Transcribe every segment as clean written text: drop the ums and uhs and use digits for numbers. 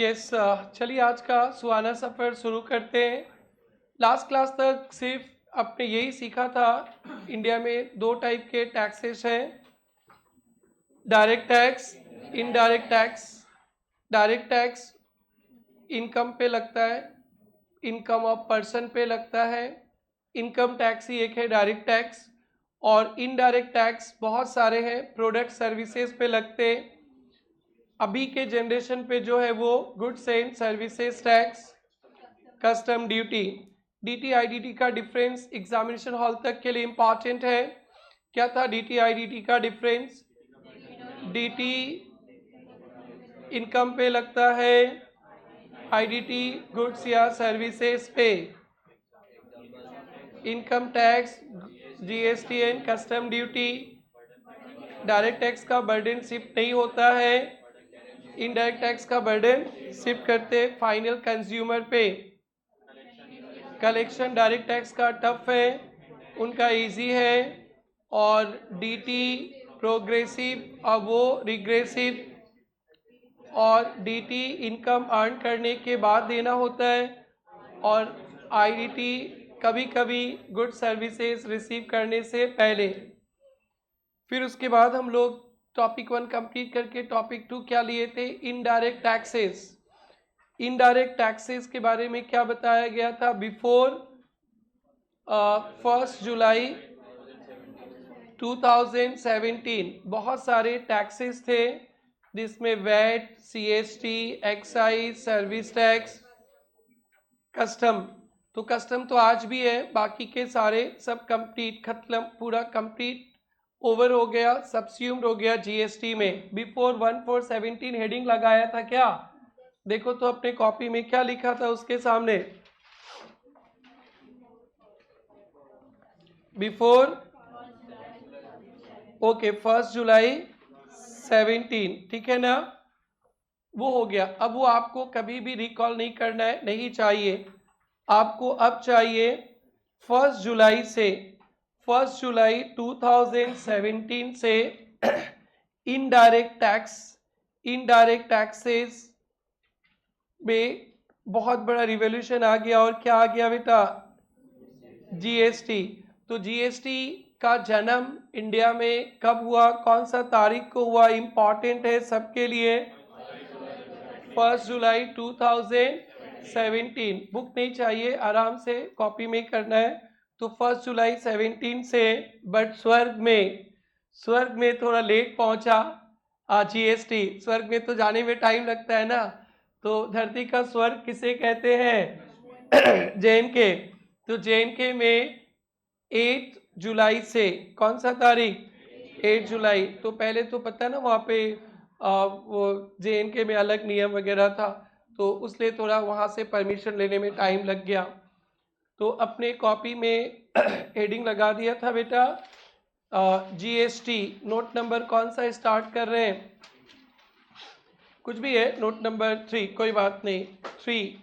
Yes, चलिए आज का सुहाना सफ़र शुरू करते हैं। लास्ट क्लास तक सिर्फ आपने यही सीखा था, इंडिया में दो टाइप के टैक्सेस हैं, direct tax, indirect tax. Direct tax income पे लगता है, इनकम ऑफ पर्सन पे लगता है, इनकम टैक्स ही एक है डायरेक्ट टैक्स। और इनडायरेक्ट टैक्स बहुत सारे हैं, प्रोडक्ट सर्विसेज पे लगते हैं। अभी के जनरेशन पे जो है वो goods and services tax, custom duty. DT IDT का डिफरेंस एग्जामिनेशन हॉल तक के लिए इंपॉर्टेंट है। क्या था डीटी आईडीटी का डिफरेंस? डीटी इनकम पे लगता है, आईडीटी गुड्स या सर्विसेज पे। Income tax, GST and custom duty, direct tax का बर्डन शिफ्ट नहीं होता है, इनडायरेक्ट टैक्स का बर्डन शिफ्ट करते फाइनल कंज्यूमर पे। कलेक्शन डायरेक्ट टैक्स का टफ है, उनका इजी है। और डीटी प्रोग्रेसिव और वो रिग्रेसिव। और डीटी इनकम अर्न करने के बाद देना होता है, और आईडीटी कभी कभी गुड सर्विसेज रिसीव करने से पहले। फिर उसके बाद हम लोग टॉपिक 1 कंप्लीट करके टॉपिक 2 क्या लिए थे? Indirect taxes. इनडायरेक्ट टैक्सेस के बारे में क्या बताया गया था? बिफोर 1 जुलाई 2017 बहुत सारे टैक्सेस थे, जिसमें VAT, CST, excise, service tax, custom. तो कस्टम तो आज भी है, बाकी के सारे सब कंप्लीट खत्म, पूरा कंप्लीट ओवर हो गया, सबस्यूम्ड हो गया जीएसटी में। बिफोर 1417 हेडिंग लगाया था क्या? देखो तो अपने कॉपी में क्या लिखा था उसके सामने। बिफोर ओके 1 जुलाई 17, ठीक है ना? वो हो गया। अब वो आपको कभी भी रिकॉल नहीं करना है, नहीं चाहिए आपको। अब चाहिए 1 जुलाई से, 1 जुलाई 2017 से इनडायरेक्ट टैक्स, इनडायरेक्ट टैक्सेस में बहुत बड़ा रिवोल्यूशन आ गया। और क्या आ गया बेटा? जीएसटी। तो जीएसटी का जन्म इंडिया में कब हुआ, कौन सा तारीख को हुआ? इंपॉर्टेंट है सबके लिए, 1 जुलाई 2017। बुक नहीं चाहिए, आराम से कॉपी में करना है। तो 1 जुलाई 17 से, बट स्वर्ग में थोड़ा लेट पहुंचा जीएसटी। स्वर्ग में तो जाने में टाइम लगता है ना, तो धरती का स्वर्ग किसे कहते हैं? जेएनके। तो जेएनके में 8 जुलाई से, कौन सा तारीख? 8 जुलाई। तो पहले तो पता है ना, वहाँ पे वो जेएनके में अलग नियम वगैरह था, तो उसलिए थोड़ा वहाँ से परमिशन लेने में टाइम लग गया। तो अपने कॉपी में हेडिंग लगा दिया था बेटा जीएसटी। नोट नंबर कौन सा स्टार्ट कर रहे हैं? कुछ भी है, नोट नंबर 3, कोई बात नहीं, 3।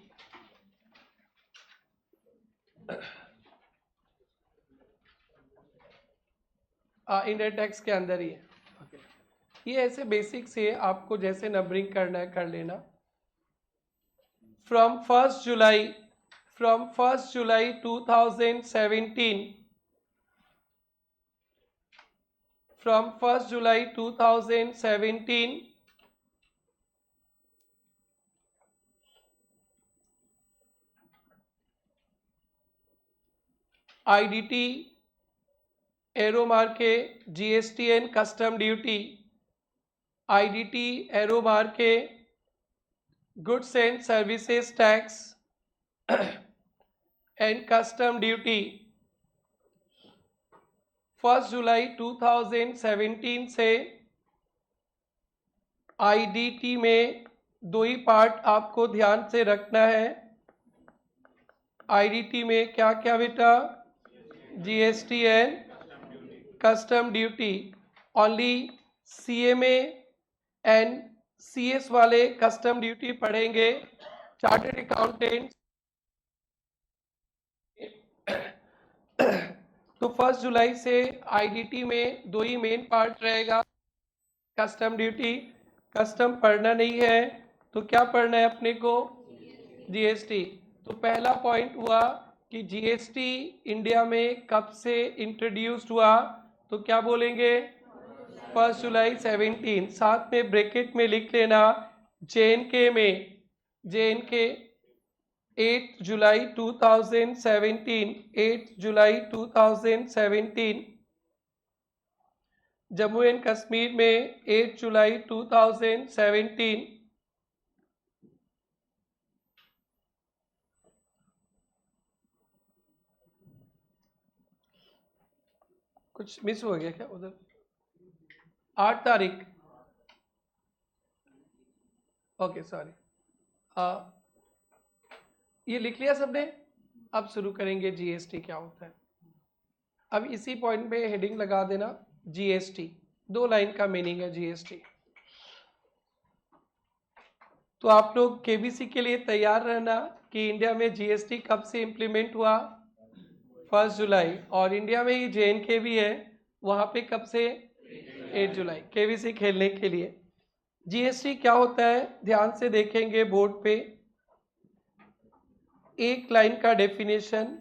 इंडियन टैक्स के अंदर ही है। ये ऐसे बेसिक से आपको जैसे नंबरिंग करना है कर लेना। From 1 July 2017, from 1 July 2017 IDT, arrow मार के GST and custom duty, IDT arrow मार के goods and services tax and custom duty. 1 जुलाई 2017 से आईडीटी में दो ही पार्ट आपको ध्यान से रखना है। आईडीटी में क्या क्या बेटा? GST and custom duty. Only CMA and CS वाले कस्टम ड्यूटी पढ़ेंगे, चार्टर्ड अकाउंटेंट। तो 1 जुलाई से आईडीटी में दो ही मेन पार्ट रहेगा, कस्टम ड्यूटी। कस्टम पढ़ना नहीं है तो क्या पढ़ना है अपने को? जीएसटी। तो पहला पॉइंट हुआ कि जीएसटी इंडिया में कब से इंट्रोड्यूस्ड हुआ, तो क्या बोलेंगे? 1 जुलाई 17। साथ में ब्रैकेट में लिख लेना जेएनके में, JNK 8 July 2017, 8 July 2017। Jammu and Kashmir में 8 जुलाई 2017। कुछ मिस हो गया क्या उधर? 8 तारीख, ओके सॉरी। ये लिख लिया सबने? अब शुरू करेंगे जीएसटी क्या होता है। अब इसी पॉइंट पे हेडिंग लगा देना जीएसटी, 2 लाइन का मीनिंग है जीएसटी। तो आप लोग केबीसी के लिए तैयार रहना कि इंडिया में जीएसटी कब से इंप्लीमेंट हुआ? 1 जुलाई। और इंडिया में ही जेएनके भी है, वहां पे कब से? 8 जुलाई। केबीसी खेलने के लिए। जीएसटी क्या होता है ध्यान से देखेंगे बोर्ड पे, एक लाइन का डेफिनेशन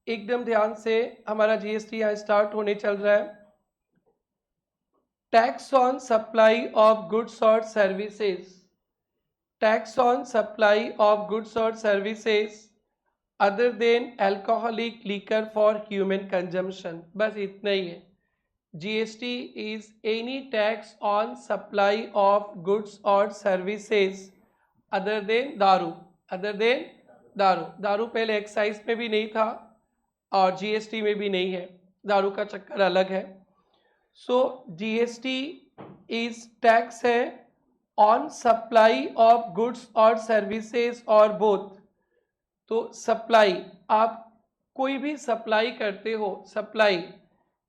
एकदम ध्यान से। हमारा जीएसटी यहाँ स्टार्ट होने चल रहा है। Tax on supply of goods और services, tax on supply of goods और services other than alcoholic liquor for human consumption, बस इतना ही है। GST is any tax on supply of goods और सर्विसेज अदर देन दारू, अदर देन दारू। दारू पहले एक्साइज में भी नहीं था और जीएसटी में भी नहीं है, दारू का चक्कर अलग है। सो जीएसटी इज टैक्स है ऑन सप्लाई ऑफ गुड्स और सर्विसेज और बोथ। तो सप्लाई, आप कोई भी सप्लाई करते हो, सप्लाई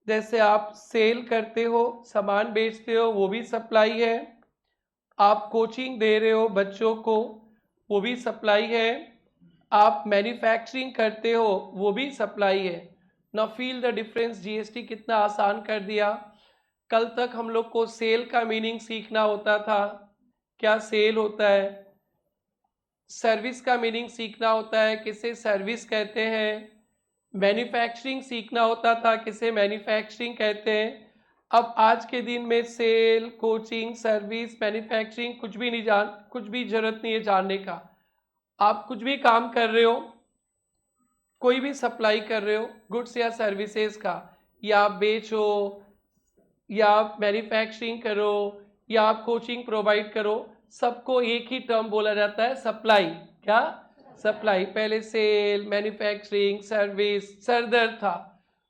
जैसे आप सेल करते हो, सामान बेचते हो, वो भी सप्लाई है। आप कोचिंग दे रहे हो बच्चों को, वो भी सप्लाई है। आप मैन्युफैक्चरिंग करते हो, वो भी सप्लाई है। Now feel the difference. GST कितना आसान कर दिया। कल तक हम लोग को सेल का मीनिंग सीखना होता था, क्या सेल होता है। सर्विस का मीनिंग सीखना होता है, किसे सर्विस कहते हैं। मैन्युफैक्चरिंग सीखना होता था, किसे मैन्युफैक्चरिंग कहते हैं। अब आज के दिन में सेल, कोचिंग, सर्विस, मैन्युफैक्चरिंग कुछ भी नहीं कुछ भी जरूरत नहीं है जानने का। आप कुछ भी काम कर रहे हो, कोई भी सप्लाई कर रहे हो गुड्स या सर्विसेज का, या आप बेचो, या आप मैन्युफैक्चरिंग करो, या आप कोचिंग प्रोवाइड करो, सबको एक ही टर्म बोला जाता है सप्लाई। क्या? सप्लाई। पहले सेल, मैन्युफैक्चरिंग, सर्विस सरदर्द था।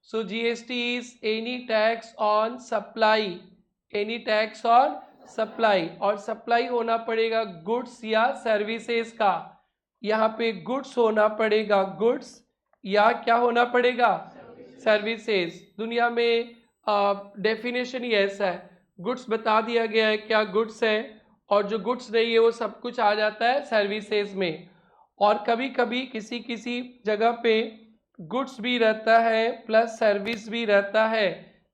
So GST is any tax on supply, any tax on supply. और सप्लाई होना पड़ेगा गुड्स या सर्विसेज का। यहाँ पे गुड्स होना पड़ेगा, गुड्स, या क्या होना पड़ेगा? सर्विसेज। दुनिया में डेफिनेशन ही ऐसा है, गुड्स बता दिया गया है क्या गुड्स है, और जो गुड्स नहीं है वो सब कुछ आ जाता है सर्विसेज में। और कभी कभी किसी किसी जगह पे गुड्स भी रहता है प्लस सर्विस भी रहता है।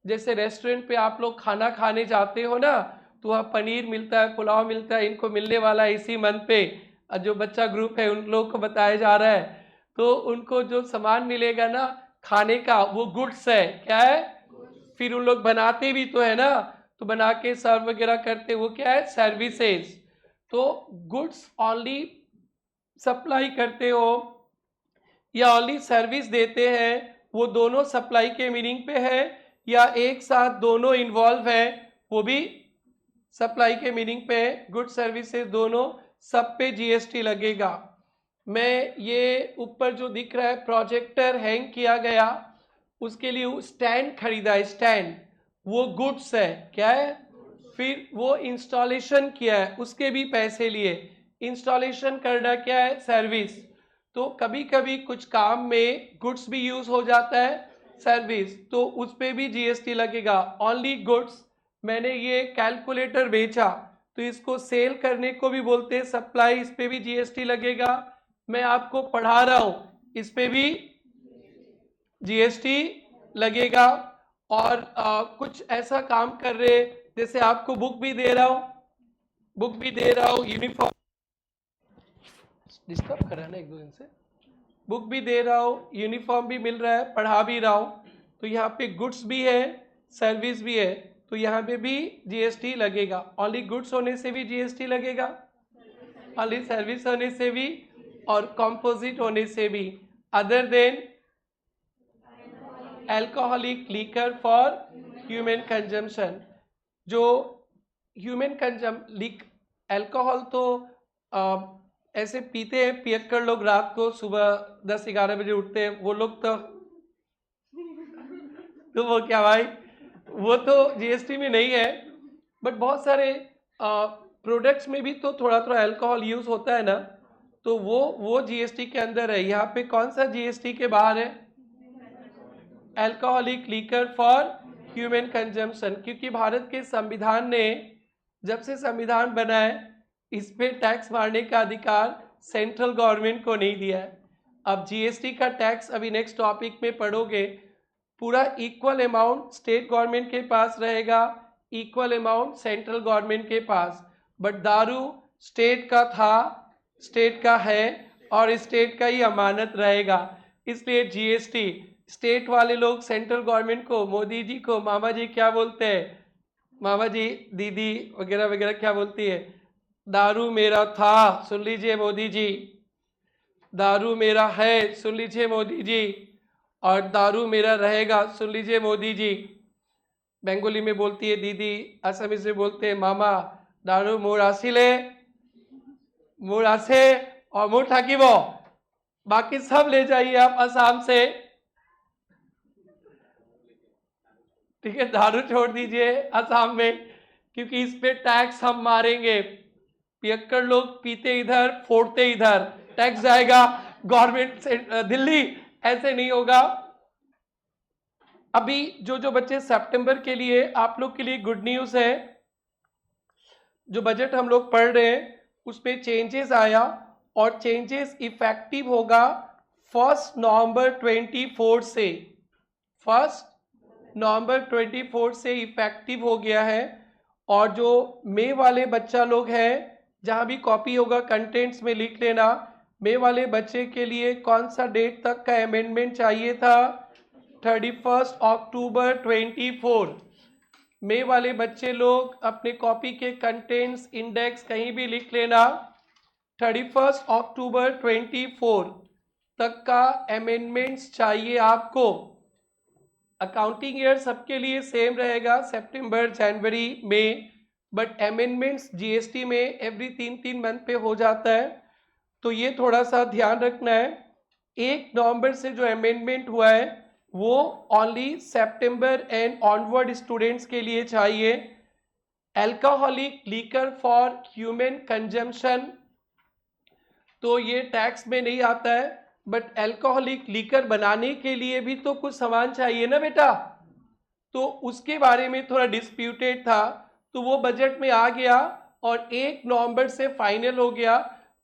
जैसे रेस्टोरेंट पे आप लोग खाना खाने जाते हो ना, तो वहाँ पनीर मिलता है, पुलाव मिलता है, इनको मिलने वाला है इसी मंथ पे। जो बच्चा ग्रुप है उन लोगों को बताया जा रहा है, तो उनको जो सामान मिलेगा ना खाने का, वो गुड्स है। क्या है? फिर उन लोग बनाते भी तो है ना, तो बना के सर्व वगैरह करते, वो क्या है? सर्विसेज। तो गुड्स ओनली सप्लाई करते हो या ओनली सर्विस देते हैं, वो दोनों सप्लाई के मीनिंग पे है, या एक साथ दोनों इन्वॉल्व है, वो भी सप्लाई के मीनिंग पे है। गुड सर्विसेज दोनों, सब पे जीएसटी लगेगा। मैं ये ऊपर जो दिख रहा है प्रोजेक्टर हैंग किया गया, उसके लिए स्टैंड खरीदा है, स्टैंड, वो गुड्स है। क्या है? फिर वो इंस्टॉलेशन किया है, उसके भी पैसे लिए। इंस्टॉलेशन करना क्या है? सर्विस। तो कभी कभी कुछ काम में गुड्स भी यूज हो जाता है, सर्विस, तो उस पे भी जीएसटी लगेगा। Only goods. मैंने ये कैलकुलेटर बेचा, तो इसको सेल करने को भी बोलते हैं सप्लाई, इस पे भी जीएसटी लगेगा। मैं आपको पढ़ा रहा हूं, इस पे भी जीएसटी लगेगा। और कुछ ऐसा काम कर रहे, जैसे आपको बुक भी दे रहा हूं, यूनिफॉर्म डिस्टर्ब कर रहा है ना एक दो दिन से। बुक भी दे रहा हूँ, यूनिफॉर्म भी मिल रहा है, पढ़ा भी रहा हूँ, तो यहाँ पे गुड्स भी है, सर्विस भी है, तो यहाँ पे भी जीएसटी लगेगा। ओनली गुड्स होने से भी जीएसटी लगेगा, ओनली सर्विस होने से भी, और कंपोजिट होने से भी, other than alcoholic liquor for human consumption. जो ह्यूमन कंजम अल्कोहल तो ऐसे पीते हैं पियक्कड़ लोग, रात को सुबह 10-11 बजे उठते हैं वो लोग, तो वो क्या भाई, वो तो जीएसटी में नहीं है, बट बहुत सारे प्रोडक्ट्स में भी तो थोड़ा थोड़ा अल्कोहल यूज होता है ना, तो वो जीएसटी के अंदर है। यहाँ पे कौन सा जीएसटी के बाहर है? Alcoholic liquor for human consumption, क्योंकि भारत के संविधान ने, जब से संविधान बना है, इस पे टैक्स मारने का अधिकार सेंट्रल गवर्नमेंट को नहीं दिया है। अब जीएसटी का टैक्स अभी नेक्स्ट टॉपिक में पढ़ोगे, पूरा इक्वल अमाउंट स्टेट गवर्नमेंट के पास रहेगा, इक्वल अमाउंट सेंट्रल गवर्नमेंट के पास, बट दारू स्टेट का था, स्टेट का है, और स्टेट का ही अमानत रहेगा। इसलिए जीएसटी, स्टेट वाले लोग सेंट्रल गवर्नमेंट को, मोदी जी को मामा जी क्या बोलते हैं, मामा जी दीदी वगैरह वगैरह क्या बोलती है, दारू मेरा था, सुन लीजिए मोदी जी, दारू मेरा है, सुन लीजिए मोदी जी, और दारू मेरा रहेगा, सुन लीजिए मोदी जी। बंगाली में बोलती है दीदी, असमीज में बोलते हैं मामा, दारू मोर आसिले, मोर आसे और मोर থাকিব, बाकी सब ले जाइए आप असम से, ठीक है, दारू छोड़ दीजिए असम में, क्योंकि इस पे टैक्स हम मारेंगे। पियक्कड़ लोग पीते इधर, फोड़ते इधर, टैक्स जाएगा गवर्नमेंट से दिल्ली, ऐसे नहीं होगा। अभी जो जो बच्चे सितंबर के लिए, आप लोग के लिए गुड न्यूज है, जो बजट हम लोग पढ़ रहे हैं उसमें चेंजेस आया, और चेंजेस इफेक्टिव होगा 1 नवंबर 24 से, 1 नवंबर 24 से इफेक्टिव हो गया है। और जो मई वाले बच्चा लोग हैं, जहां भी कॉपी होगा कंटेंट्स में लिख लेना, मई वाले बच्चे के लिए कौन सा डेट तक का अमेंडमेंट चाहिए था, 31 अक्टूबर 24। मई वाले बच्चे लोग अपने कॉपी के कंटेंट्स इंडेक्स कहीं भी लिख लेना, 31 अक्टूबर 24 तक का अमेंडमेंट्स चाहिए आपको। अकाउंटिंग ईयर सबके लिए सेम रहेगा, सितंबर, जनवरी, मई, बट अमेंडमेंट्स जीएसटी में एवरी 3-3 मंथ पे हो जाता है, तो ये थोड़ा सा ध्यान रखना है। 1 नवंबर से जो अमेंडमेंट हुआ है वो only September and onward students के लिए चाहिए। Alcoholic liquor for human consumption, तो ये टैक्स में नहीं आता है, बट अल्कोहलिक लीकर बनाने के लिए भी तो कुछ सामान चाहिए ना बेटा, तो उसके बारे में थोड़ा डिस्प्यूटेड था, तो वो बजट में आ गया और 1 नवंबर से फाइनल हो गया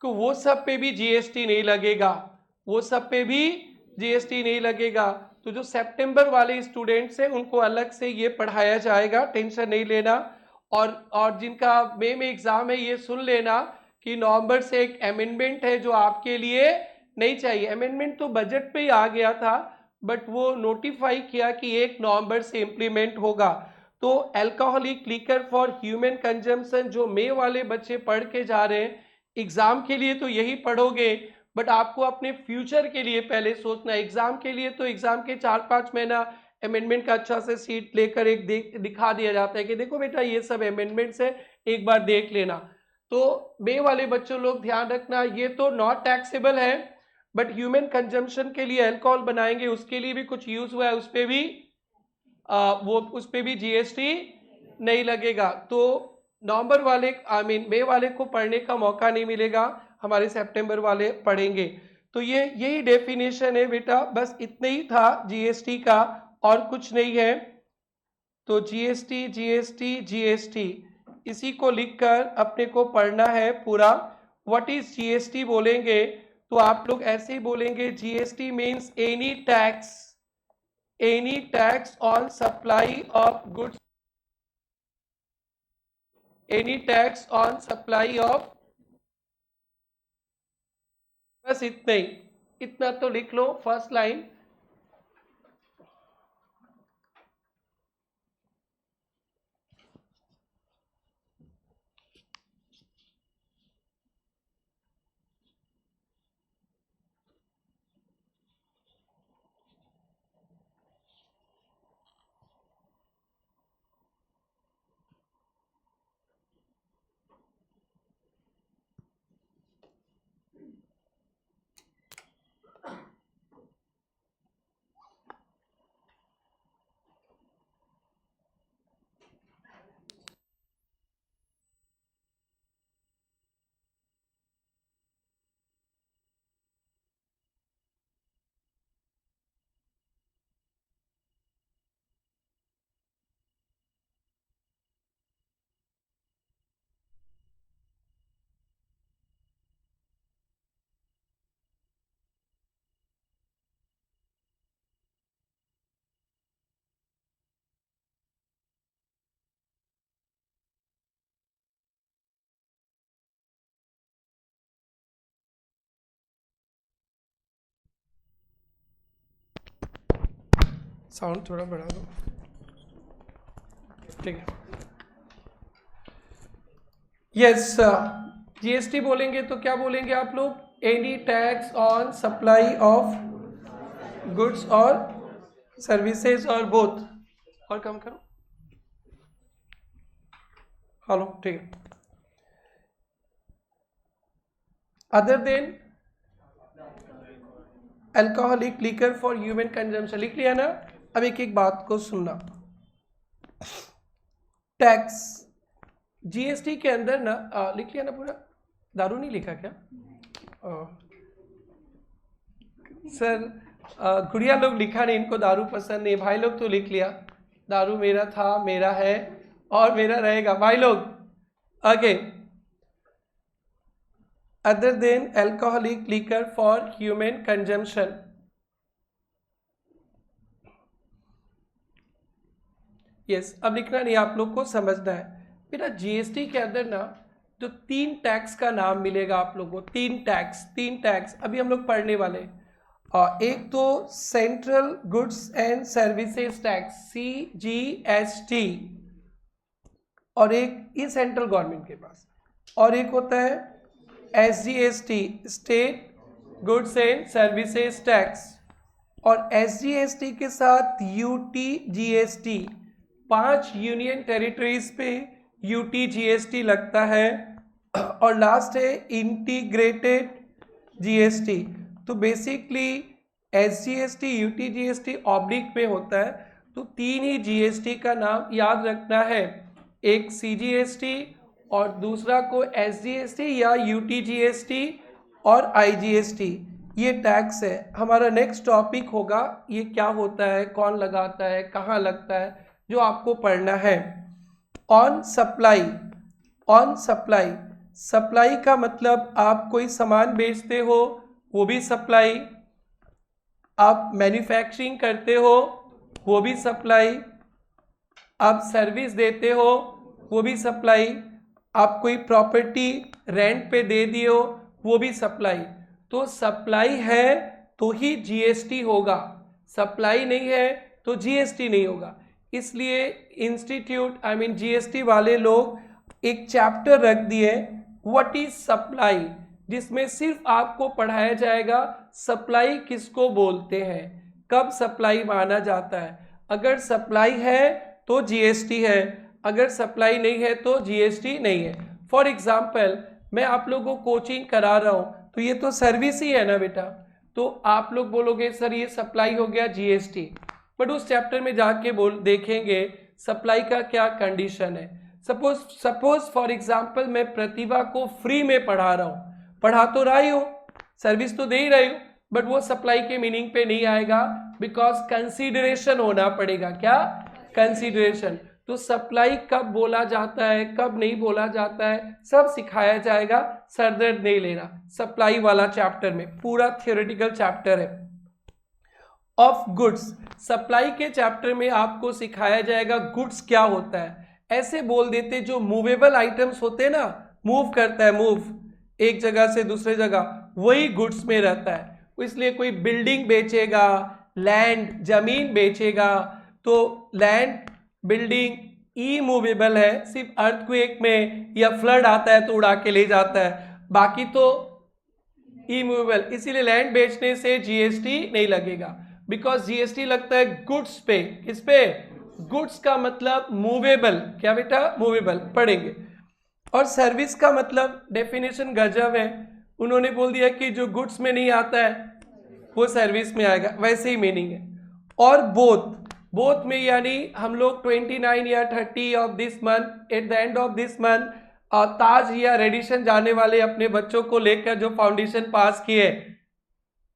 कि वो सब पे भी जीएसटी नहीं लगेगा, वो सब पे भी जीएसटी नहीं लगेगा। तो जो सितंबर वाले स्टूडेंट्स हैं उनको अलग से ये पढ़ाया जाएगा, टेंशन नहीं लेना। और जिनका मई में एग्जाम है ये सुन लेना कि नवंबर से एक अमेंडमेंट है जो आपके लिए नहीं चाहिए। अमेंडमेंट तो बजट पे ही आ गया था, बट वो नोटिफाई किया कि 1 नवंबर से इंप्लीमेंट होगा। तो alcoholic liquor for human consumption जो मई वाले बच्चे पढ़ के जा रहे हैं, एग्जाम के लिए तो यही पढ़ोगे, बट आपको अपने फ्यूचर के लिए पहले सोचना है। एग्जाम के लिए तो एग्जाम के 4-5 महीना अमेंडमेंट का अच्छा से सीट लेकर एक दिखा दिया जाता है कि देखो बेटा ये सब अमेंडमेंट्स है, एक बार देख लेना। तो मई वाले बच्चों लोग ध्यान रखना, ये तो नॉट टैक्सेबल है, बट ह्यूमन कंजम्पशन के लिए अल्कोहल बनाएंगे उसके लिए भी कुछ यूज हुआ है, उस पर भी उस पर भी जीएसटी नहीं लगेगा। तो नवंबर वाले मई वाले को पढ़ने का मौका नहीं मिलेगा, हमारे सितंबर वाले पढ़ेंगे। तो ये यही डेफिनेशन है बेटा, बस इतना ही था जीएसटी का, और कुछ नहीं है। तो जीएसटी जीएसटी जीएसटी इसी को लिखकर अपने को पढ़ना है पूरा। व्हाट इज जीएसटी बोलेंगे तो आप लोग ऐसे ही बोलेंगे, GST means any tax on supply of goods, any tax on supply of बस इतना ही, इतना तो लिख लो फर्स्ट लाइन। साउंड थोड़ा बढ़ा दो, ठीक है। यस, जीएसटी बोलेंगे तो क्या बोलेंगे आप लोग? Any tax on supply of goods और सर्विसेज और बोथ। और कम करो, हेलो, ठीक है। Other than alcoholic liquor for human consumption, लिख लिया ना? अब एक एक बात को सुनना। टैक्स जीएसटी के अंदर ना, लिख लिया ना पूरा? दारू नहीं लिखा क्या? सर, गुड़िया लोग लिखा नहीं, इनको दारू पसंद नहीं। भाई लोग तो लिख लिया, दारू मेरा था, मेरा है और मेरा रहेगा। भाई लोग आगे, other than alcoholic liquor for human consumption. Yes, अब लिखना नहीं, आप लोग को समझना है बेटा। जीएसटी के अंदर ना जो 3 टैक्स का नाम मिलेगा आप लोगों को, 3 टैक्स अभी हम लोग पढ़ने वाले। और एक तो central goods and services tax, CGST, और एक ये सेंट्रल गवर्नमेंट के पास, और एक होता है SGST, state goods and services tax. और SGST के साथ UTGST, 5 यूनियन टेरिटरीज पे UTGST लगता है। और लास्ट है इंटीग्रेटेड GST। तो बेसिकली SGST, UTGST ऑब्लिक में होता है। तो 3 ही GST का नाम याद रखना है, एक CGST और दूसरा को SGST या UTGST और IGST। ये टैक्स है। हमारा नेक्स्ट टॉपिक होगा ये क्या होता है, कौन लगाता है, कहाँ लगता है, जो आपको पढ़ना है। On supply, on supply, supply का मतलब आप कोई सामान बेचते हो वो भी सप्लाई, आप मैन्युफैक्चरिंग करते हो वो भी सप्लाई, आप सर्विस देते हो वो भी सप्लाई, आप कोई प्रॉपर्टी रेंट पे दे दिए हो वो भी सप्लाई। तो सप्लाई है तो ही जीएसटी होगा, सप्लाई नहीं है तो जीएसटी नहीं होगा। इसलिए इंस्टीट्यूट जीएसटी वाले लोग एक चैप्टर रख दिए व्हाट इज सप्लाई, जिसमें सिर्फ आपको पढ़ाया जाएगा सप्लाई किसको बोलते हैं, कब सप्लाई माना जाता है। अगर सप्लाई है तो जीएसटी है, अगर सप्लाई नहीं है तो जीएसटी नहीं है। फॉर एग्जाम्पल मैं आप लोगों को कोचिंग करा रहा हूँ तो ये तो सर्विस ही है ना बेटा, तो आप लोग बोलोगे सर ये सप्लाई हो गया जीएसटी, बट उस चैप्टर में जाके देखेंगे सप्लाई का क्या कंडीशन है। सपोज फॉर एग्जाम्पल मैं प्रतिभा को फ्री में पढ़ा रहा हूँ, पढ़ा तो रहा ही हूँ, सर्विस तो दे ही रही हूँ, बट वो सप्लाई के मीनिंग पे नहीं आएगा, बिकॉज कंसीडरेशन होना पड़ेगा। क्या कंसीडरेशन? तो सप्लाई कब बोला जाता है, कब नहीं बोला जाता है, सब सिखाया जाएगा, सरदर्द नहीं लेना। सप्लाई वाला चैप्टर में पूरा थियोरेटिकल चैप्टर है। ऑफ गुड्स, सप्लाई के चैप्टर में आपको सिखाया जाएगा गुड्स क्या होता है। ऐसे बोल देते जो मूवेबल आइटम्स होते हैं ना, मूव करता है, मूव एक जगह से दूसरे जगह, वही गुड्स में रहता है। इसलिए कोई बिल्डिंग बेचेगा, लैंड जमीन बेचेगा, तो लैंड बिल्डिंग इमूवेबल है, सिर्फ अर्थक्वेक में या फ्लड आता है तो उड़ा के ले जाता है, बाकी तो इमूवेबल। इसीलिए लैंड बेचने से जीएसटी नहीं लगेगा, बिकॉज जीएसटी लगता है गुड्स पे। किस पे? गुड्स का मतलब मूवेबल। क्या बेटा? मूवेबल। पढ़ेंगे। और सर्विस का मतलब डेफिनेशन गजब है, उन्होंने बोल दिया कि जो गुड्स में नहीं आता है वो सर्विस में आएगा, वैसे ही मीनिंग है। और बोथ में यानी हम लोग 29 या 30 of this month, at the end of this month, Taj या रेडिशन जाने वाले अपने बच्चों को लेकर जो फाउंडेशन पास किए,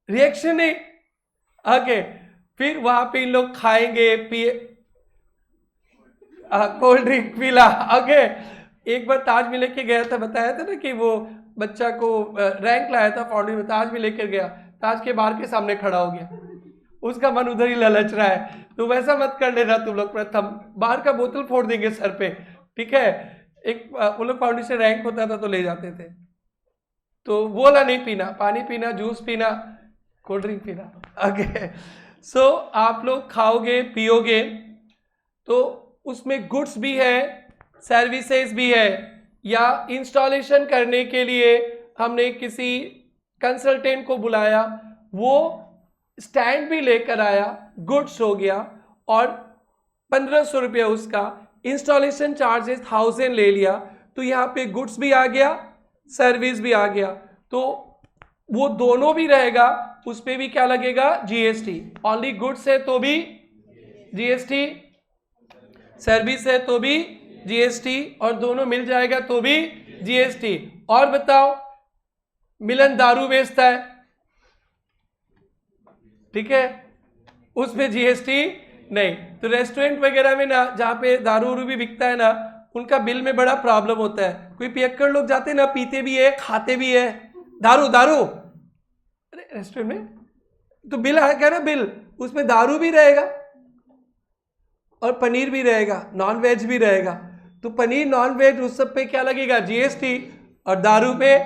रिएक्शन नहीं आगे, फिर वहां पे इन लोग खाएंगे पिए, कोल्ड ड्रिंक पीला। ओके, एक बार ताज में लेके गया था, बताया था ना कि वो बच्चा को रैंक लाया था फाउंडेशन में, ताज में लेकर गया, ताज के बार के सामने खड़ा हो गया, उसका मन उधर ही ललच रहा है। तो वैसा मत कर लेना तुम लोग, प्रथम बाहर का बोतल फोड़ देंगे सर पे, ठीक है। एक वो लोग फाउंडेशन रैंक होता था तो ले जाते थे, तो बोला नहीं पीना, पानी पीना, जूस पीना, कोल्ड ड्रिंक पीना। ओके, सो आप लोग खाओगे पियोगे तो उसमें गुड्स भी है, सर्विसेज भी है, या इंस्टॉलेशन करने के लिए हमने किसी कंसल्टेंट को बुलाया, वो स्टैंड भी लेकर आया, गुड्स हो गया, और 1500 रुपया उसका इंस्टॉलेशन चार्जेस 1000 ले लिया, तो यहाँ पे गुड्स भी आ गया, सर्विस भी आ गया, तो वो दोनों भी रहेगा, उस पर भी क्या लगेगा? जीएसटी। ओनली गुड्स है तो भी जीएसटी, सर्विस है तो भी जीएसटी, और दोनों मिल जाएगा तो भी जीएसटी। और बताओ, मिलन दारू बेचता है, ठीक है, उसमें जीएसटी नहीं। तो रेस्टोरेंट वगैरह में ना, जहां पे दारू भी बिकता है ना, उनका बिल में बड़ा प्रॉब्लम होता है। कोई पियक्कड़ लोग जाते हैं ना, पीते भी है खाते भी है, दारू दारू, अरे रेस्टोरेंट में तो बिल आ क्या ना, बिल उसमें दारू भी रहेगा और पनीर भी रहेगा, नॉन वेज भी रहेगा, तो पनीर नॉन वेज उस सब पे क्या लगेगा? जीएसटी, और दारू पे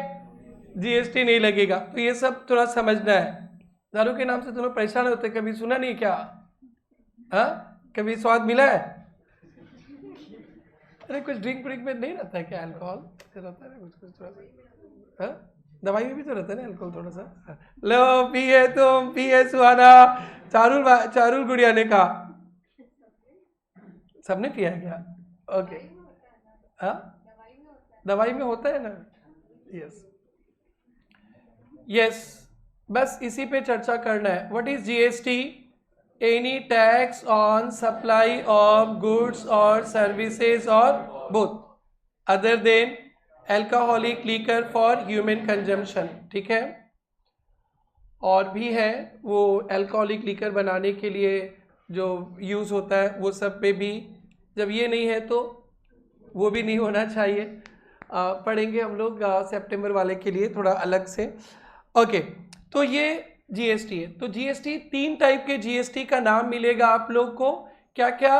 जीएसटी नहीं लगेगा। तो ये सब थोड़ा समझना है। दारू के नाम से तुम लोग परेशान होते, कभी सुना नहीं क्या? हाँ, कभी स्वाद मिला है? अरे कुछ ड्रिंक व्रिंक में नहीं रहता है क्या अल्कोहल? रहता है कुछ थोड़ा सा, हाँ? दवाई में भी तो रहता है ना अल्कोहल थोड़ा सा। लो पिए तुम, पिए सुहाना, चारुल गुड़िया ने कहा, सबने पिया है क्या? ओके, हाँ, दवाई में होता है ना। यस यस, बस इसी पे चर्चा करना है। What is GST? Any tax on supply of goods और सर्विसेज और both other than alcoholic liquor for human consumption, ठीक है। और भी है वो अल्कोहलिक लीकर बनाने के लिए जो यूज़ होता है, वो सब पे भी, जब ये नहीं है तो वो भी नहीं होना चाहिए। पढ़ेंगे हम लोग सितंबर वाले के लिए थोड़ा अलग से। ओके, तो ये जीएसटी है। तो जीएसटी, 3 टाइप के जीएसटी का नाम मिलेगा आप लोग को। क्या क्या?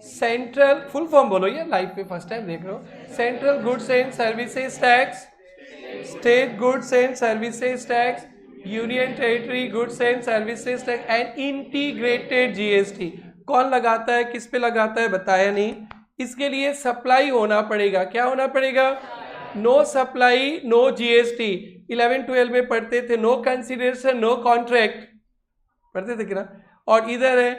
सेंट्रल, फुल फॉर्म बोलो, ये लाइव पे फर्स्ट टाइम देख रहे हो। Central goods and services tax, state goods and services tax, union territory goods and services tax, and integrated GST. कौन लगाता है, किस पे लगाता है, बताया नहीं। इसके लिए सप्लाई होना पड़ेगा। क्या होना पड़ेगा? No supply no GST. 11-12 में पढ़ते थे, नो कंसिडरेशन नो कॉन्ट्रैक्ट, पढ़ते थे कि ना। और इधर है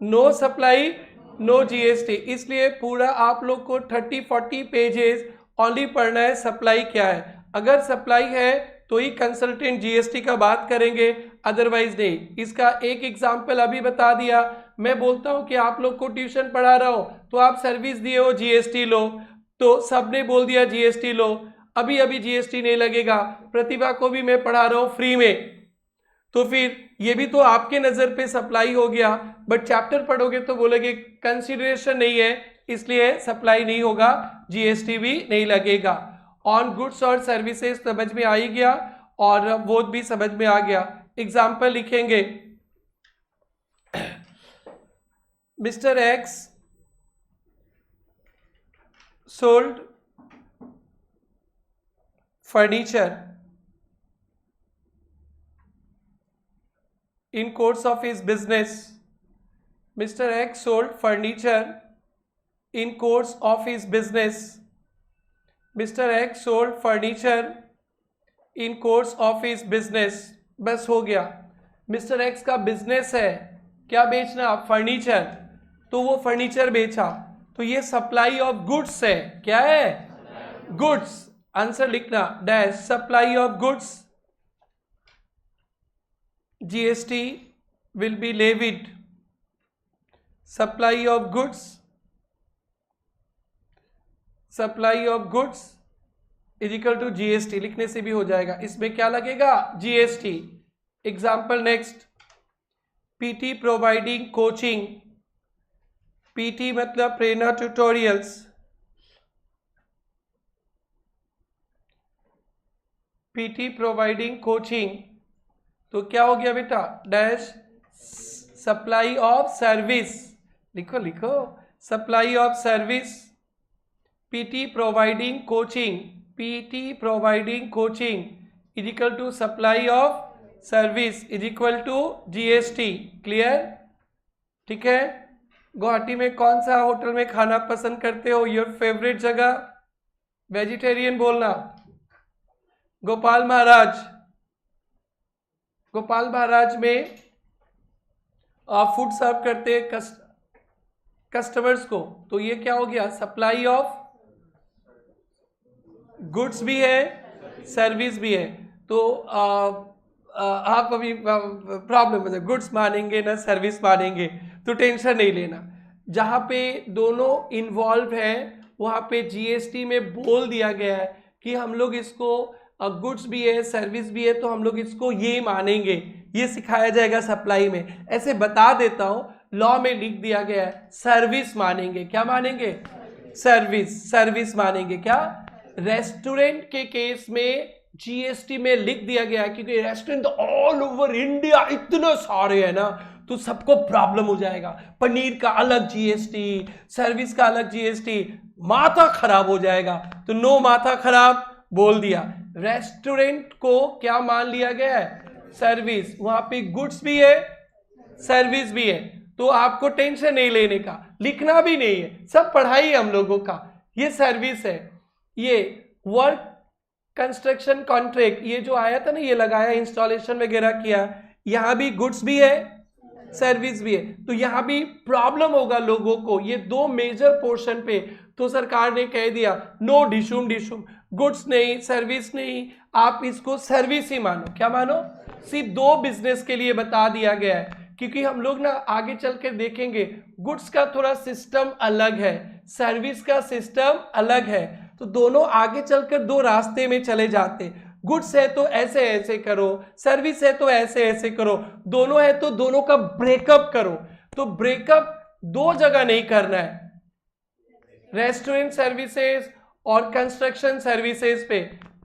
नो सप्लाई नो जीएसटी। इसलिए पूरा आप लोग को 30-40 पेजेस ओनली पढ़ना है सप्लाई क्या है। अगर सप्लाई है तो ही कंसल्टेंट जीएसटी का बात करेंगे, अदरवाइज नहीं। इसका एक एग्जाम्पल अभी बता दिया। मैं बोलता हूं कि आप लोग को ट्यूशन पढ़ा रहा हूं, तो आप सर्विस दिए हो जीएसटी लो, तो सबने बोल दिया जीएसटी लो, अभी अभी जीएसटी नहीं लगेगा। प्रतिभा को भी मैं पढ़ा रहा हूं फ्री में, तो फिर ये भी तो आपके नजर पे सप्लाई हो गया, बट चैप्टर पढ़ोगे तो बोलोगे कंसिडरेशन नहीं है, इसलिए सप्लाई नहीं होगा, जीएसटी भी नहीं लगेगा। ऑन गुड्स और सर्विसेज समझ में आ ही गया, और बोथ भी समझ में आ गया। एग्जाम्पल लिखेंगे। Mister x sold furniture in course of his business. Mr. X sold furniture in course of his business. Mr. X sold furniture in course of his business. बस हो गया. मिस्टर एक्स का business है क्या बेचना, furniture, तो वो furniture बेचा, तो ये सप्लाई ऑफ गुड्स है. क्या है? गुड्स. आंसर लिखना dash supply of goods. GST will be levied. Supply of goods, supply of goods is equal to GST. लिखने से भी हो जाएगा. इसमें क्या लगेगा? GST. Example next. PT providing coaching. PT मतलब Prerna tutorials. PT providing coaching, तो क्या हो गया बेटा? Dash supply of service. लिखो लिखो, supply of service. PT providing coaching, PT providing coaching is equal to supply of service is equal to GST. Clear? ठीक है. गुवाहाटी में कौन सा होटल में खाना पसंद करते हो? योर फेवरेट जगह? वेजिटेरियन बोलना. गोपाल महाराज. गोपाल महाराज में फूड सर्व करते हैं कस्टमर्स को, तो ये क्या हो गया? सप्लाई ऑफ गुड्स भी है, सर्विस भी है. तो आप अभी प्रॉब्लम है, गुड्स मानेंगे ना सर्विस मानेंगे, तो टेंशन नहीं लेना. जहाँ पे दोनों इन्वॉल्व है वहाँ पे जीएसटी में बोल दिया गया है कि हम लोग इसको गुड्स भी है सर्विस भी है तो हम लोग इसको ये मानेंगे. ये सिखाया जाएगा सप्लाई में. ऐसे बता देता हूँ, लॉ में लिख दिया गया है सर्विस मानेंगे. क्या मानेंगे? सर्विस. सर्विस मानेंगे. क्या? रेस्टोरेंट के केस में जीएसटी में लिख दिया गया है क्योंकि रेस्टोरेंट ऑल ओवर इंडिया इतने सारे है ना, तो सबको प्रॉब्लम हो जाएगा. पनीर का अलग जीएसटी, सर्विस का अलग जीएसटी, माथा खराब हो जाएगा. तो नो माथा खराब बोल दिया. रेस्टोरेंट को क्या मान लिया गया है? सर्विस. वहां पे गुड्स भी है सर्विस भी है, तो आपको टेंशन नहीं लेने का, लिखना भी नहीं है, सब पढ़ाई है हम लोगों का. ये सर्विस है. ये वर्क कंस्ट्रक्शन कॉन्ट्रैक्ट, ये जो आया था ना, ये लगाया, इंस्टॉलेशन वगैरह किया, यहां भी गुड्स भी है सर्विस भी है. तो यहां भी प्रॉब्लम होगा लोगों को ये दो मेजर पोर्शन पे. तो सरकार ने कह दिया नो डिशुम डिशुम, गुड्स नहीं सर्विस नहीं, आप इसको सर्विस ही मानो. क्या मानो? सिर्फ दो बिजनेस के लिए बता दिया गया है क्योंकि हम लोग ना आगे चल के देखेंगे गुड्स का थोड़ा सिस्टम अलग है, सर्विस का सिस्टम अलग है. तो दोनों आगे चलकर दो रास्ते में चले जाते. गुड्स है तो ऐसे ऐसे करो, सर्विस है तो ऐसे ऐसे करो, दोनों है तो दोनों का ब्रेकअप करो. तो ब्रेकअप दो जगह नहीं करना है, रेस्टोरेंट सर्विसेज और कंस्ट्रक्शन सर्विसेज पे.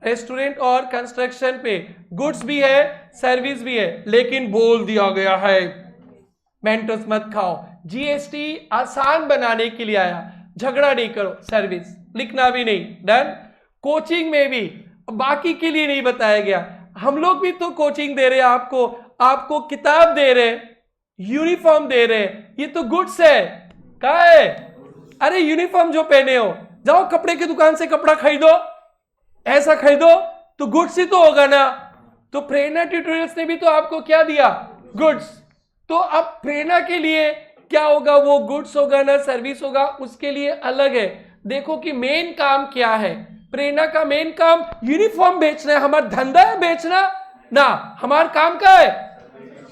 रेस्टोरेंट और कंस्ट्रक्शन पे गुड्स भी है सर्विस भी है, लेकिन बोल दिया गया है मेंटोस मत खाओ. जीएसटी आसान बनाने के लिए आया, झगड़ा नहीं करो. सर्विस लिखना भी नहीं. डन. कोचिंग में भी बाकी के लिए नहीं बताया गया. हम लोग भी तो कोचिंग दे रहे हैं आपको, आपको किताब दे रहे, यूनिफॉर्म दे रहे, ये तो गुड्स है. क्या है? अरे यूनिफॉर्म जो पहने हो, जाओ कपड़े की दुकान से कपड़ा खरीदो, ऐसा खरीदो, तो गुड्स ही तो होगा ना. तो प्रेरणा ट्यूटोरियल्स ने भी तो आपको क्या दिया? गुड्स. तो अब प्रेरणा के लिए क्या होगा? वो गुड्स होगा ना सर्विस होगा, उसके लिए अलग है. देखो कि मेन काम क्या है. प्रेरणा का मेन काम यूनिफॉर्म बेचना है, हमारा धंधा है बेचना ना, हमारा काम क्या है?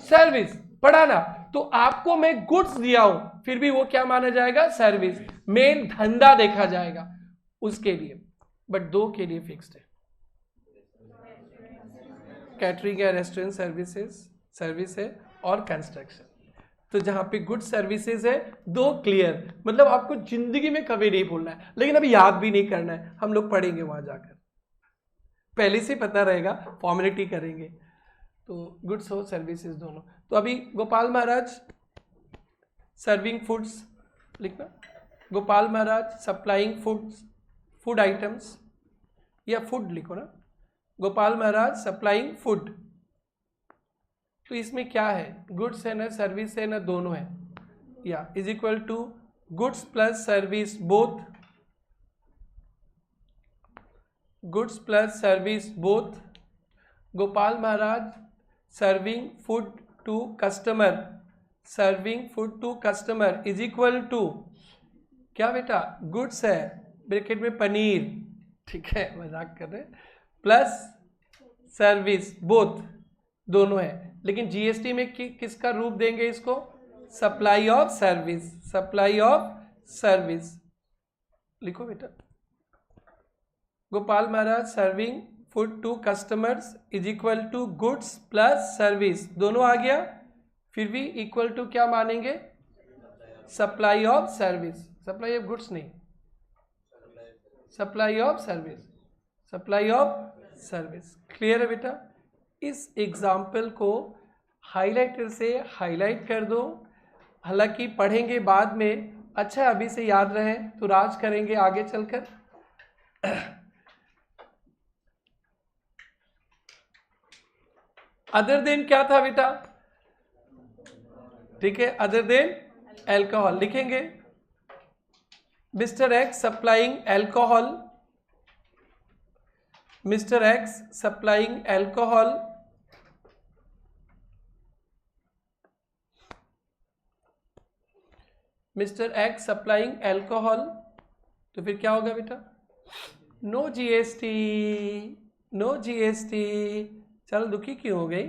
सर्विस, पढ़ाना. तो आपको मैं गुड्स दिया हूं, फिर भी वो क्या माना जाएगा? सर्विस. मेन धंधा देखा जाएगा उसके लिए, बट दो के लिए फिक्स्ड है. कैटरिंग है, रेस्टोरेंट सर्विसेज सर्विस है, और कंस्ट्रक्शन. तो जहां पे गुड सर्विसेज है दो क्लियर, मतलब आपको जिंदगी में कभी नहीं भूलना है, लेकिन अभी याद भी नहीं करना है, हम लोग पढ़ेंगे वहां जाकर, पहले से पता रहेगा, फॉर्मेलिटी करेंगे. तो गुड्स हो सर्विसेज दोनों. तो अभी गोपाल महाराज सर्विंग फूड्स लिखना, गोपाल महाराज सप्लाइंग फूड्स, फूड आइटम्स, या फूड लिखो ना, गोपाल महाराज सप्लाइंग फूड. तो इसमें क्या है, गुड्स है ना सर्विस है ना, दोनों है, या is equal to goods plus service both, goods plus service both, Gopal Maharaj serving food to customer, serving food to customer is equal to क्या बेटा, गुड्स है ब्रैकेट में पनीर, ठीक है मजाक कर रहे, प्लस सर्विस बोथ, दोनों है। लेकिन जीएसटी में किसका रूप देंगे इसको, supply of service, supply of service लिखो बेटा। Gopal Maharaj serving food to customers is equal to goods plus service, दोनों आ गया, फिर भी इक्वल टू क्या मानेंगे, supply of service, supply of goods नहीं, supply of service, supply of service. Clear है बेटा। इस एग्जाम्पल को हाइलाइटर से हाईलाइट कर दो, हालांकि पढ़ेंगे बाद में, अच्छा अभी से याद रहे तो राज करेंगे आगे चलकर। अदर देन क्या था बेटा, ठीक है, अदर देन एल्कोहल लिखेंगे। Mister x supplying alcohol, mister x supplying alcohol, mister x supplying alcohol, तो फिर क्या होगा बेटा, नो जीएसटी, नो जीएसटी। चल दुखी क्यों हो गई,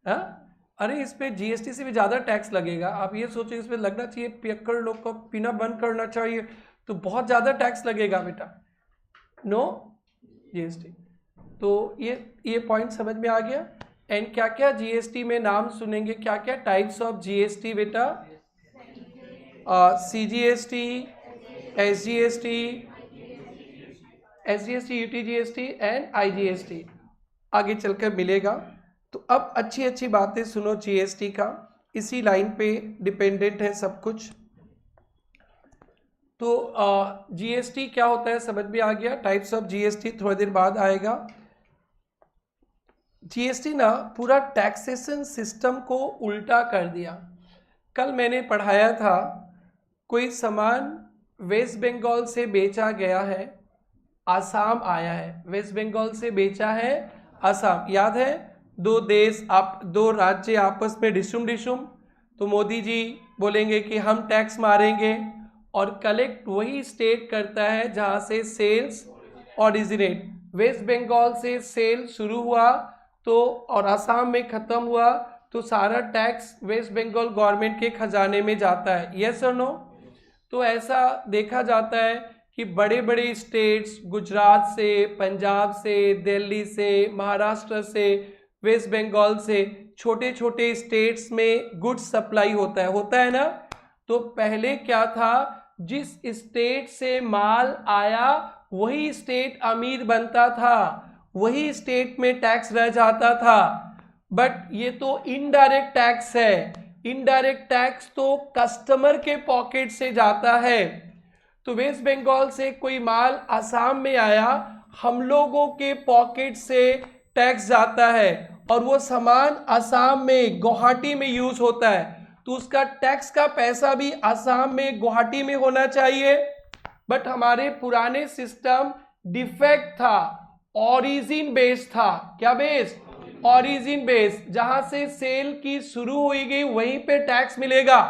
हाँ, अरे इस पे जीएसटी से भी ज़्यादा टैक्स लगेगा। आप ये सोचो इस पे लगना चाहिए, पियक्कड़ लोग को पीना बंद करना चाहिए, तो बहुत ज़्यादा टैक्स लगेगा बेटा, नो जीएसटी। तो ये पॉइंट समझ में आ गया। एंड क्या क्या जीएसटी में नाम सुनेंगे, क्या क्या टाइप्स ऑफ जीएसटी बेटा, CGST, SGST, SGST, UTGST and IGST आगे चलकर मिलेगा। तो अब अच्छी अच्छी बातें सुनो जीएसटी का, इसी लाइन पे डिपेंडेंट है सब कुछ। तो जीएसटी क्या होता है समझ में आ गया, टाइप्स ऑफ जीएसटी थोड़ी देर बाद आएगा। जीएसटी ना पूरा टैक्सेशन सिस्टम को उल्टा कर दिया। कल मैंने पढ़ाया था, कोई सामान वेस्ट बंगाल से बेचा गया है, आसाम आया है, वेस्ट बंगाल से बेचा है आसाम, याद है, दो राज्य आपस में डिशुम, तो मोदी जी बोलेंगे कि हम टैक्स मारेंगे, और कलेक्ट वही स्टेट करता है जहां से सेल्स ओरिजिनेट। वेस्ट बंगाल से सेल शुरू हुआ तो और आसाम में खत्म हुआ, तो सारा टैक्स वेस्ट बंगाल गवर्नमेंट के खजाने में जाता है, यस और नो। तो ऐसा देखा जाता है कि बड़े बड़े स्टेट्स, गुजरात से, पंजाब से, दिल्ली से, महाराष्ट्र से, वेस्ट बंगाल से, छोटे छोटे स्टेट्स में गुड्स सप्लाई होता है ना। तो पहले क्या था, जिस स्टेट से माल आया वही स्टेट अमीर बनता था, वही स्टेट में टैक्स रह जाता था। बट ये तो इनडायरेक्ट टैक्स है, इनडायरेक्ट टैक्स तो कस्टमर के पॉकेट से जाता है। तो वेस्ट बंगाल से कोई माल आसाम में आया, हम लोगों के पॉकेट से टैक्स जाता है, और वो सामान आसाम में गुवाहाटी में यूज होता है, तो उसका टैक्स का पैसा भी आसाम में गुवाहाटी में होना चाहिए। बट हमारे पुराने सिस्टम डिफेक्ट था, ओरिजिन बेस था, क्या बेस, ओरिजिन बेस, जहां से सेल की शुरू हुई गई वहीं पे टैक्स मिलेगा।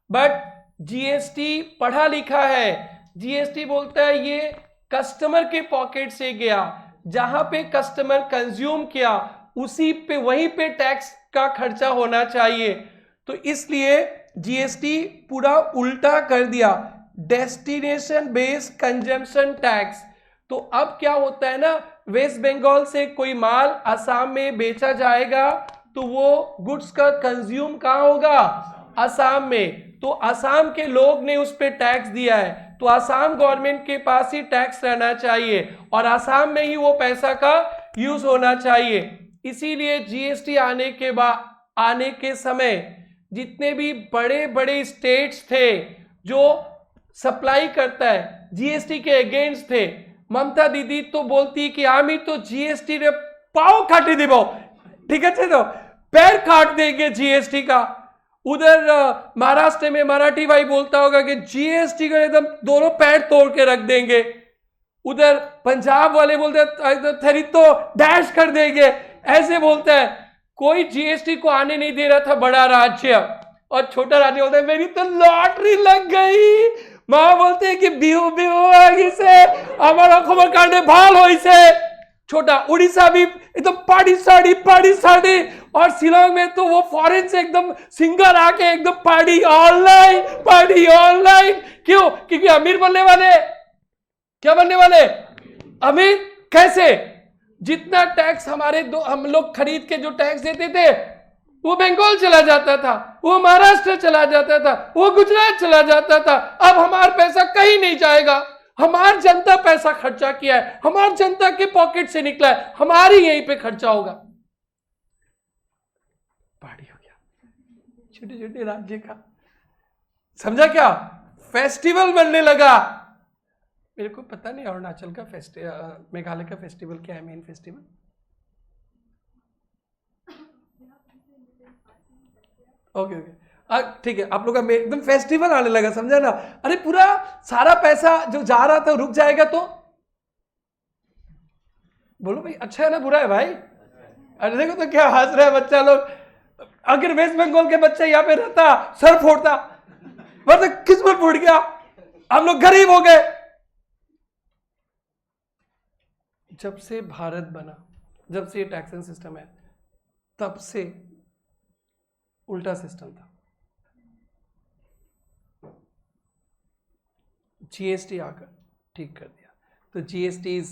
बट जीएसटी पढ़ा लिखा है, जीएसटी बोलता है ये कस्टमर के पॉकेट से गया, जहां पे कस्टमर कंज्यूम किया उसी पे वहीं पे टैक्स का खर्चा होना चाहिए। तो इसलिए जीएसटी पूरा उल्टा कर दिया, डेस्टिनेशन बेस्ड कंजम्पशन टैक्स। तो अब क्या होता है ना, वेस्ट बंगाल से कोई माल आसाम में बेचा जाएगा तो वो गुड्स का कंज्यूम कहाँ होगा, आसाम में। तो आसाम के लोग ने उस पर टैक्स दिया है, तो आसाम गवर्नमेंट के पास ही टैक्स रहना चाहिए और आसाम में ही वो पैसा का यूज होना चाहिए। इसीलिए जीएसटी आने के समय जितने भी बड़े बड़े स्टेट्स थे जो सप्लाई करता है जीएसटी के अगेंस्ट थे। ममता दीदी तो बोलती कि आमी तो जीएसटी रे पाव खाटी দিব, ঠিক আছে তো पैर काट देंगे जीएसटी का। उधर महाराष्ट्र में मराठी भाई बोलता होगा कि जीएसटी का एकदम दोनों पैर तोड़ के रख देंगे। उधर पंजाब वाले बोलते हैं थरी तो डैश कर देंगे, ऐसे बोलता है। कोई जीएसटी को आने नहीं दे रहा था बड़ा राज्य, और छोटा राज्य बोलता है मेरी तो लॉटरी लग गई। मां बोलते हैं कि बिहू बिहू आगे से हमारा खबर कांडे भाल हो इसे। छोटा उड़ीसा भी एकदम पाड़ी साड़ी, और शिलोंग में तो वो फॉरेन से एकदम सिंगर आके एकदम पार्टी ऑनलाइन। क्यों? क्योंकि अमीर बनने वाले, क्या बनने वाले? अमीर। कैसे? जितना टैक्स हम लोग खरीद के जो टैक्स देते थे वो बंगाल चला जाता था, वो महाराष्ट्र चला जाता था, वो गुजरात चला जाता था। अब हमारा पैसा कहीं नहीं जाएगा, हमारी जनता पैसा खर्चा किया है, हमारी जनता के पॉकेट से निकला है, हमारी यहीं पे खर्चा होगा। पार्टी हो गया छोटे छोटे राज्य का, समझा क्या? फेस्टिवल बनने लगा। मेरे को पता नहीं अरुणाचल का मेघालय का फेस्टिवल क्या है, मेन फेस्टिवल? ओके ठीक है, आप लोग का एकदम फेस्टिवल आने लगा, समझा ना? अरे पूरा सारा पैसा जो जा रहा था रुक जाएगा तो बोलो भाई अच्छा है ना बुरा है भाई? अरे देखो तो क्या हंस रहा है बच्चा लोग। अगर वेस्ट बंगाल के बच्चे यहाँ पे रहता सर फोड़ता, मतलब किस्मत फूट गया, हम लोग गरीब हो गए। जब से भारत बना, जब से टैक्सेशन सिस्टम है, तब से उल्टा सिस्टम था। जीएसटी आकर ठीक कर दिया। तो GST is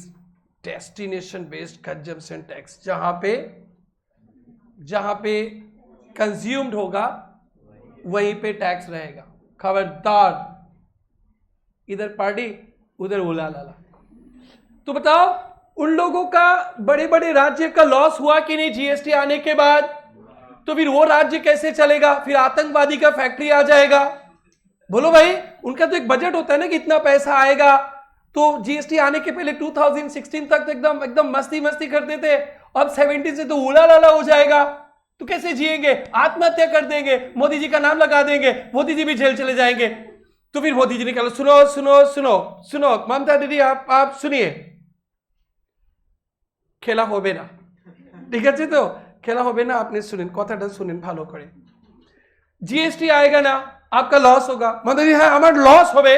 destination based consumption tax, जहां पे कंज्यूम्ड होगा वहीं पे टैक्स रहेगा। खबरदार इधर पार्टी उधर उला लाला। तो बताओ उन लोगों का बड़े बड़े राज्य का लॉस हुआ कि नहीं जीएसटी आने के बाद? तो फिर वो राज्य कैसे चलेगा? फिर आतंकवादी का फैक्ट्री आ जाएगा। बोलो भाई, उनका तो एक बजट होता है ना कि इतना पैसा आएगा। तो जीएसटी आने के पहले 2016 तक तो एकदम मस्ती करते थे। अब 17 से तो उला लाला हो जाएगा। तो कैसे जिएंगे? आत्महत्या कर देंगे, मोदी जी का नाम लगा देंगे, मोदी जी भी जेल चले जाएंगे। तो फिर मोदी जी ने कहा सुनो ममता दीदी आप सुनिए, खेला होबे ना, ठीक है? तो खेला होबे ना, आपने सुनें कथाटा सुनें भालो करे। जीएसटी आएगा ना, आपका लॉस होगा। मतलब है हमारा लॉस होबे।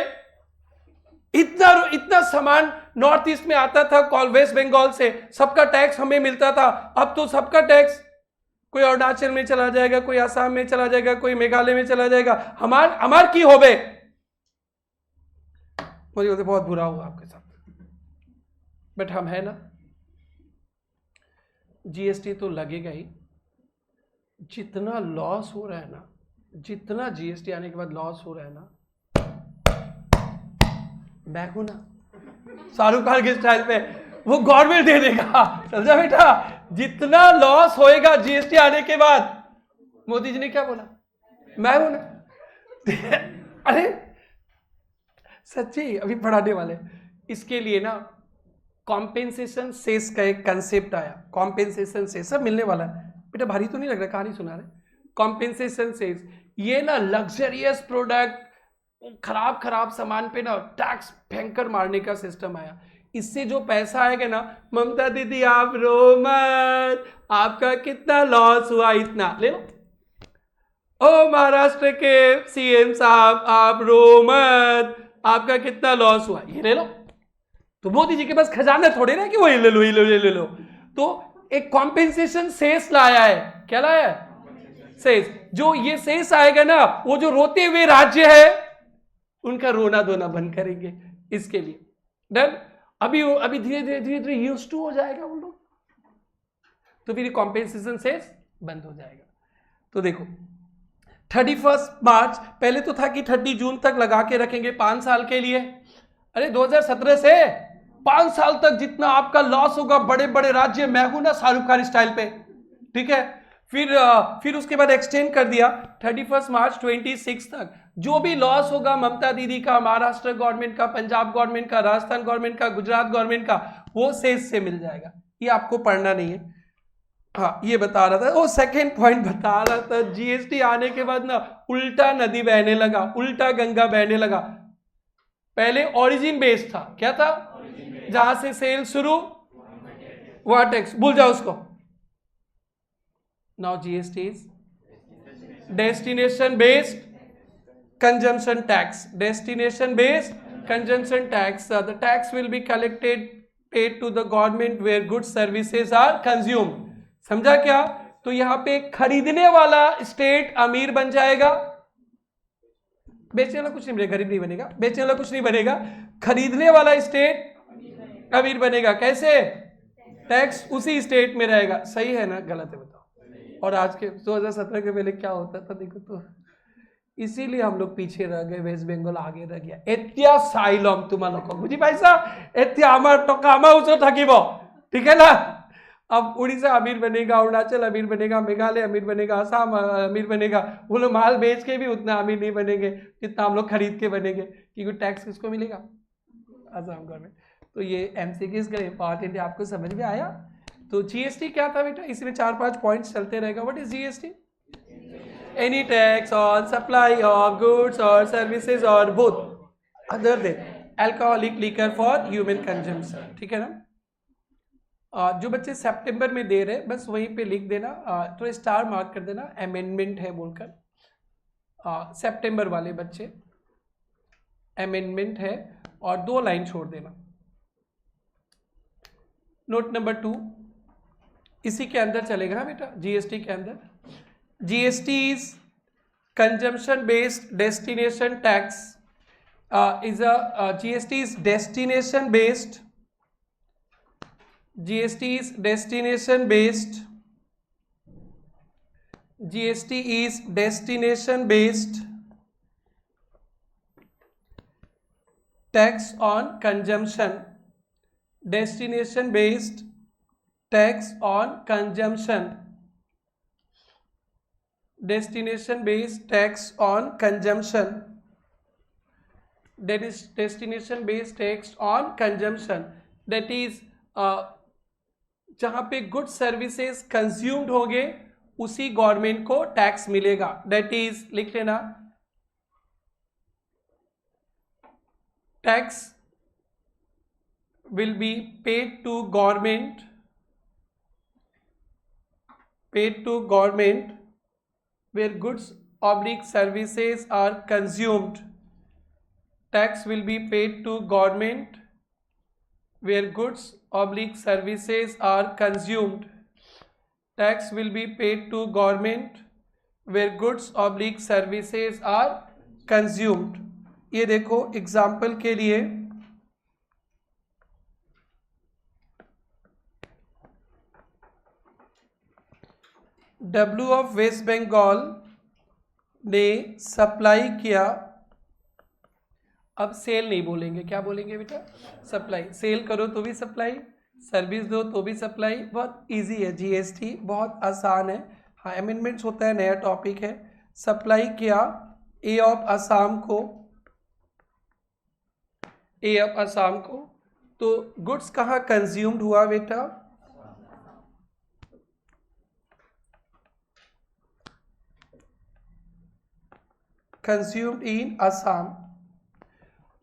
इतना सामान नॉर्थ ईस्ट में आता था वेस्ट बंगाल से, सबका टैक्स हमें मिलता था। अब तो सबका टैक्स कोई अरुणाचल में चला जाएगा, कोई असम में चला जाएगा, कोई मेघालय में चला जाएगा। हमार की होबे। मुझे तो बहुत बुरा हुआ आपके साथ, बट हम है ना। जीएसटी तो लगेगा ही। जितना लॉस हो रहा है ना, जितना जीएसटी आने के बाद लॉस हो रहा है ना, मैं हूं ना शाहरुख खान के स्टाइल पे, वो गवर्नमेंट दे देगा। समझा बेटा? जितना लॉस होएगा जीएसटी आने के बाद, मोदी जी ने क्या बोला? मैं हूं ना। अरे सच्ची अभी पढ़ाने वाले इसके लिए ना कॉम्पेंसेशन सेस का एक कंसेप्ट आया। कॉम्पेंसेशन सेस सब मिलने वाला है बेटा, भारी तो नहीं लग रहा, कहानी सुना रहे। कॉम्पेंसेशन सेस, ये ना लग्जरियस प्रोडक्ट, खराब सामान पे ना टैक्स फेंकर मारने का सिस्टम आया। इससे जो पैसा आएगा ना, ममता दीदी आप रो मत, आपका कितना लॉस हुआ इतना ले लो। ओ महाराष्ट्र के सीएम साहब आप रो मत, आपका कितना लॉस हुआ, ये ले लो। तो मोदी जी के पास खजाना थोड़े ना कि वो ले लो। तो एक कॉम्पेंसेशन सेस लाया है। क्या लाया है? सेस। जो ये सेस आएगा ना, वो जो रोते हुए राज्य है उनका रोना धोना बंद करेंगे इसके लिए। डन? अभी धीरे धीरे यूज्ड टू हो जाएगा उन लोग, तो फिर कॉम्पेंसेशन सेस बंद हो जाएगा। तो देखो 31 मार्च, पहले तो था कि 30 जून तक लगा के रखेंगे 5 साल के लिए। अरे 2017 से 5 साल तक जितना आपका लॉस होगा, बड़े बड़े राज्य, मैं हूं ना शाहरुख खान स्टाइल पे, ठीक है? फिर उसके बाद एक्सटेंड कर दिया 31 मार्च 26 तक। जो भी लॉस होगा ममता दीदी का, महाराष्ट्र गवर्नमेंट का, पंजाब गवर्नमेंट का, राजस्थान गवर्नमेंट का, गुजरात गवर्नमेंट का, वो सेस से मिल जाएगा। ये आपको पढ़ना नहीं है, हाँ ये बता रहा था, वो सेकेंड पॉइंट बता रहा था, जीएसटी आने के बाद ना उल्टा नदी बहने लगा, उल्टा गंगा बहने लगा। पहले ओरिजिन बेस्ड था, क्या था, जहां से सेल शुरू वहां टैक्स, भूल जाओ उसको। Now GST is destination based consumption tax, destination based consumption tax. The tax will be collected paid to the government where goods services are consumed। समझा क्या? तो यहां पे खरीदने वाला स्टेट अमीर बन जाएगा, बेचने वाला कुछ नहीं बनेगा, गरीब नहीं बनेगा, बेचने वाला कुछ नहीं बनेगा, खरीदने वाला स्टेट अमीर बनेगा। कैसे? टैक्स उसी स्टेट में रहेगा। सही है ना गलत है बताओ? और आज के 2017 के पहले क्या होता था देखो तो, इसीलिए हम लोग पीछे रह गए, वेस्ट बंगाल आगे रह गया। एत्या साइलम तुम्हारा बुझी पाइसा, एत्या आमार टका उचो থাকিব, ठीक है ना। अब उड़ीसा अमीर बनेगा, अरुणाचल अमीर बनेगा, मेघालय अमीर बनेगा, असम अमीर बनेगा। वो लोग माल बेच के भी उतना अमीर नहीं बनेंगे जितना हम लोग खरीद के बनेंगे, क्योंकि टैक्स किसको मिलेगा? असम गवर्नमेंट। तो ये एमसीक्यूज का इंपॉर्टेंट है, आपको समझ में आया? तो जीएसटी क्या था बेटा? इसमें 4-5 पॉइंट्स चलते रहेगा। What is GST? Any tax on supply of goods or services or both other than alcoholic liquor for human consumption। ठीक है ना? जो बच्चे सितंबर में दे रहे बस वहीं पे लिख देना, तो स्टार मार्क कर देना, अमेंडमेंट है बोलकर। सितंबर वाले बच्चे अमेंडमेंट है, और 2 लाइन छोड़ देना। नोट नंबर 2 इसी के अंदर चलेगा ना बेटा, जीएसटी के अंदर। GST is consumption based destination tax, GST is destination based, GST is destination based, GST is destination based tax on consumption, destination based tax on consumption, destination based tax on consumption, that is destination based tax on consumption, that is जहां पे good services consumed होंगे उसी government को tax मिलेगा। that is लिख लेना, tax will be paid to government where goods oblique services are consumed, tax will be paid to government where goods oblique services are consumed, tax will be paid to government where goods oblique services are consumed। ये देखो example के लिए, W of waste Bengal ने supply किया, अब cell नहीं बोलेंगे, क्या बोलेंगे बेटा? सप्लाई। सेल करो तो भी सप्लाई, सर्विस दो तो भी सप्लाई। बहुत इजी है जीएसटी, बहुत आसान है। हाँ अमेंडमेंट्स होता है, नया टॉपिक है। सप्लाई किया ए ऑफ असम को, ए ऑफ असम को, तो गुड्स कहाँ कंज्यूम्ड हुआ बेटा? कंज्यूम्ड इन असम,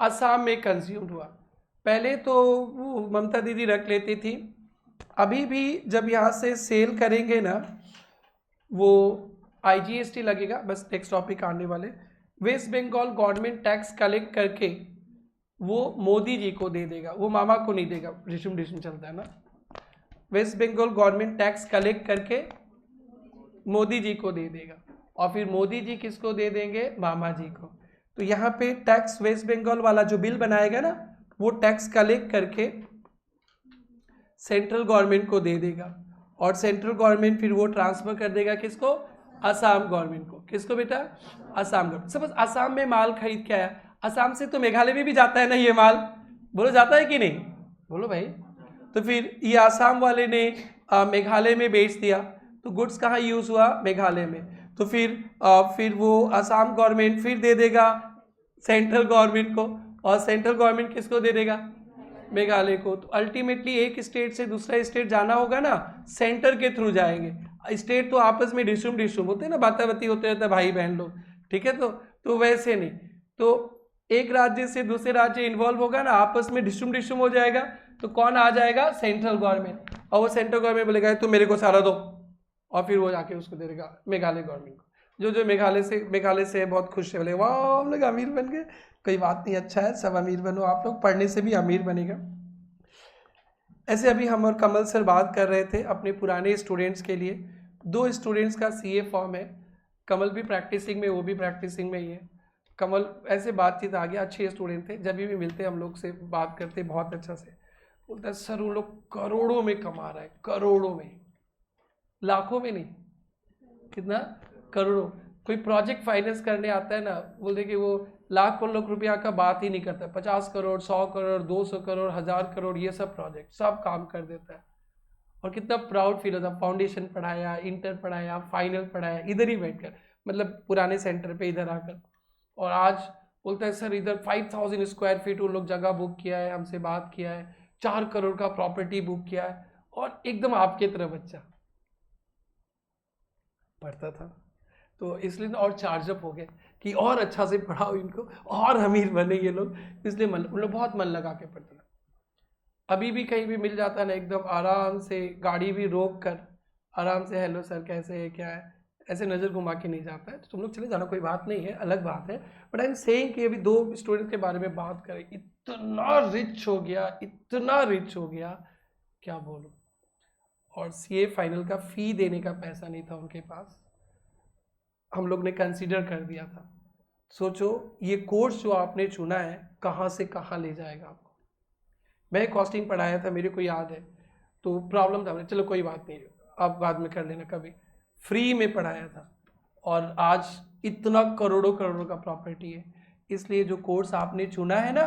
असम में कंज्यूम्ड हुआ। पहले तो वो ममता दीदी रख लेती थी, अभी भी जब यहाँ से सेल करेंगे ना वो आईजीएसटी लगेगा। बस नेक्स्ट टॉपिक आने वाले, West Bengal government tax collect करके वो मोदी जी को दे देगा, वो मामा को नहीं देगा, रिश्म चलता है ना। West Bengal government tax collect करके मोदी जी को दे देगा, और फिर मोदी जी किसको दे देंगे? मामा जी को। तो यहाँ पे टैक्स वेस्ट बंगाल वाला जो बिल बनाएगा ना, वो टैक्स कलेक्ट करके सेंट्रल गवर्नमेंट को दे देगा, और सेंट्रल गवर्नमेंट फिर वो ट्रांसफर कर देगा किसको? असम गवर्नमेंट को। किसको बेटा? असम गवर्नमेंट। सपोज असम में माल खरीद के आया, असम से तो मेघालय में भी जाता है ना ये माल, बोलो जाता है कि नहीं? बोलो भाई। तो फिर ये असम वाले ने मेघालय में बेच दिया, तो गुड्स कहाँ यूज हुआ? मेघालय में। तो फिर वो असम गवर्नमेंट फिर दे देगा सेंट्रल गवर्नमेंट को, और सेंट्रल गवर्नमेंट किसको दे देगा? मेघालय को। तो अल्टीमेटली एक स्टेट से दूसरा स्टेट जाना होगा ना, सेंटर के थ्रू जाएंगे। स्टेट तो आपस में डिशुम होते हैं ना, बाताबती होते रहते हैं भाई बहन लोग, ठीक है। तो वैसे नहीं, तो एक राज्य से दूसरे राज्य इन्वॉल्व होगा ना, आपस में डिशुम हो जाएगा, तो कौन आ जाएगा, सेंट्रल गवर्नमेंट। और वो सेंट्रल गवर्नमेंट बोलेगा तुम मेरे को सारा दो, और फिर वो जाके उसको दे देगा मेघालय गवर्नमेंट को। जो मेघालय से बहुत खुश है, बोले वाह हम लोग अमीर बन गए। कोई बात नहीं, अच्छा है, सब अमीर बनो, आप लोग पढ़ने से भी अमीर बनेगा। ऐसे अभी हम और कमल सर बात कर रहे थे अपने पुराने स्टूडेंट्स के लिए। 2 स्टूडेंट्स का सीए फॉर्म है, कमल भी प्रैक्टिसिंग में, वो भी प्रैक्टिसिंग में ही है। कमल ऐसे बातचीत आ गया, अच्छे स्टूडेंट थे, जब भी मिलते हम लोग से बात करते बहुत अच्छा से। बोलता है सर वो लोग करोड़ों में कमा रहा है, करोड़ों में, लाखों में नहीं, कितना, करोड़ों। कोई प्रोजेक्ट फाइनेंस करने आता है ना, बोलते कि वो लाख रुपया का बात ही नहीं करता, 50 करोड़ 100 करोड़ 200 करोड़ 1000 करोड़ ये सब प्रोजेक्ट सब काम कर देता है। और कितना प्राउड फील होता है, फाउंडेशन पढ़ाया, इंटर पढ़ाया, फाइनल पढ़ाया, इधर ही बैठकर, मतलब पुराने सेंटर पे इधर आकर। और आज बोलता है सर इधर 5000 स्क्वायर फीट वो लोग जगह बुक किया है, हमसे बात किया है, 4 करोड़ का प्रॉपर्टी बुक किया है, और एकदम आपके तरह बच्चा पढ़ता था। तो इसलिए ना और चार्जअप हो गए कि और अच्छा से पढ़ाओ इनको, और अमीर बने ये लोग, इसलिए उन लोग बहुत मन लगा के पढ़ते हैं। अभी भी कहीं भी मिल जाता है ना, एकदम आराम से गाड़ी भी रोक कर आराम से हेलो सर कैसे है क्या है, ऐसे नज़र घुमा के नहीं जाता है। तो तुम लोग चले जाना, कोई बात नहीं है, अलग बात है। बट आई एम सेइंग कि अभी 2 स्टूडेंट्स के बारे में बात करें, इतना रिच हो गया, इतना रिच हो गया, क्या बोलूं। और सीए फाइनल का फी देने का पैसा नहीं था उनके पास, हम लोग ने कंसीडर कर दिया था। सोचो ये कोर्स जो आपने चुना है कहाँ से कहाँ ले जाएगा आपको। मैं कॉस्टिंग पढ़ाया था, मेरे को याद है, तो प्रॉब्लम था, चलो कोई बात नहीं, आप बाद में कर लेना कभी, फ्री में पढ़ाया था। और आज इतना करोड़ों का प्रॉपर्टी है। इसलिए जो कोर्स आपने चुना है ना,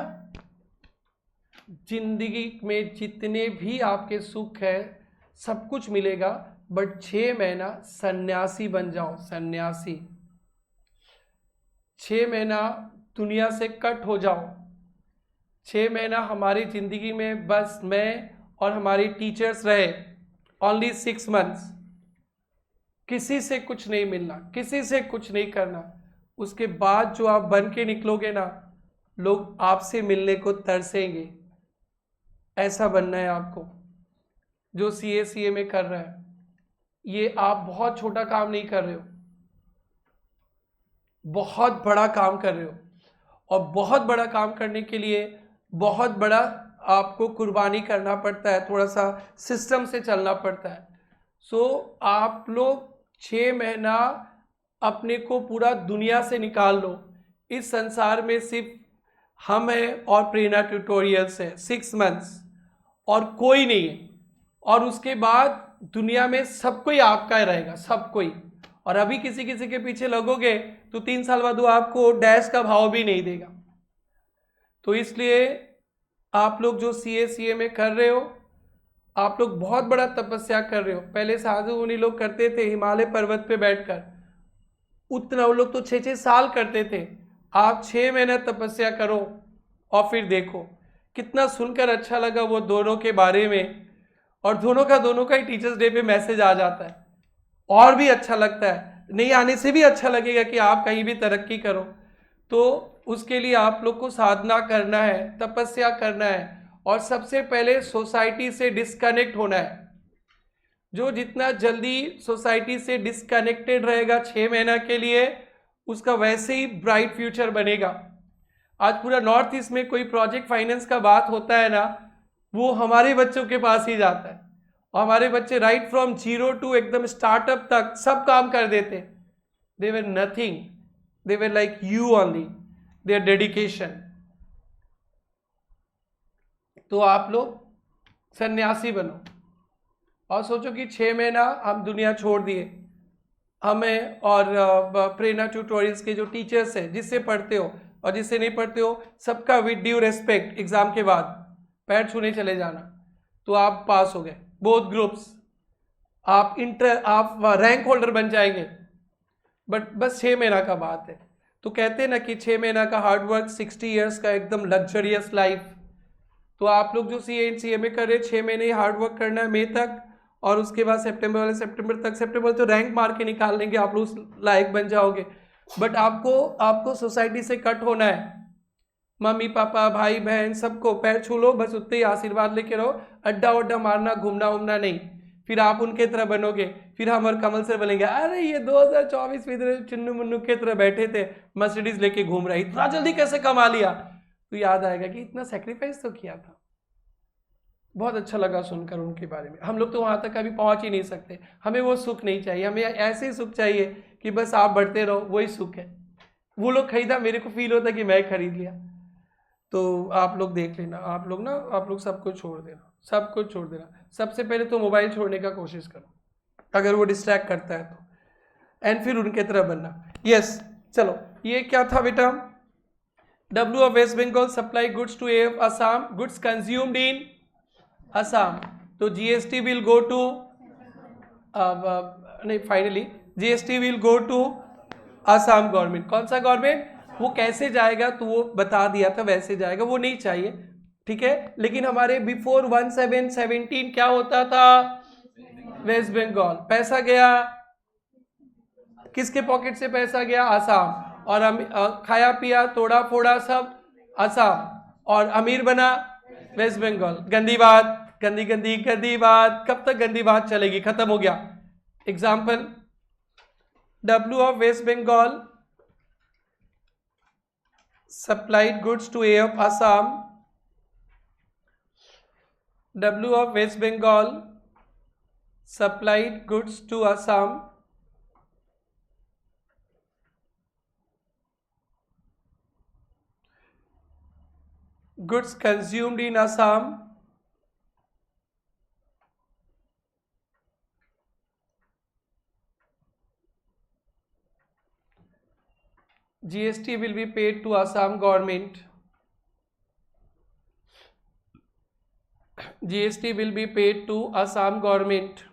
जिंदगी में जितने भी आपके सुख है सब कुछ मिलेगा, बट 6 महीना सन्यासी बन जाओ, सन्यासी। 6 महीना दुनिया से कट हो जाओ। 6 महीना हमारी जिंदगी में बस मैं और हमारी टीचर्स रहे, ओनली 6 मंथ्स। किसी से कुछ नहीं मिलना, किसी से कुछ नहीं करना। उसके बाद जो आप बन के निकलोगे ना, लोग आपसे मिलने को तरसेंगे। ऐसा बनना है आपको। जो सीए में कर रहा है, ये आप बहुत छोटा काम नहीं कर रहे हो, बहुत बड़ा काम कर रहे हो। और बहुत बड़ा काम करने के लिए बहुत बड़ा आपको कुर्बानी करना पड़ता है, थोड़ा सा सिस्टम से चलना पड़ता है। सो आप लोग 6 महीना अपने को पूरा दुनिया से निकाल लो। इस संसार में सिर्फ हम हैं और प्रेरणा ट्यूटोरियल्स है, 6 मंथ्स और कोई नहीं है। और उसके बाद दुनिया में सब कोई आपका रहेगा, सब कोई। और अभी किसी किसी के पीछे लगोगे तो 3 साल बाद वो आपको डैश का भाव भी नहीं देगा। तो इसलिए आप लोग जो सीए में कर रहे हो, आप लोग बहुत बड़ा तपस्या कर रहे हो। पहले साधु मुनि लोग करते थे हिमालय पर्वत पे बैठकर, उतना वो लोग तो 6-6 साल करते थे। आप 6 महीने तपस्या करो और फिर देखो। कितना सुनकर अच्छा लगा वो दोनों के बारे में, और दोनों का ही टीचर्स डे पे मैसेज आ जाता है, और भी अच्छा लगता है। नहीं आने से भी अच्छा लगेगा कि आप कहीं भी तरक्की करो। तो उसके लिए आप लोग को साधना करना है, तपस्या करना है, और सबसे पहले सोसाइटी से डिस्कनेक्ट होना है। जो जितना जल्दी सोसाइटी से डिस्कनेक्टेड रहेगा 6 महीना के लिए, उसका वैसे ही ब्राइट फ्यूचर बनेगा। आज पूरा नॉर्थ ईस्ट में कोई प्रोजेक्ट फाइनेंस का बात होता है ना, वो हमारे बच्चों के पास ही जाता है। और हमारे बच्चे राइट फ्रॉम 0 टू एकदम स्टार्टअप तक सब काम कर देते। They were nothing, they were like you only, their dedication. तो आप लोग सन्यासी बनो और सोचो कि 6 महीना हम दुनिया छोड़ दिए, हमें और प्रेरणा ट्यूटोरियल्स के जो टीचर्स हैं, जिससे पढ़ते हो और जिससे नहीं पढ़ते हो, सबका विद ड्यू रेस्पेक्ट एग्जाम के बाद पैर छूने चले जाना, तो आप पास हो गए बोथ ग्रुप्स, आप रैंक होल्डर बन जाएंगे। बट बस 6 महीना का बात है। तो कहते हैं ना कि 6 महीना का हार्डवर्क, 60 ईयर्स का एकदम लग्जरियस लाइफ। तो आप लोग जो CA एंड CMA कर रहे हैं 6 महीने हार्ड वर्क करना है मई तक, और उसके बाद सितंबर वाले सितंबर तक, सितंबर तो रैंक मार के निकाल लेंगे, आप लोग लायक बन जाओगे। बट आपको सोसाइटी से कट होना है, मम्मी पापा भाई बहन सबको पैर छू लो, बस उतने ही आशीर्वाद लेके रहो, अड्डा वड्डा मारना घूमना उमना नहीं, फिर आप उनके तरह बनोगे, फिर हम और कमल सर बोलेंगे अरे ये 2024 में चुन्नू मुन्नू के तरह बैठे थे, मर्सिडीज लेके घूम रहे, इतना जल्दी कैसे कमा लिया। तो याद आएगा कि इतना सेक्रीफाइस तो किया था। बहुत अच्छा लगा सुनकर उनके बारे में। हम लोग तो वहां तक कभी पहुंच ही नहीं सकते, हमें वो सुख नहीं चाहिए, हमें ऐसे सुख चाहिए कि बस आप बढ़ते रहो, वही सुख है। वो लोग खरीदा, मेरे को फील होता कि मैं खरीद लिया। तो आप लोग देख लेना, आप लोग सब कुछ छोड़ देना, सब कुछ छोड़ देना। सबसे पहले तो मोबाइल छोड़ने का कोशिश करो, अगर वो डिस्ट्रैक्ट करता है तो, एंड फिर उनके तरह बनना। यस, चलो ये क्या था बेटा, W of West Bengal supply goods to AF Assam, goods consumed in Assam, तो GST will go to नहीं, finally GST will go to Assam government. कौन सा गवर्नमेंट, वो कैसे जाएगा तो वो बता दिया था, वैसे जाएगा, वो नहीं चाहिए, ठीक है। लेकिन हमारे बिफोर 1717 क्या होता था, वेस्ट बंगाल, पैसा गया किसके पॉकेट से, पैसा गया आसाम, और हम खाया पिया तोड़ा फोड़ा सब आसाम, और अमीर बना वेस्ट बंगाल। गंदी बात, गंदी गंदी गंदी बात, कब तक गंदी बात चलेगी, खत्म हो गया। Example, W of West Bengal supplied goods to A of Assam, W of West Bengal supplied goods to Assam, goods consumed in Assam, GST will be paid to Assam government, GST will be paid to Assam government,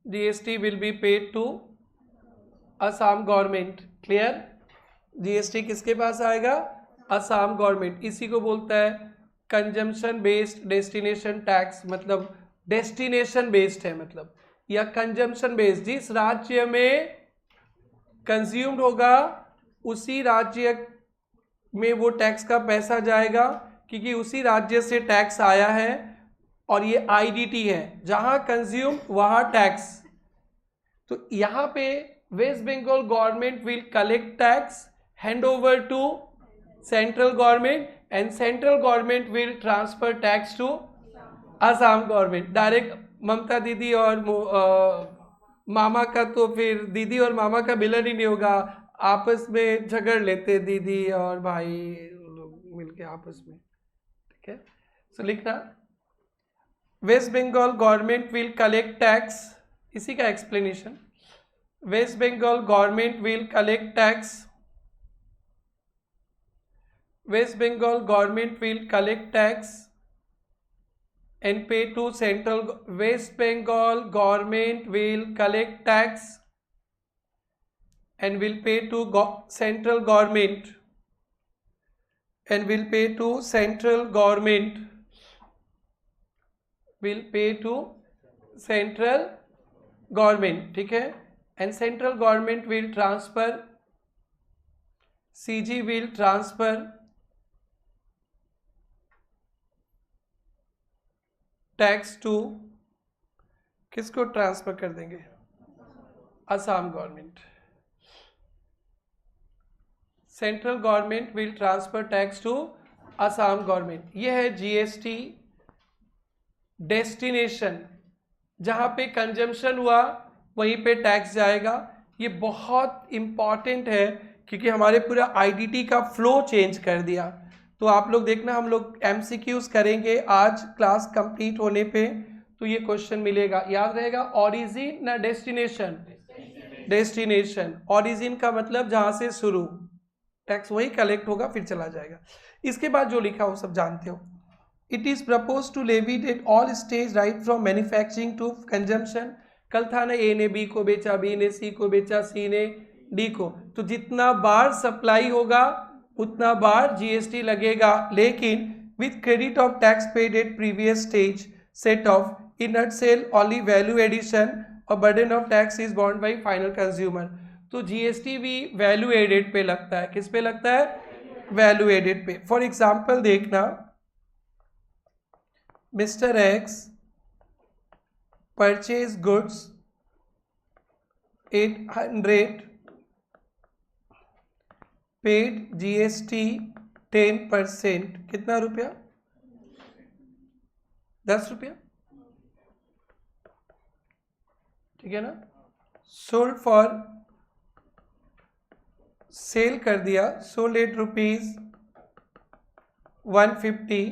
GST will be paid to Assam government। Clear, GST किसके पास आएगा, Assam government. इसी को बोलता है consumption based destination tax, मतलब destination based है, मतलब या कंजम्पशन बेस्ड, जिस राज्य में कंज्यूम्ड होगा उसी राज्य में वो टैक्स का पैसा जाएगा, क्योंकि उसी राज्य से टैक्स आया है, और ये IDT है, जहां कंज्यूम वहां टैक्स। तो यहाँ पे West Bengal government will collect tax, hand over to central government, and central government will transfer tax to Assam government. Direct Mamata Didi और मामा का, तो फिर दीदी और मामा का मिलन ही नहीं होगा, आपस में झगड़ लेते दीदी और भाई लोग मिलके आपस में, ठीक है। सो लिखना, West Bengal government will collect tax, इसी का explanation, West Bengal government will collect tax, West Bengal government will collect tax and pay to central, West Bengal government will collect tax and will pay to central government, and will pay to central government, will pay to central government, ठीक है। and central government will transfer, CG will transfer tax to, किसको transfer कर देंगे, Assam government. Central government will transfer tax to Assam government. यह है GST destination, जहां पे consumption हुआ वहीं पे टैक्स जाएगा। ये बहुत इंपॉर्टेंट है, क्योंकि हमारे पूरा IDT का फ्लो चेंज कर दिया। तो आप लोग देखना, हम लोग MCQs करेंगे आज क्लास कंप्लीट होने पे, तो ये क्वेश्चन मिलेगा, याद रहेगा। ओरिजिन ना डेस्टिनेशन, डेस्टिनेशन, ओरिजिन का मतलब जहां से शुरू, टैक्स वही कलेक्ट होगा फिर चला जाएगा। इसके बाद जो लिखा वो सब जानते हो। It is propose to levy at all stage right from manufacturing to consumption. कल था ना, A ने B को बेचा, B ने C को बेचा, C ने D को, तो जितना बार सप्लाई होगा उतना बार जीएसटी लगेगा, लेकिन with credit of tax paid at previous stage set off in nutshell only value addition और burden of tax is borne by final consumer. तो जीएसटी भी वैल्यू एडेड पे लगता है। किस पे लगता है? वैल्यू एडेड पे। फॉर एग्जाम्पल देखना, mister X purchase goods 800, paid GST 10%, कितना रुपया? 10 रुपया, ठीक है ना। सोल्ड फॉर, सेल कर दिया, सोल्ड एट ₹150,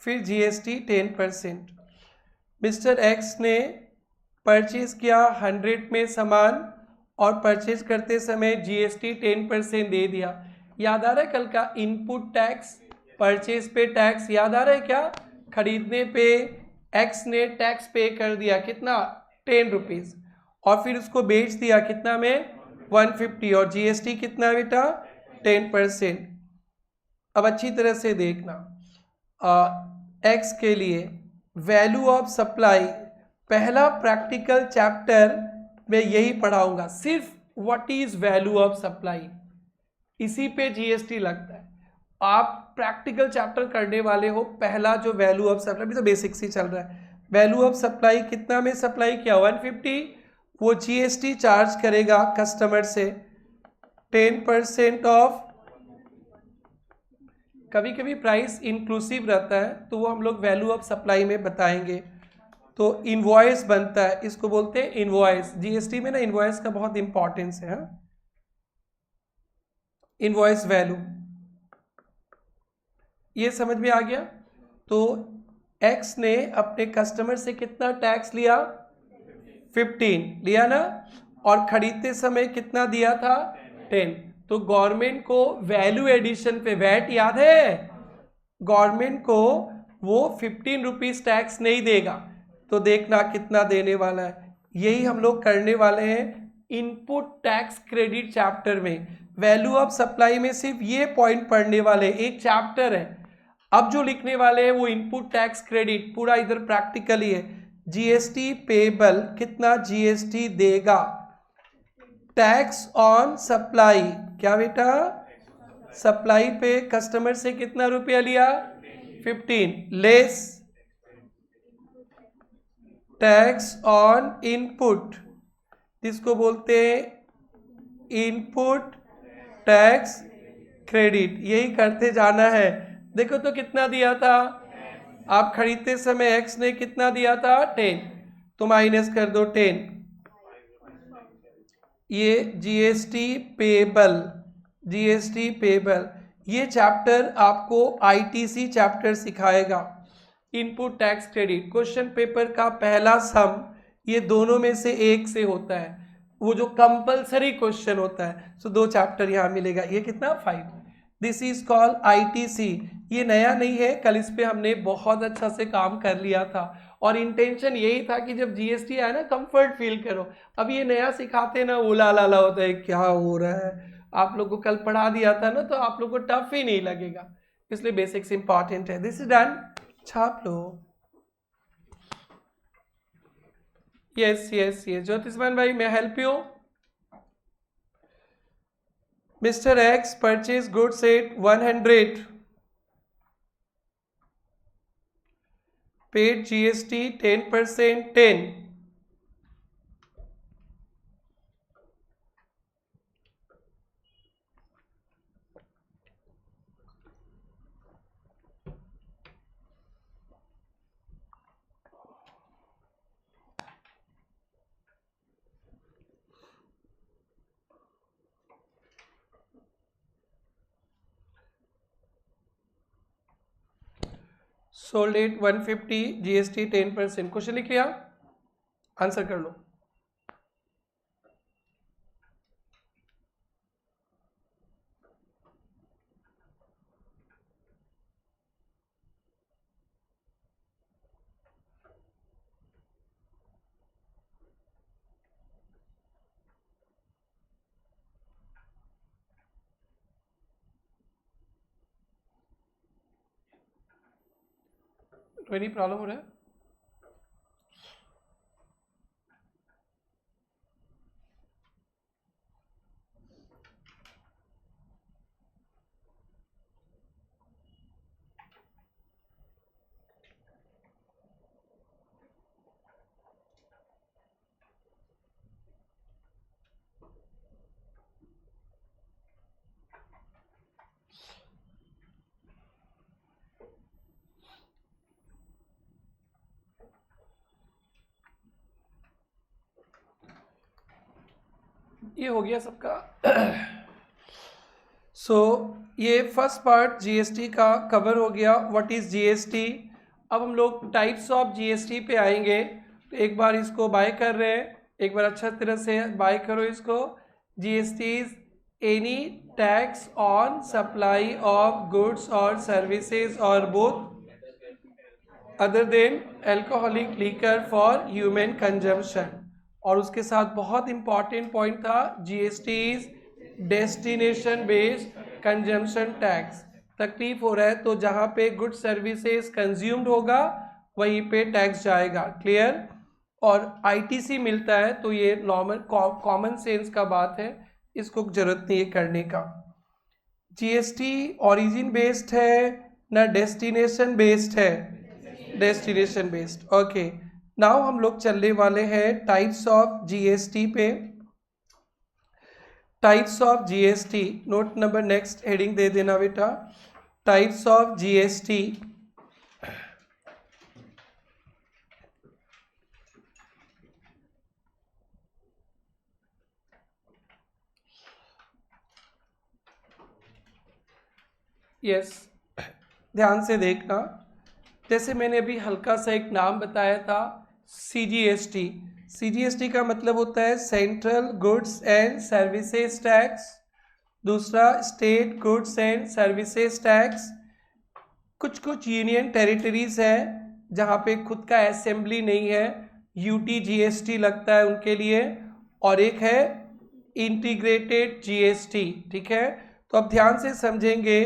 फिर जीएसटी 10%। मिस्टर एक्स ने परचेज किया 100 में सामान और परचेज करते समय जीएसटी 10% दे दिया। याद आ रहा है कल का इनपुट टैक्स, परचेज पे टैक्स, याद आ रहा है क्या? खरीदने पे एक्स ने टैक्स पे कर दिया, कितना? 10 रुपीज, और फिर उसको बेच दिया कितना में? 150, और जीएसटी कितना बेटा? 10%। अब अच्छी तरह से देखना, एक्स के लिए वैल्यू ऑफ सप्लाई, पहला प्रैक्टिकल चैप्टर में यही पढ़ाऊंगा, सिर्फ what is value of supply, इसी पे जीएसटी लगता है। आप प्रैक्टिकल चैप्टर करने वाले हो, पहला जो वैल्यू ऑफ सप्लाई, तो बेसिक्स ही चल रहा है। वैल्यू ऑफ सप्लाई कितना में सप्लाई किया? 150, वो जीएसटी चार्ज करेगा कस्टमर से 10% ऑफ। कभी कभी प्राइस इंक्लूसिव रहता है, तो वो हम लोग वैल्यू ऑफ सप्लाई में बताएंगे। तो इनवॉइस बनता है, इसको बोलते हैं इनवॉइस। जीएसटी में ना इनवॉइस का बहुत इंपॉर्टेंस है। इनवॉइस वैल्यू, ये समझ में आ गया। तो एक्स ने अपने कस्टमर से कितना टैक्स लिया? 15 लिया ना, और खरीदते समय कितना दिया था? 10। तो गवर्नमेंट को वैल्यू एडिशन पे, वैट याद है, गवर्नमेंट को वो 15 रुपीज टैक्स नहीं देगा। तो देखना कितना देने वाला है, यही हम लोग करने वाले हैं इनपुट टैक्स क्रेडिट चैप्टर में। वैल्यू ऑफ सप्लाई में सिर्फ ये पॉइंट पढ़ने वाले, एक चैप्टर है। अब जो लिखने वाले हैं वो इनपुट टैक्स क्रेडिट, पूरा इधर प्रैक्टिकली है। जीएसटी पेबल, कितना जीएसटी देगा? टैक्स ऑन सप्लाई, क्या बेटा? सप्लाई पे कस्टमर से कितना रुपया लिया? 15, लेस टैक्स ऑन इनपुट, जिसको बोलते हैं इनपुट टैक्स क्रेडिट। यही करते जाना है। देखो तो कितना दिया था? आप खरीदते समय एक्स ने कितना दिया था? 10, तो माइनस कर दो 10। ये जीएसटी पेबल, जीएसटी पेबल, ये चैप्टर आपको आईटीसी चैप्टर सिखाएगा, input tax credit. Question paper का पहला सम ये दोनों में से एक से होता है, वो जो कंपलसरी क्वेश्चन होता है। सो 2 चैप्टर यहाँ मिलेगा। ये कितना? 5। This is called ITC. ये नया नहीं है, कल इस पे हमने बहुत अच्छा से काम कर लिया था, और इंटेंशन यही था कि जब जीएसटी आए ना, कंफर्ट फील करो। अब ये नया सिखाते ना, उला लाला होता है, क्या हो रहा है। आप लोग को कल पढ़ा दिया था ना, तो आप लोग को टफ ही नहीं लगेगा, इसलिए बेसिक्स इंपॉर्टेंट है। दिस इज डन, छाप लो। यस यस यस, ज्योतिषमान भाई, मैं help you. Mister X purchase goods at 100, paid GST 10%, 10। Sold at 150, GST 10%। Question लिख लिया, आंसर कर लो। एनी प्रॉब्लम हो रहा है? ये हो गया सबका। सो ये फर्स्ट पार्ट जीएसटी का कवर हो गया, व्हाट इज जीएसटी। अब हम लोग टाइप्स ऑफ जीएसटी पे आएंगे। तो एक बार इसको बाय कर रहे हैं, एक बार अच्छा तरह से बाय करो इसको। GST is any tax on supply of goods और सर्विसेज और both other than alcoholic liquor for human consumption. और उसके साथ बहुत इंपॉर्टेंट पॉइंट था, GST is destination based consumption tax. तकलीफ हो रहा है तो जहां पे गुड सर्विसेज कंज्यूम्ड होगा वहीं पे टैक्स जाएगा, क्लियर। और आईटीसी मिलता है तो ये नॉर्मल कॉमन सेंस का बात है, इसको जरूरत नहीं है करने का। जीएसटी ओरिजिन बेस्ड है ना डेस्टिनेशन बेस्ड है? Destination based. ओके, नाउ हम लोग चलने वाले हैं टाइप्स ऑफ जीएसटी पे। Types of GST, note number next heading दे देना बेटा, टाइप्स ऑफ जीएसटी। यस, ध्यान से देखना। जैसे मैंने अभी हल्का सा एक नाम बताया था, सीजीएसटी। सीजीएसटी का मतलब होता है central goods and services tax. दूसरा state goods and services tax. कुछ कुछ यूनियन टेरिटरीज हैं जहाँ पे खुद का असेंबली नहीं है, यूटी जीएसटी लगता है उनके लिए। और एक है इंटीग्रेटेड जीएसटी, ठीक है। तो अब ध्यान से समझेंगे,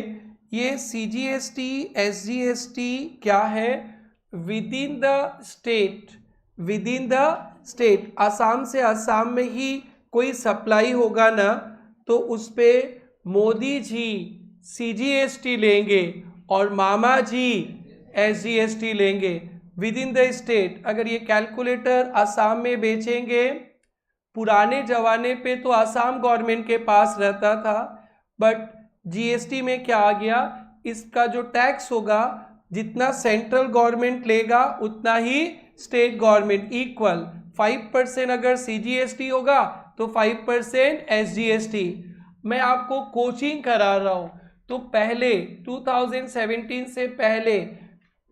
ये सीजीएसटी एसजीएसटी क्या है? With in the state, with in the state. Assam से आसाम में ही कोई सप्लाई होगा ना तो उस पे मोदी जी सीजीएसटी लेंगे और मामा जी एसजीएसटी लेंगे विद इन द स्टेट। अगर ये कैलकुलेटर आसाम में बेचेंगे, पुराने जमाने पे तो आसाम गवर्नमेंट के पास रहता था, बट जीएसटी में क्या आ गया, इसका जो टैक्स होगा जितना सेंट्रल गवर्नमेंट लेगा उतना ही स्टेट गवर्नमेंट इक्वल। 5% अगर सीजीएसटी होगा तो 5% एसजीएसटी। मैं आपको कोचिंग करा रहा हूं, तो पहले 2017 से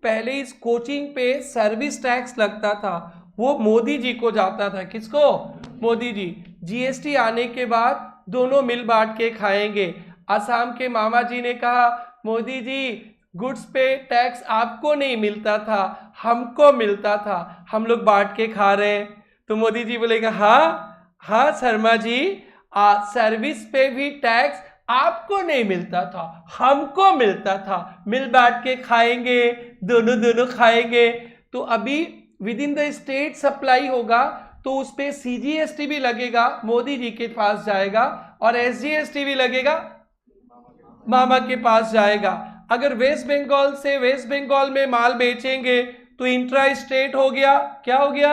पहले इस कोचिंग पे सर्विस टैक्स लगता था, वो मोदी जी को जाता था। किसको? मोदी जी। जीएसटी आने के बाद दोनों मिल बांट के खाएंगे। असम के मामा जी ने कहा, मोदी जी गुड्स पे टैक्स आपको नहीं मिलता था, हमको मिलता था, हम लोग बांट के खा रहे हैं। तो मोदी जी बोलेगा, हाँ हाँ शर्मा जी, सर्विस पे भी टैक्स आपको नहीं मिलता था, हमको मिलता था, मिल बांट के खाएंगे, दोनों खाएंगे। तो अभी with in the state supply होगा तो उस पे सीजीएसटी भी लगेगा, मोदी जी के पास जाएगा, और एसजीएसटी भी लगेगा, मामा के पास जाएगा। अगर वेस्ट बंगाल से वेस्ट बंगाल में माल बेचेंगे तो इंट्रा स्टेट हो गया, क्या हो गया?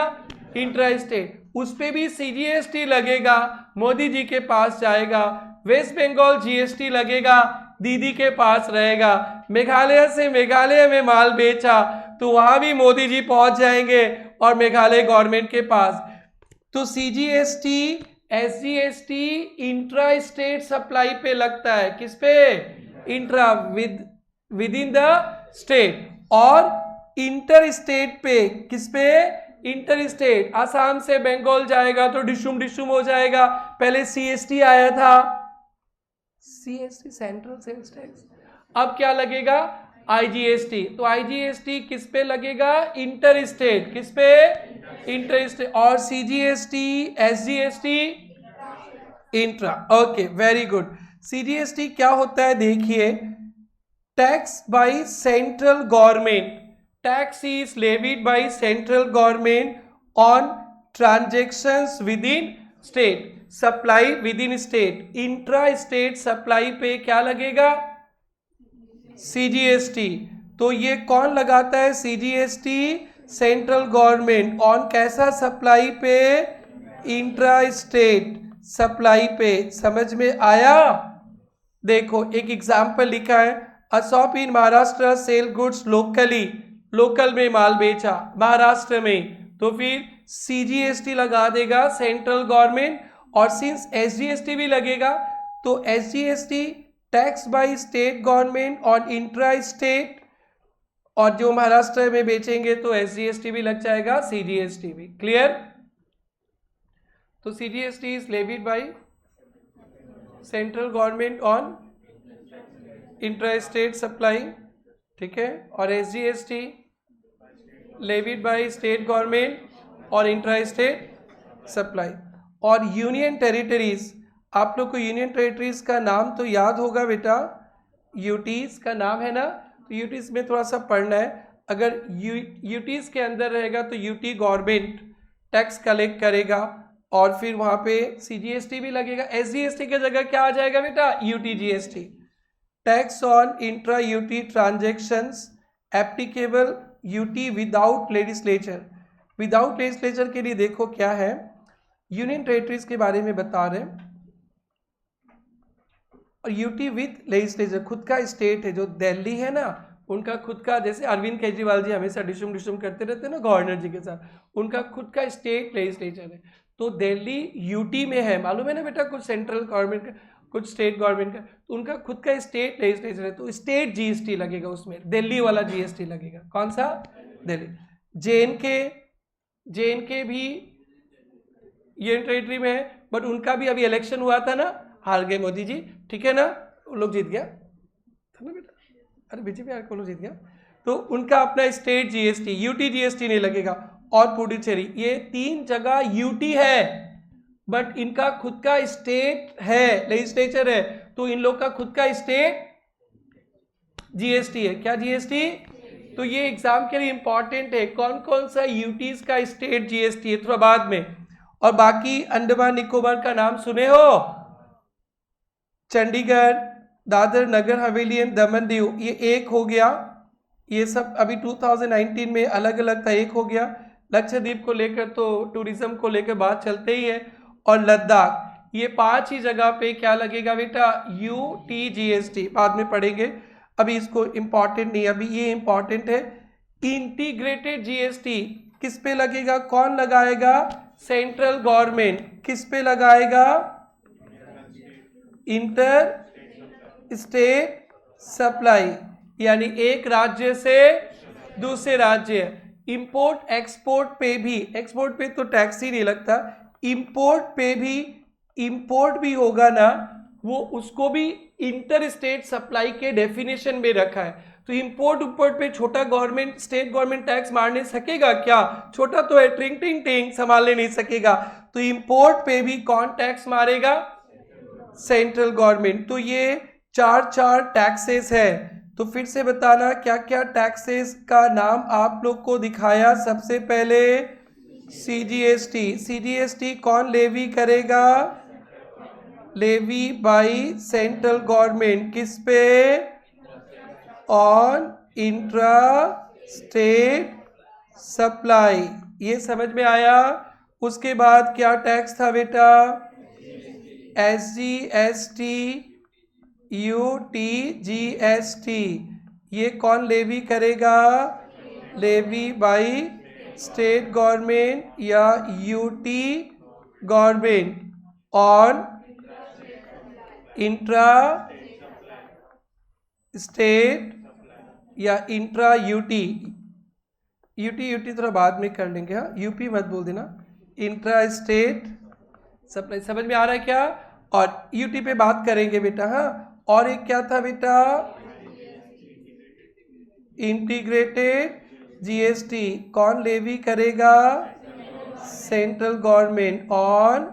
Intra state. उस पे भी सीजीएसटी लगेगा, मोदी जी के पास जाएगा। वेस्ट बंगाल जीएसटी लगेगा, दीदी के पास रहेगा। मेघालय से मेघालय में माल बेचा तो वहां भी मोदी जी पहुंच जाएंगे और मेघालय गवर्नमेंट के पास। तो CGST SGST intra state supply पे लगता है, किस पे? Intra, with in the state. और इंटर स्टेट पे, किस पे? Inter state. आसाम से बंगाल जाएगा तो डिशुम डिशुम हो जाएगा। पहले सीएसटी आया था, सीएसटी सेंट्रल सेल्स टैक्स, अब क्या लगेगा? आईजीएसटी। तो आईजीएसटी किस पे लगेगा? Inter state. किस पे? Inter state. और CGST SGST intra. Okay, very good. CGST क्या होता है देखिए, tax by central government. Tax is levied by central government on transactions within state, supply within state. Intra state supply पे क्या लगेगा? CGST. तो ये कौन लगाता है सीजीएसटी? Central government. ऑन कैसा सप्लाई पे? इंट्रा स्टेट सप्लाई पे। समझ में आया? देखो एक एग्जाम्पल लिखा है, a shop in Maharashtra sell goods locally, local में माल बेचा महाराष्ट्र में, तो फिर सीजीएसटी लगा देगा सेंट्रल गवर्नमेंट। और सिंस एसजीएसटी भी लगेगा तो SGST tax by state government on intra state, और जो महाराष्ट्र में बेचेंगे तो एसजीएसटी भी लग जाएगा, सीजीएसटी भी। क्लियर? तो CGST is levied by central government on intra state supply, ठीक है, और SGST levied by state government और इंट्रा स्टेट सप्लाई। और यूनियन टेरिटरीज, आप लोग को यूनियन टेरिटरीज का नाम तो याद होगा बेटा, यूटीज का नाम है ना, तो यूटीज में थोड़ा सा पढ़ना है। अगर यूटीज के अंदर रहेगा तो यूटी गवर्नमेंट टैक्स कलेक्ट करेगा और फिर वहाँ पे सीजीएसटी भी लगेगा। एसजीएसटी की जगह क्या आ जाएगा बेटा? UTGST, tax on intra UT transactions applicable UT without legislature. Without legislature के लिए देखो क्या है, यूनियन टेरिटरीज के बारे में बता रहे हैं, और यूटी विद लेजिस्लेचर खुद का स्टेट है। जो दिल्ली है ना, उनका खुद का, जैसे अरविंद केजरीवाल जी हमेशा डिशुम करते रहते हैं ना गवर्नर जी के साथ, उनका खुद का स्टेट लेजिस्लेचर है। तो दिल्ली यूटी में है, मालूम है ना बेटा, कुछ सेंट्रल गवर्नमेंट का कुछ स्टेट गवर्नमेंट का, तो उनका खुद का स्टेट लेजिस्लेचर है, तो स्टेट जीएसटी लगेगा उसमें, दिल्ली वाला जीएसटी लगेगा। कौन सा? दिल्ली। जेएनके भी यूनियन टेरिटरी में है, बट उनका भी अभी इलेक्शन हुआ था ना, हार गए मोदी जी, ठीक है ना, वो लोग जीत गया था ना बेटा, अरे बीजेपी आर को लोग जीत गया, तो उनका अपना स्टेट जीएसटी, यूटी जीएसटी नहीं लगेगा। और पुडुचेरी, ये 3 जगह यूटी है बट इनका खुद का स्टेट है, लेजिस्लेचर है, तो इन लोग का खुद का स्टेट जीएसटी है। क्या जीएसटी? तो ये एग्जाम के लिए इंपॉर्टेंट है, कौन कौन सा यूटीज का स्टेट जीएसटी है, थोड़ा बाद में। और बाकी अंडमान निकोबार का नाम सुने हो? चंडीगढ़, दादर नगर हवेली एंड दमन दीव, ये एक हो गया। ये सब अभी 2019 में अलग अलग था, एक हो गया। लक्षद्वीप को लेकर तो टूरिज्म को लेकर बात चलते ही है। और लद्दाख, ये 5 ही जगह पे क्या लगेगा बेटा? यूटीजीएसटी, बाद में पढ़ेंगे, अभी इसको इंपॉर्टेंट नहीं, अभी ये इंपॉर्टेंट है। इंटीग्रेटेड जीएसटी किस पे लगेगा? कौन लगाएगा? Central government. किस पे लगाएगा? इंटर स्टेट सप्लाई, यानी एक राज्य से दूसरे राज्य। इंपोर्ट एक्सपोर्ट पे भी, एक्सपोर्ट पे तो टैक्स ही नहीं लगता, इंपोर्ट पे भी, इंपोर्ट भी होगा ना, वो उसको भी इंटर स्टेट सप्लाई के डेफिनेशन में रखा है। तो इंपोर्ट उपोर्ट पे छोटा गवर्नमेंट, स्टेट गवर्नमेंट टैक्स मारने सकेगा क्या? छोटा तो है, ट्रिंग टिंग टिंग संभालने नहीं सकेगा। तो इंपोर्ट पे भी कौन टैक्स मारेगा? Central government. तो ये 4 टैक्सेस है। तो फिर से बताना क्या क्या टैक्सेस का नाम आप लोग को दिखाया। सबसे पहले सीजीएसटी, सीजीएसटी कौन लेवी करेगा? Levy by central government. किस पे? On intra state supply. ये समझ में आया? उसके बाद क्या टैक्स था बेटा? SGST, UTGST. ये कौन लेवी करेगा? लेवी बाय स्टेट गवर्नमेंट या UT government on intra state या इंट्रा यूटी। यूटी थोड़ा बाद में कर लेंगे, हाँ, यूपी मत बोल देना। इंट्रा स्टेट सप्लाई, समझ में आ रहा है क्या? और यूटी पे बात करेंगे बेटा, हाँ। और एक क्या था बेटा? इंटीग्रेटेड जीएसटी कौन लेवी करेगा? सेंट्रल गवर्नमेंट ऑन,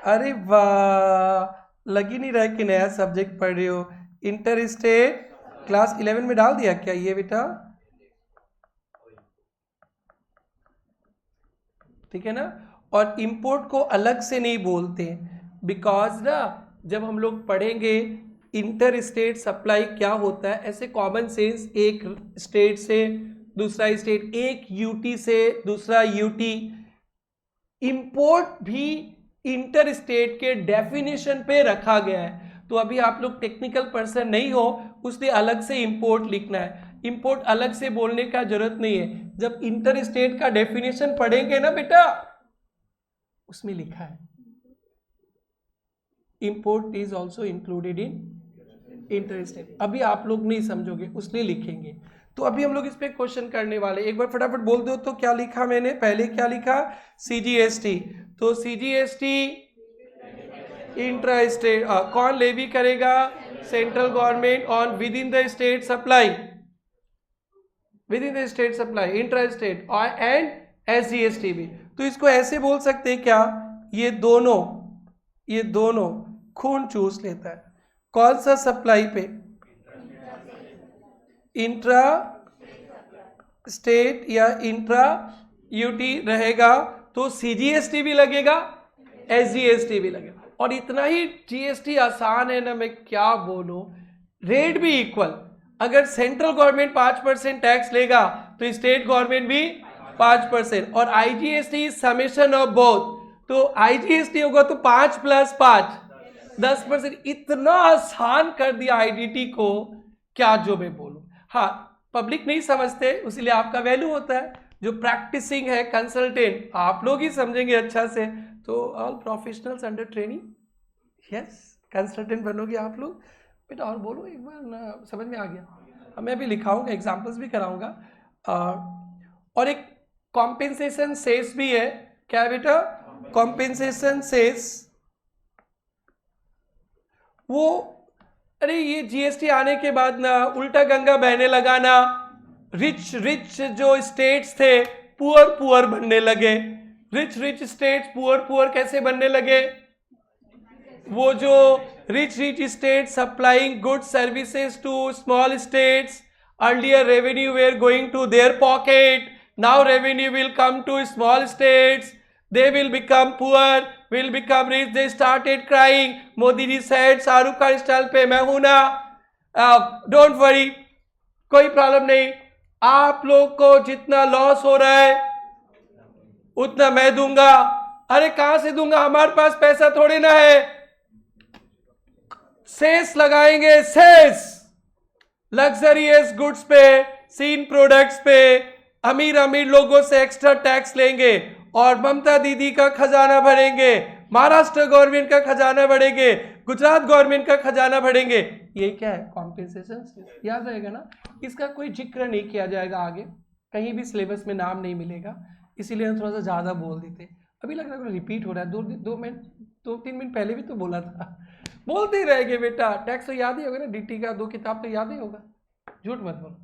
अरे वाह, लग ही नहीं रहा कि नया सब्जेक्ट पढ़ रहे हो। इंटर स्टेट क्लास 11 में डाल दिया क्या ये बेटा? ठीक है ना। और इंपोर्ट को अलग से नहीं बोलते, बिकॉज ना जब हम लोग पढ़ेंगे इंटर स्टेट सप्लाई क्या होता है, ऐसे कॉमन सेंस, एक स्टेट से दूसरा स्टेट, एक यूटी से दूसरा यूटी, इंपोर्ट भी इंटर स्टेट के डेफिनेशन पे रखा गया है। तो अभी आप लोग टेक्निकल पर्सन नहीं हो, उसलिए अलग से इंपोर्ट लिखना है। इंपोर्ट अलग से बोलने का जरूरत नहीं है, जब इंटर स्टेट का डेफिनेशन पढ़ेंगे ना बेटा, उसमें लिखा है import is also included in inter state. अभी आप लोग नहीं समझोगे, उसलिए लिखेंगे। तो अभी हम लोग इस पे क्वेश्चन करने वाले, एक बार फटाफट बोल दो तो क्या लिखा मैंने, पहले क्या लिखा, सीजीएसटी। तो सीजीएसटी इंट्रा स्टेट, कौन लेवी करेगा, central government on with in the state supply, within the state supply, intra state and SGST भी। तो इसको ऐसे बोल सकते हैं क्या, ये दोनों खून चूस लेता है। कौन सा सप्लाई पे, इंट्रा स्टेट या इंट्रा यूटी रहेगा तो सीजीएसटी भी लगेगा, एसजीएसटी भी लगेगा। और इतना ही जीएसटी आसान है ना, मैं क्या बोलूं, रेट भी इक्वल। अगर सेंट्रल गवर्नमेंट 5% टैक्स लेगा तो स्टेट गवर्नमेंट भी 5%, और आईजीएसटी समेशन ऑफ बोथ, तो आईजीएसटी होगा तो 5 + 5 10%। इतना आसान कर दिया आईडीटी को, क्या जो मैं बोलूं। हाँ, पब्लिक नहीं समझते, इसलिए आपका वैल्यू होता है। जो प्रैक्टिसिंग है कंसल्टेंट, आप लोग ही समझेंगे अच्छा से। तो all professionals under training, yes, consultant बनोगे आप लोग बेटा। और बोलो एक बार ना, समझ में आ गया। मैं भी लिखाऊंगा, एग्जाम्पल्स भी कराऊंगा। और एक कॉम्पेंसेशन सेस भी है, क्या बेटा, कॉम्पेंसेशन सेस। वो, अरे ये जीएसटी आने के बाद ना उल्टा गंगा बहने लगा ना, रिच जो स्टेट्स थे पुअर बनने लगे। रिच स्टेट्स पुअर कैसे बनने लगे, वो जो rich state supplying goods services to small states, earlier revenue were going to their pocket, now revenue will come to small states, they will become poor, will become rich, they started crying. Modi ji said, Shahrukh Khan style पे, मैं हूं ना, don't worry, कोई problem नहीं, आप लोग को जितना लॉस हो रहा है उतना मैं दूंगा। अरे कहां से दूंगा, हमारे पास पैसा थोड़ी ना है, सेस लगाएंगे, सेस लग्जरियस गुड्स पे, सीन प्रोडक्ट्स पे, अमीर लोगों से एक्स्ट्रा टैक्स लेंगे और ममता दीदी का खजाना भरेंगे, महाराष्ट्र गवर्नमेंट का खजाना भरेंगे, गुजरात गवर्नमेंट का खजाना भरेंगे। ये क्या है, कॉम्पेंसेशन। याद रहेगा ना, इसका कोई जिक्र नहीं किया जाएगा आगे, कहीं भी सिलेबस में नाम नहीं मिलेगा, इसीलिए हम थोड़ा सा ज़्यादा बोल देते। अभी लग रहा है रिपीट हो रहा है, 2-3 मिनट पहले भी तो बोला था। बोलते ही रहेंगे बेटा, टैक्स तो याद ही होगा ना, डीटी का 2 किताब तो याद ही होगा, झूठ मत बोलो।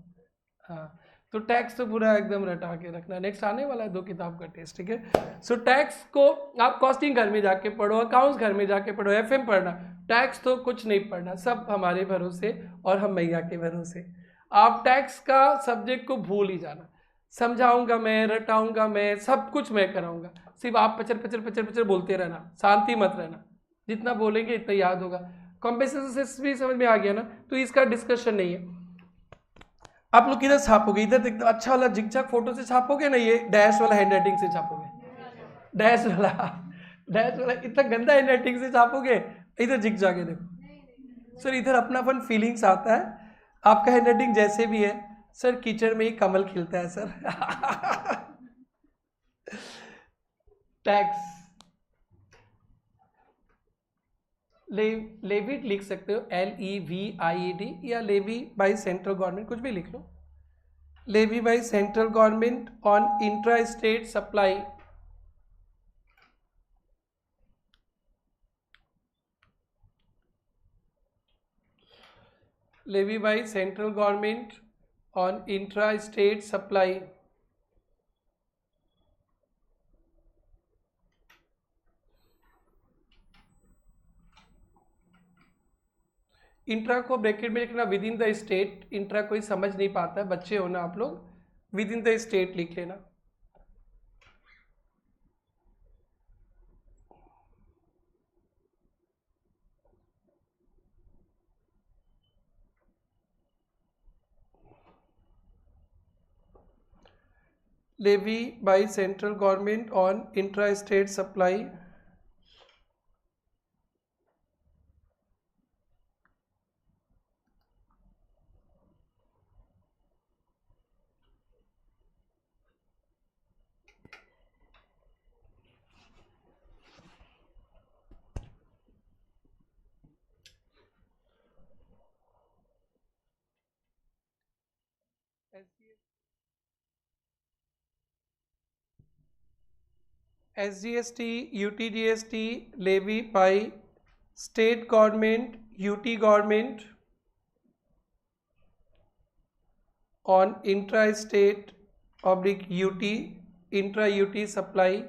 हाँ, तो टैक्स तो पूरा एकदम रटा के रखना, नेक्स्ट आने वाला है 2 किताब का टेस्ट, ठीक है। सो टैक्स को आप कॉस्टिंग घर में जाके पढ़ो, अकाउंट्स घर में जाके पढ़ो, एफएम पढ़ना, टैक्स तो कुछ नहीं पढ़ना, सब हमारे भरोसे और हम मैया के भरोसे। आप टैक्स का सब्जेक्ट को भूल ही जाना, समझाऊंगा मैं, रटाऊंगा मैं, सब कुछ मैं कराऊंगा, सिर्फ आप पचर बोलते रहना, शांति मत रहना, जितना बोलेंगे इतना याद होगा। कॉम्पेंसेशन से भी समझ में आ गया ना, तो इसका डिस्कशन नहीं है। आप लोग किधर छापोगे, इधर देखते अच्छा वाला जिगजैग फोटो से छापोगे ना, ये डैश वाला हैंड राइटिंग से छापोगे, डैश वाला इतना गंदा हैंड राइटिंग से छापोगे, इधर जिगजैग है देखो सर, इधर अपनापन फीलिंग्स आता है। आपका हैंड राइटिंग जैसे भी है सर, कीचड़ में ही कमल खिलता है सर। टैक्स लेवी लिख सकते हो, LEVIED, या लेवी बाय सेंट्रल गवर्नमेंट, कुछ भी लिख लो, levy by central government on intra state supply. Levy by central government on intra state supply. Intra को ब्रैकेट में लिखना, within the state. Intra कोई समझ नहीं पाता, बच्चे हो ना आप लोग, विद इन द स्टेट लिख लेना। levy by central government on intra-state supply. SGST, UTGST levy by state government, UT government on intra-state oblique UT, intra-UT supply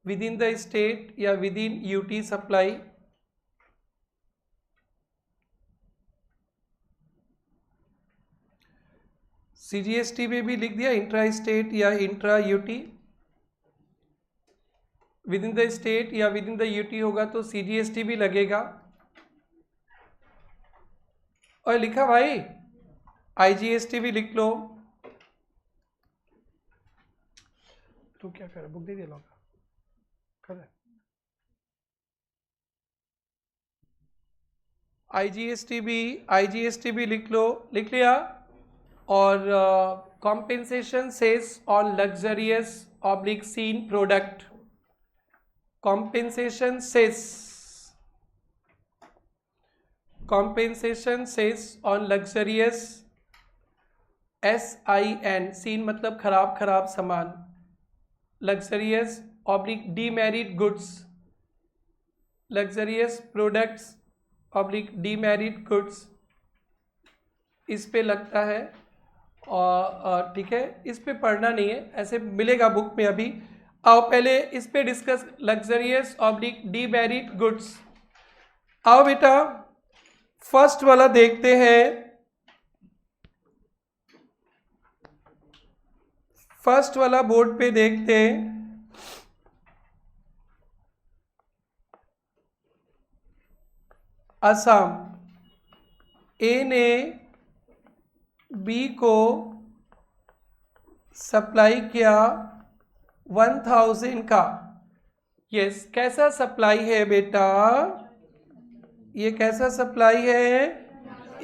within the state या within UT supply. CGST में भी लिख दिया intra state या intra UT. With in the state या with in the UT होगा तो CGST भी लगेगा. और लिखा भाई IGST भी लिख लो. तो क्या कर बुक दे दिया लोग कर IGST भी लिख लो. लिख लिया. और compensation cess on luxurious oblique sin product. compensation cess on luxurious SIN sin मतलब खराब सामान. luxurious oblique demerit goods, luxurious products oblique demerit goods इस पे लगता है. और ठीक है, इस पे पढ़ना नहीं है, ऐसे मिलेगा बुक में. अभी आओ पहले इस पे discuss luxurious oblique demerit goods. आओ बेटा फर्स्ट वाला देखते हैं. फर्स्ट वाला बोर्ड पे देखते हैं. असम ए ने बी को सप्लाई किया 1000 का. यस, कैसा सप्लाई है बेटा? ये कैसा सप्लाई है?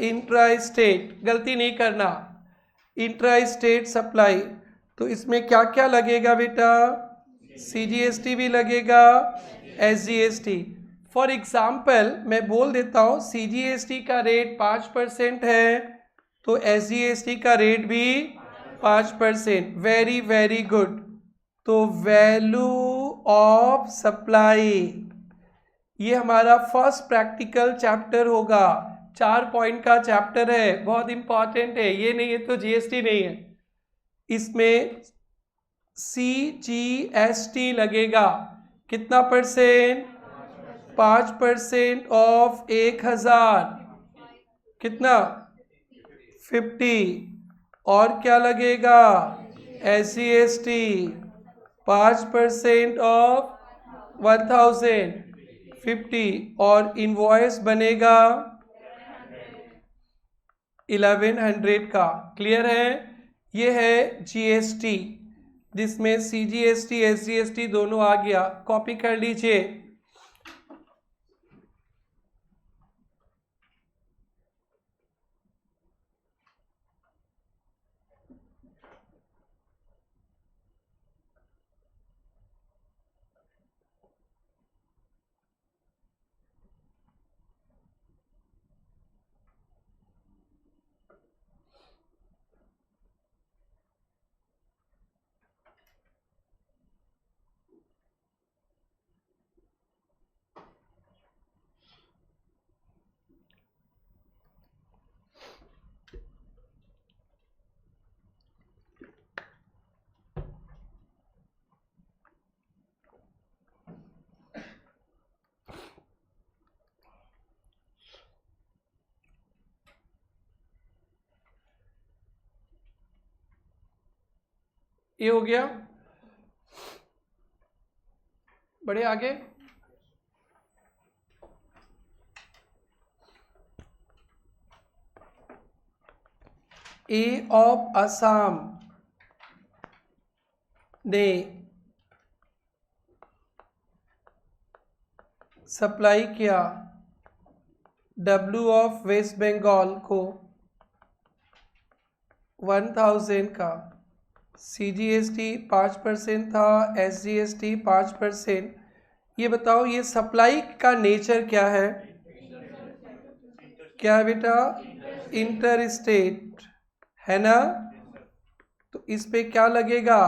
Intra state. गलती नहीं करना, इंट्रा स्टेट सप्लाई. तो इसमें क्या क्या लगेगा बेटा? CGST भी लगेगा, SGST. फॉर एग्जाम्पल मैं बोल देता हूँ, CGST का रेट 5% है तो SGST का रेट भी 5%. Very very good. तो वैल्यू ऑफ सप्लाई ये हमारा फर्स्ट प्रैक्टिकल चैप्टर होगा. 4 पॉइंट का चैप्टर है, बहुत इंपॉर्टेंट है. ये नहीं है तो GST नहीं है. इसमें CGST लगेगा. कितना परसेंट? 5% ऑफ 1000. कितना? 50. और क्या लगेगा? SGST 5% of 1050. और इनवॉइस बनेगा 1100 का. क्लियर है? ये है GST जिसमें CGST SGST दोनों आ गया. कॉपी कर लीजिए. ये हो गया. बढ़े आगे. A of Assam ने सप्लाई किया डब्ल्यू ऑफ वेस्ट बंगाल को 1000 का, CGST 5% था, SGST 5%। ये बताओ ये सप्लाई का नेचर क्या है? क्या है बेटा? इंटर स्टेट है ना? तो इस पे क्या लगेगा?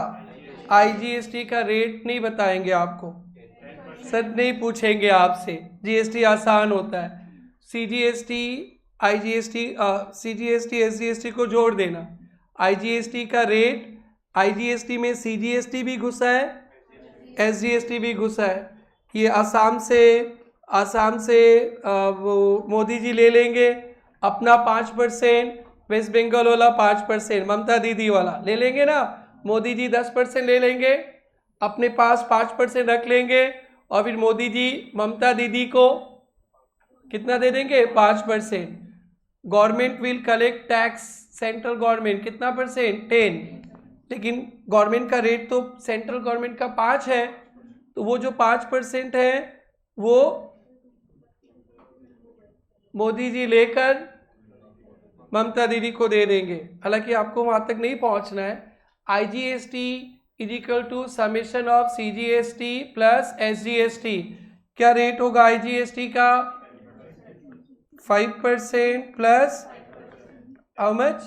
IGST का रेट नहीं बताएंगे आपको, सर नहीं पूछेंगे आपसे, GST आसान होता है। CGST IGST CGST SGST को जोड़ देना, IGST का रेट, IGST में CGST भी घुसा है, SGST भी घुसा है। ये आसाम से वो मोदी जी ले लेंगे अपना 5%, वेस्ट बंगाल वाला 5%, ममता दीदी वाला ले लेंगे ना, मोदी जी 10% ले लेंगे, अपने पास 5% रख लेंगे, और फिर मोदी जी ममता दीदी को कितना दे देंगे? 5%। Government will collect tax, central government कितना परसेंट? 10। लेकिन गवर्नमेंट का रेट तो सेंट्रल गवर्नमेंट का 5 है, तो वो जो 5% है वो मोदी जी लेकर ममता दीदी को दे देंगे। हालांकि आपको वहां तक नहीं पहुंचना है। IGST is equal to summation of CGST plus SGST। क्या रेट होगा IGST का? 5% plus how much?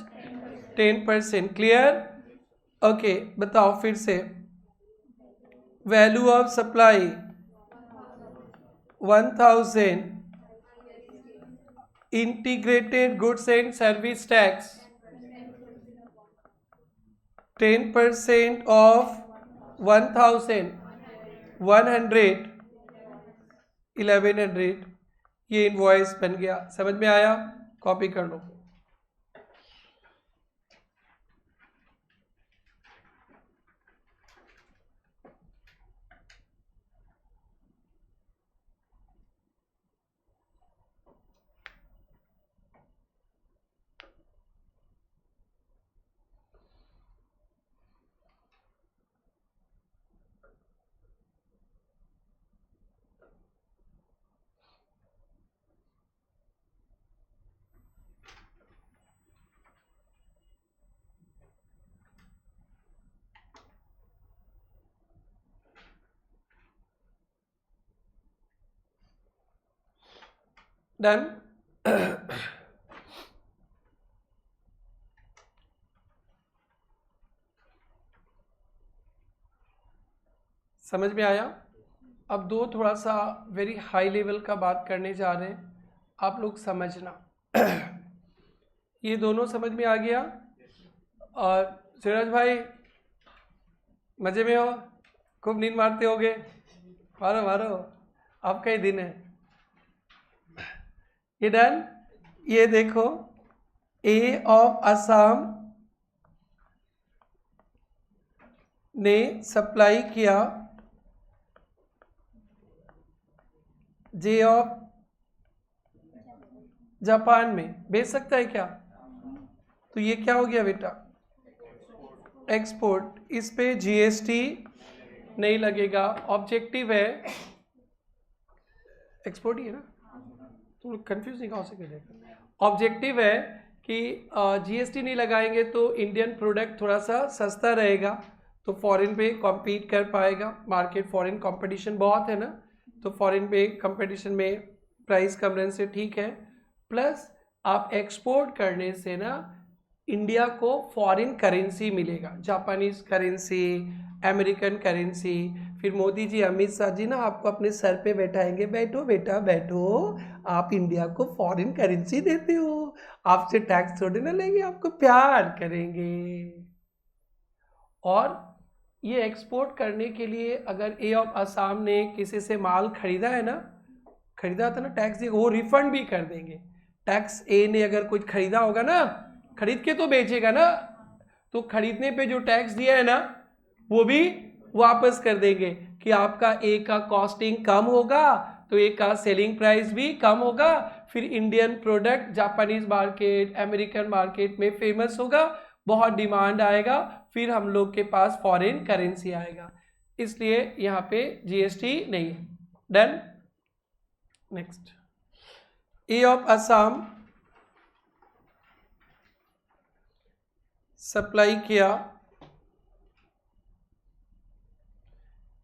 10%। Clear? Okay, बताओ फिर से। Value of supply 1000, integrated goods and service tax 10% of 1000, 100, 1100। ये इनवॉइस बन गया। समझ में आया? कॉपी कर लो। डन? समझ में आया? अब दो थोड़ा सा वेरी हाई लेवल का बात करने जा रहे हैं, आप लोग समझना। ये दोनों समझ में आ गया? और सूरज भाई मजे में हो? खूब नींद मारते होगे? मारो मारो, आपका ही दिन है। ये डन? ये देखो, ए ऑफ असम ने सप्लाई किया जे ऑफ जापान में, बेच सकता है क्या? तो ये क्या हो गया बेटा? एक्सपोर्ट। इस पे GST नहीं लगेगा। ऑब्जेक्टिव है, एक्सपोर्ट ही है ना, तुम लोग कंफ्यूज नहीं हो सके। ऑब्जेक्टिव है कि GST नहीं लगाएंगे तो इंडियन प्रोडक्ट थोड़ा सा सस्ता रहेगा, तो फॉरेन पे कॉम्पीट कर पाएगा। मार्केट फॉरेन कंपटीशन बहुत है ना, तो फॉरेन पे कंपटीशन में प्राइस कम रहने से ठीक है। प्लस आप एक्सपोर्ट करने से ना इंडिया को फॉरेन करेंसी मिलेगा, जापानीज करेंसी, अमेरिकन करेंसी। फिर मोदी जी, अमित शाह जी ना आपको अपने सर पे बैठाएंगे, बैठो बेटा बैठो, आप इंडिया को फॉरेन करेंसी देते हो, आपसे टैक्स थोड़ी ना लेंगे, आपको प्यार करेंगे। और ये एक्सपोर्ट करने के लिए अगर ए ऑफ असम ने किसी से माल खरीदा है ना, खरीदा था ना, टैक्स देगा, वो रिफंड भी कर देंगे। टैक्स ए ने अगर कुछ खरीदा होगा ना, खरीद के तो बेचेगा ना, तो खरीदने पे जो टैक्स दिया है ना वो भी वापस कर देंगे कि आपका ए का कॉस्टिंग कम होगा तो ए का सेलिंग प्राइस भी कम होगा। फिर Indian product Japanese market, American market में फेमस होगा, बहुत डिमांड आएगा, फिर हम लोग के पास फॉरेन करेंसी आएगा, इसलिए यहाँ पे जीएसटी नहीं है। Done. Next, A of Assam supply किया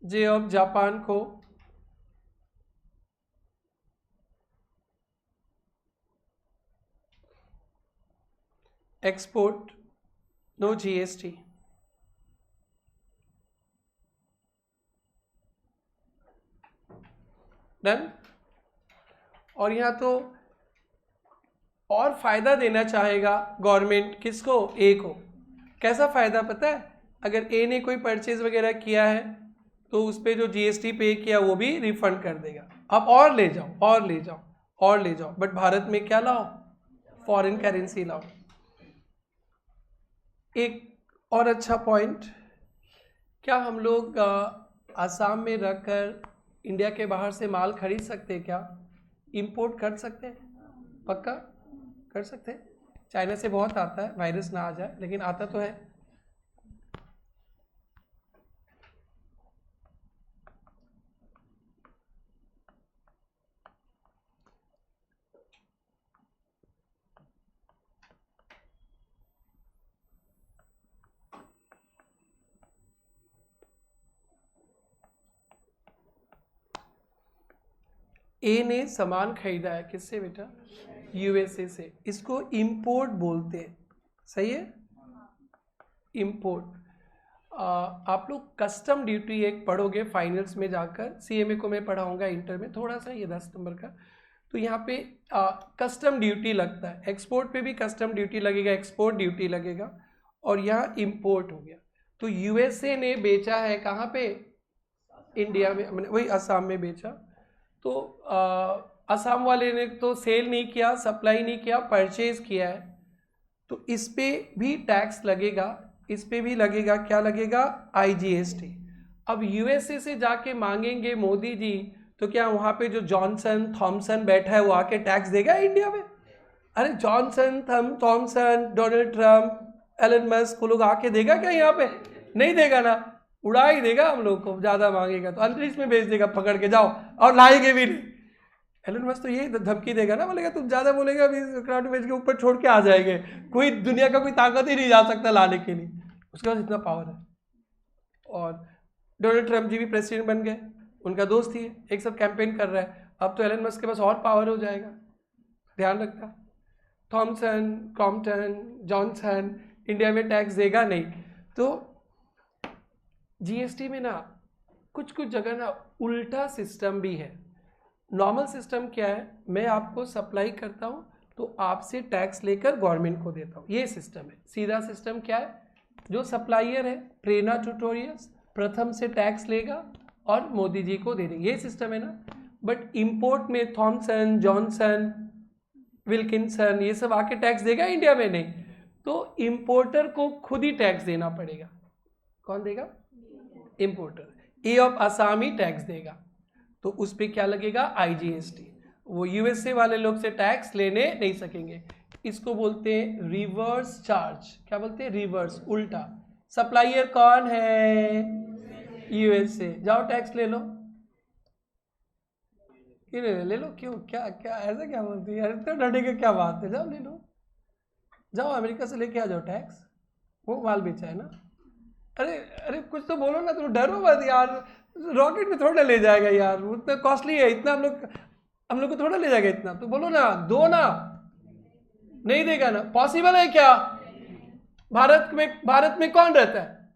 जे ऑफ जापान को एक्सपोर्ट, नो जीएसटी। डन। और यहां तो और फायदा देना चाहेगा गवर्नमेंट, किसको? ए को। कैसा फायदा पता है? अगर ए ने कोई परचेज वगैरह किया है तो उस पर जो जीएसटी पे किया वो भी रिफंड कर देगा। अब और ले जाओ और ले जाओ और ले जाओ, बट भारत में क्या लाओ? फॉरेन करेंसी लाओ। एक और अच्छा पॉइंट, क्या हम लोग आसाम में रखकर इंडिया के बाहर से माल खरीद सकते हैं? क्या इंपोर्ट कर सकते हैं? पक्का कर सकते हैं। चाइना से बहुत आता है, वायरस ना आ जाए, लेकिन आता तो है। ए ने सामान खरीदा है किससे बेटा? यूएसए से। इसको इंपोर्ट बोलते हैं, सही है? इंपोर्ट। आप लोग कस्टम ड्यूटी एक पढ़ोगे फाइनल्स में जाकर, सीएमए को मैं पढ़ाऊंगा इंटर में, थोड़ा सा ये 10 नंबर का। तो यहाँ पे कस्टम ड्यूटी लगता है, एक्सपोर्ट पे भी कस्टम ड्यूटी लगेगा, एक्सपोर्ट ड्यूटी लगेगा, और यहाँ इंपोर्ट हो गया। तो यूएसए ने बेचा है कहाँ पे? इंडिया में, वही असम में बेचा। तो असम वाले ने तो सेल नहीं किया, सप्लाई नहीं किया, परचेज किया है, तो इस पे भी टैक्स लगेगा, इस पे भी लगेगा। क्या लगेगा? आईजीएसटी। अब यूएसए से जाके मांगेंगे मोदी जी, तो क्या वहां पे जो जॉनसन थॉमसन बैठा है वो आके टैक्स देगा इंडिया में? अरे Johnson Thomson, Donald Trump, Elon Musk, वो लोग आके देगा क्या यहाँ पे? नहीं देगा ना, उड़ा ही देगा हम लोग को। ज्यादा मांगेगा तो अंतरिक्ष में भेज देगा, पकड़ के जाओ, और लाएंगे भी नहीं। एलन मस्क तो यही धमकी देगा ना, बोलेगा तुम ज्यादा बोलेगा अभी क्राउड भेज के ऊपर छोड़ के आ जाएंगे, कोई दुनिया का कोई ताकत ही नहीं जा सकता लाने के लिए, उसके पास इतना पावर है। और डोनाल्ड ट्रम्प जी भी प्रेसिडेंट बन गए, उनका दोस्त ही है, एक सब कैंपेन कर रहा है। अब तो एलन मस्क के पास और पावर हो जाएगा, ध्यान रखना। थॉमसन, क्रॉम्पटन, जॉनसन इंडिया में टैक्स देगा नहीं। तो जीएसटी में ना कुछ कुछ जगह ना उल्टा सिस्टम भी है। नॉर्मल सिस्टम क्या है? मैं आपको सप्लाई करता हूं तो आपसे टैक्स लेकर गवर्नमेंट को देता हूं, ये सिस्टम है। सीधा सिस्टम क्या है? जो सप्लायर है प्रेरणा ट्यूटोरियल्स प्रथम से टैक्स लेगा और मोदी जी को दे देंगे, ये सिस्टम है ना। बट इंपोर्ट में थॉमसन, जॉनसन, विल्किंसन ये सब आके टैक्स देगा इंडिया में? नहीं। तो इंपोर्टर को खुद ही टैक्स देना पड़ेगा। कौन देगा? Importer. A of Assam he tax देगा, तो उस पर क्या लगेगा? आईजीएसटी। वो यूएसए वाले लोग से टैक्स लेने नहीं सकेंगे। इसको बोलते हैं रिवर्स चार्ज। क्या बोलते हैं? रिवर्स, उल्टा। सप्लायर कौन है? यूएसए। जाओ टैक्स ले लो। क्यों ले लो? क्यों? क्या क्या ऐसा क्या बोलती है? इतना डरने की क्या बात है? जाओ ले लो, जाओ अमेरिका से लेके आ जाओ टैक्स, वो माल बेचा है ना। अरे अरे कुछ तो बोलो ना, तुम डरो मत यार, रॉकेट में थोड़ा ले जाएगा यार, उतना कॉस्टली है, इतना हम लोग को थोड़ा ले जाएगा इतना। तो बोलो ना, दो ना, नहीं देगा ना। पॉसिबल है क्या? भारत में कौन रहता है?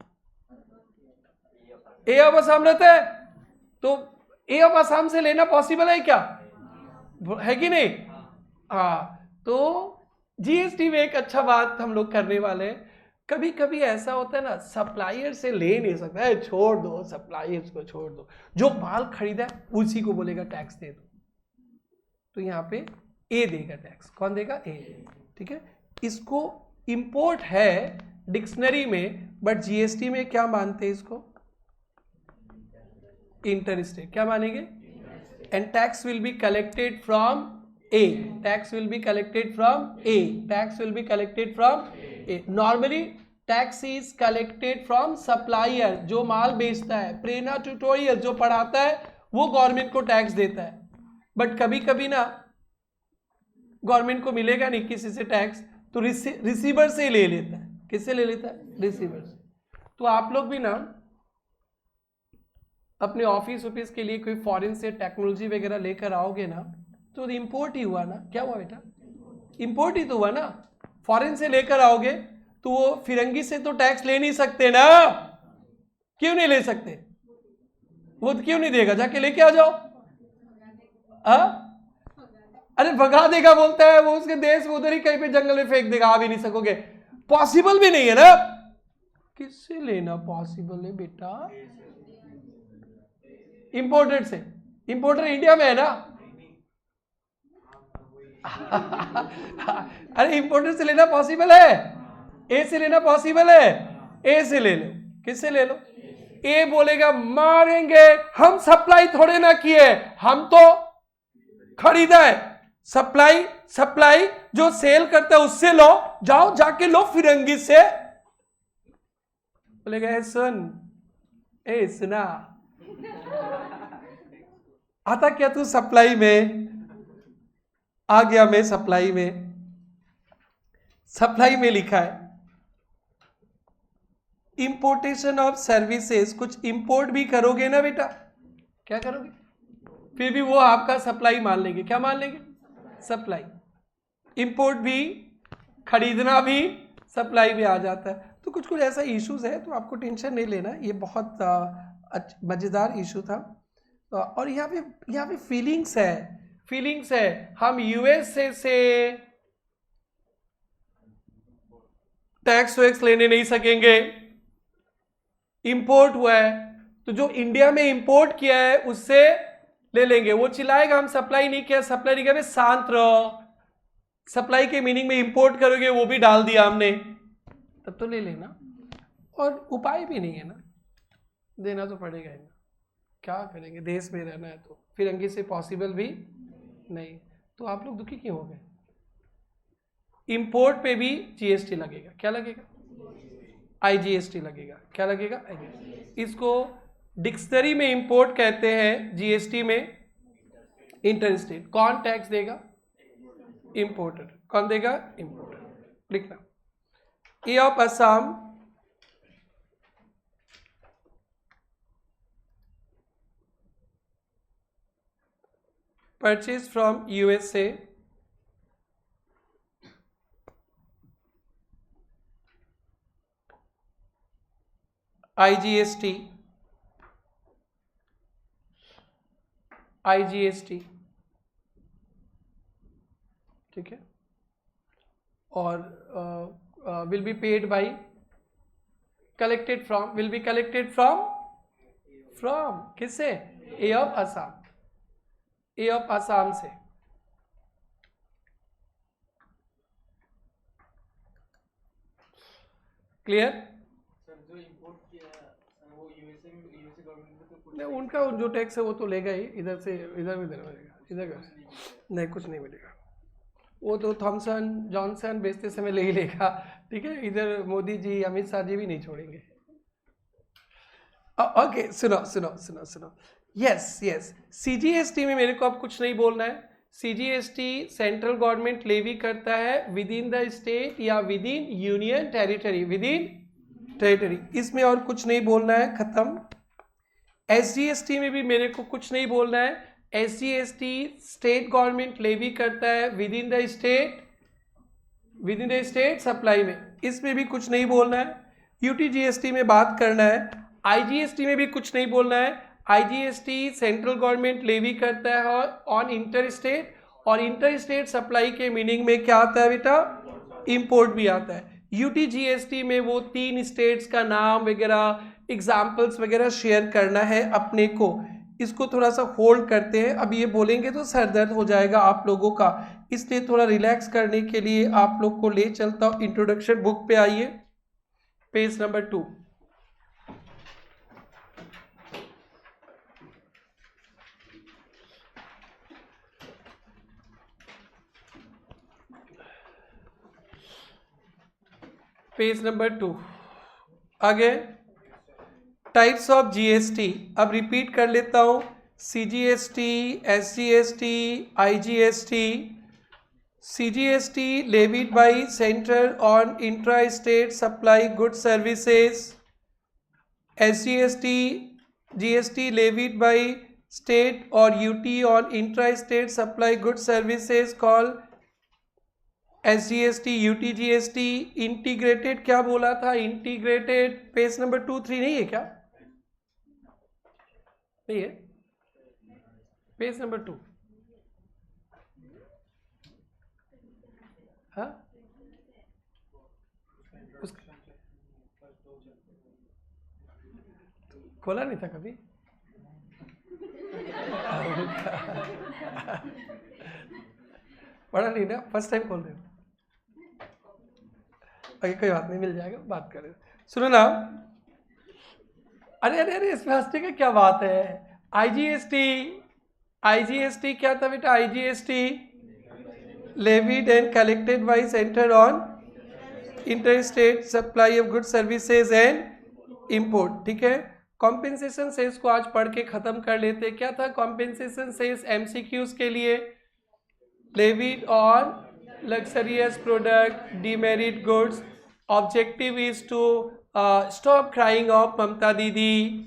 ए ऑफ असम रहता है, तो ए ऑफ असम से लेना पॉसिबल है क्या? है कि नहीं? हाँ। तो जीएसटी में एक अच्छा बात हम लोग करने वाले हैं। कभी कभी ऐसा होता है ना, सप्लायर से ले नहीं सकता है, छोड़ दो, सप्लायर्स को छोड़ दो, जो माल खरीदा है उसी को बोलेगा टैक्स दे दो। तो यहाँ पे ए देगा टैक्स। कौन देगा? ए। ठीक है। इसको इंपोर्ट है डिक्शनरी में, बट जीएसटी में क्या मानते हैं इसको? Inter state. क्या मानेंगे? And tax will be collected from A, tax will be collected from A, tax will be collected from A. Normally tax is collected from supplier, जो माल बेचता है। प्रेरणा ट्यूटोरियल जो पढ़ाता है वो गवर्नमेंट को टैक्स देता है। बट कभी कभी ना गवर्नमेंट को मिलेगा नहीं किसी से टैक्स, तो रिसीवर से ले लेता है। किससे ले लेता है? रिसीवर से। तो आप लोग भी ना अपने ऑफिस ऑफिस के लिए कोई फॉरेन से टेक्नोलॉजी वगैरह लेकर आओगे ना, तो इंपोर्ट ही हुआ ना। क्या हुआ बेटा? इंपोर्ट ही तो हुआ ना। फॉरेन से लेकर आओगे तो वो फिरंगी से तो टैक्स ले नहीं सकते ना। क्यों नहीं ले सकते? वो क्यों नहीं देगा? जाके लेके आ जाओ। अरे भगा देगा बोलता है, वो उसके देश में उधर ही कहीं पे जंगल में फेंक देगा, आ भी नहीं सकोगे। पॉसिबल भी नहीं है ना। किससे लेना पॉसिबल है बेटा? इंपोर्टेड से। इंपोर्टर इंडिया में है ना। अरे इंपोर्टर से लेना पॉसिबल है? ए से लेना पॉसिबल है? ए से ले लो। किससे ले लो? ए बोलेगा मारेंगे, हम सप्लाई थोड़े ना किए, हम तो खरीदा है। सप्लाई जो सेल करता है उससे लो, जाओ जाके लो फिरंगी से। बोलेगा ए सुन, ए सुना, आता क्या तू सप्लाई में? आ गया मैं सप्लाई में। सप्लाई में लिखा है इंपोर्टेशन ऑफ सर्विसेज। कुछ इंपोर्ट भी करोगे ना बेटा, क्या करोगे? फिर भी वो आपका सप्लाई मान लेंगे। क्या मान लेंगे? सप्लाई। इंपोर्ट भी, खरीदना भी, सप्लाई भी आ जाता है। तो कुछ कुछ ऐसा इश्यूज है, तो आपको टेंशन नहीं लेना। ये बहुत मजेदार इशू था। और यहाँ पे फीलिंग्स है। हम यूएसए से टैक्स वैक्स लेने नहीं सकेंगे। इंपोर्ट हुआ है तो जो इंडिया में इंपोर्ट किया है उससे ले लेंगे। वो चिल्लाएगा हम सप्लाई नहीं किया, सप्लाई नहीं किया। शांत रहो। सप्लाई के मीनिंग में इंपोर्ट करोगे वो भी डाल दिया हमने, तब तो ले लेना। और उपाय भी नहीं है ना, देना तो पड़ेगा ही ना। क्या करेंगे? देश में रहना है तो फिरंगी से पॉसिबल भी नहीं। तो आप लोग दुखी क्यों हो गए? इंपोर्ट पे भी जीएसटी लगेगा। क्या लगेगा? आईजीएसटी लगेगा। क्या लगेगा? इसको डिक्शनरी में इंपोर्ट कहते हैं, जीएसटी में इंटर स्टेट। कौन टैक्स देगा? इंपोर्टर। कौन देगा? इंपोर्टर। लिखना A of Assam purchased from USA IGST ठीक है। और will be paid by, collected from, will be collected from किससे? A of Assam. A of Assam से। क्लियर? नहीं, उनका जो टैक्स है वो तो लेगा ही। इधर से इधर मिलेगा, इधर नहीं, कुछ नहीं मिलेगा। वो तो थॉमसन जॉनसन बेचते समय ले ही लेगा। ठीक है, इधर मोदी जी अमित शाह जी भी नहीं छोड़ेंगे। ओके, सुनो। यस, सीजीएसटी में मेरे को अब कुछ नहीं बोलना है। सीजीएसटी सेंट्रल गवर्नमेंट लेवी करता है विद इन द स्टेट या with in union territory, with in territory. इसमें और कुछ नहीं बोलना है, खत्म। एसजीएसटी में भी मेरे को कुछ नहीं बोलना है। एसजीएसटी स्टेट गवर्नमेंट लेवी करता है with in the state supply में, इसमें भी कुछ नहीं बोलना है। यूटीजीएसटी में बात करना है। आईजीएसटी में भी कुछ नहीं बोलना है। आईजीएसटी सेंट्रल गवर्नमेंट लेवी करता है ऑन इंटर स्टेट, और इंटर स्टेट सप्लाई के मीनिंग में क्या आता है बेटा? इंपोर्ट भी आता है। यूटीजीएसटी में वो 3 स्टेट्स का नाम वगैरह, एग्जाम्पल्स वगैरह शेयर करना है अपने को। इसको थोड़ा सा होल्ड करते हैं, अब ये बोलेंगे तो सर दर्द हो जाएगा आप लोगों का, इसलिए थोड़ा रिलैक्स करने के लिए आप लोग को ले चलता हूँ। इंट्रोडक्शन बुक पे आइए, पेज नंबर 2। Page number 2। आगे टाइप्स ऑफ जीएसटी, अब रिपीट कर लेता हूँ। CGST, SGST, IGST. CGST levied by centre on intra state supply good services. SGST, GST levied by state और UT on intra state supply good services call SGST, UTGST. Integrated क्या बोला था? Integrated page number 2-3 नहीं है क्या? नहीं है, page number 2। हाँ, खोला नहीं था कभी? पढ़ा नहीं ना, फर्स्ट टाइम खोल रहे हो? अरे कोई बात नहीं, मिल जाएगा, बात करें। सुनो ना, अरे अरे अरे इसमें हंसने का क्या बात है? आईजीएसटी, आईजीएसटी क्या था बेटा? IGST levied and collected by centre on inter state supply of good services and import. ठीक है, कॉम्पेंसेशन सेस को आज पढ़ के खत्म कर लेते। क्या था कॉम्पेंसेशन सेस एमसीक्यूज के लिए? Levied on luxurious product, demerit goods. Objective is to stop crying of Mamta Didi,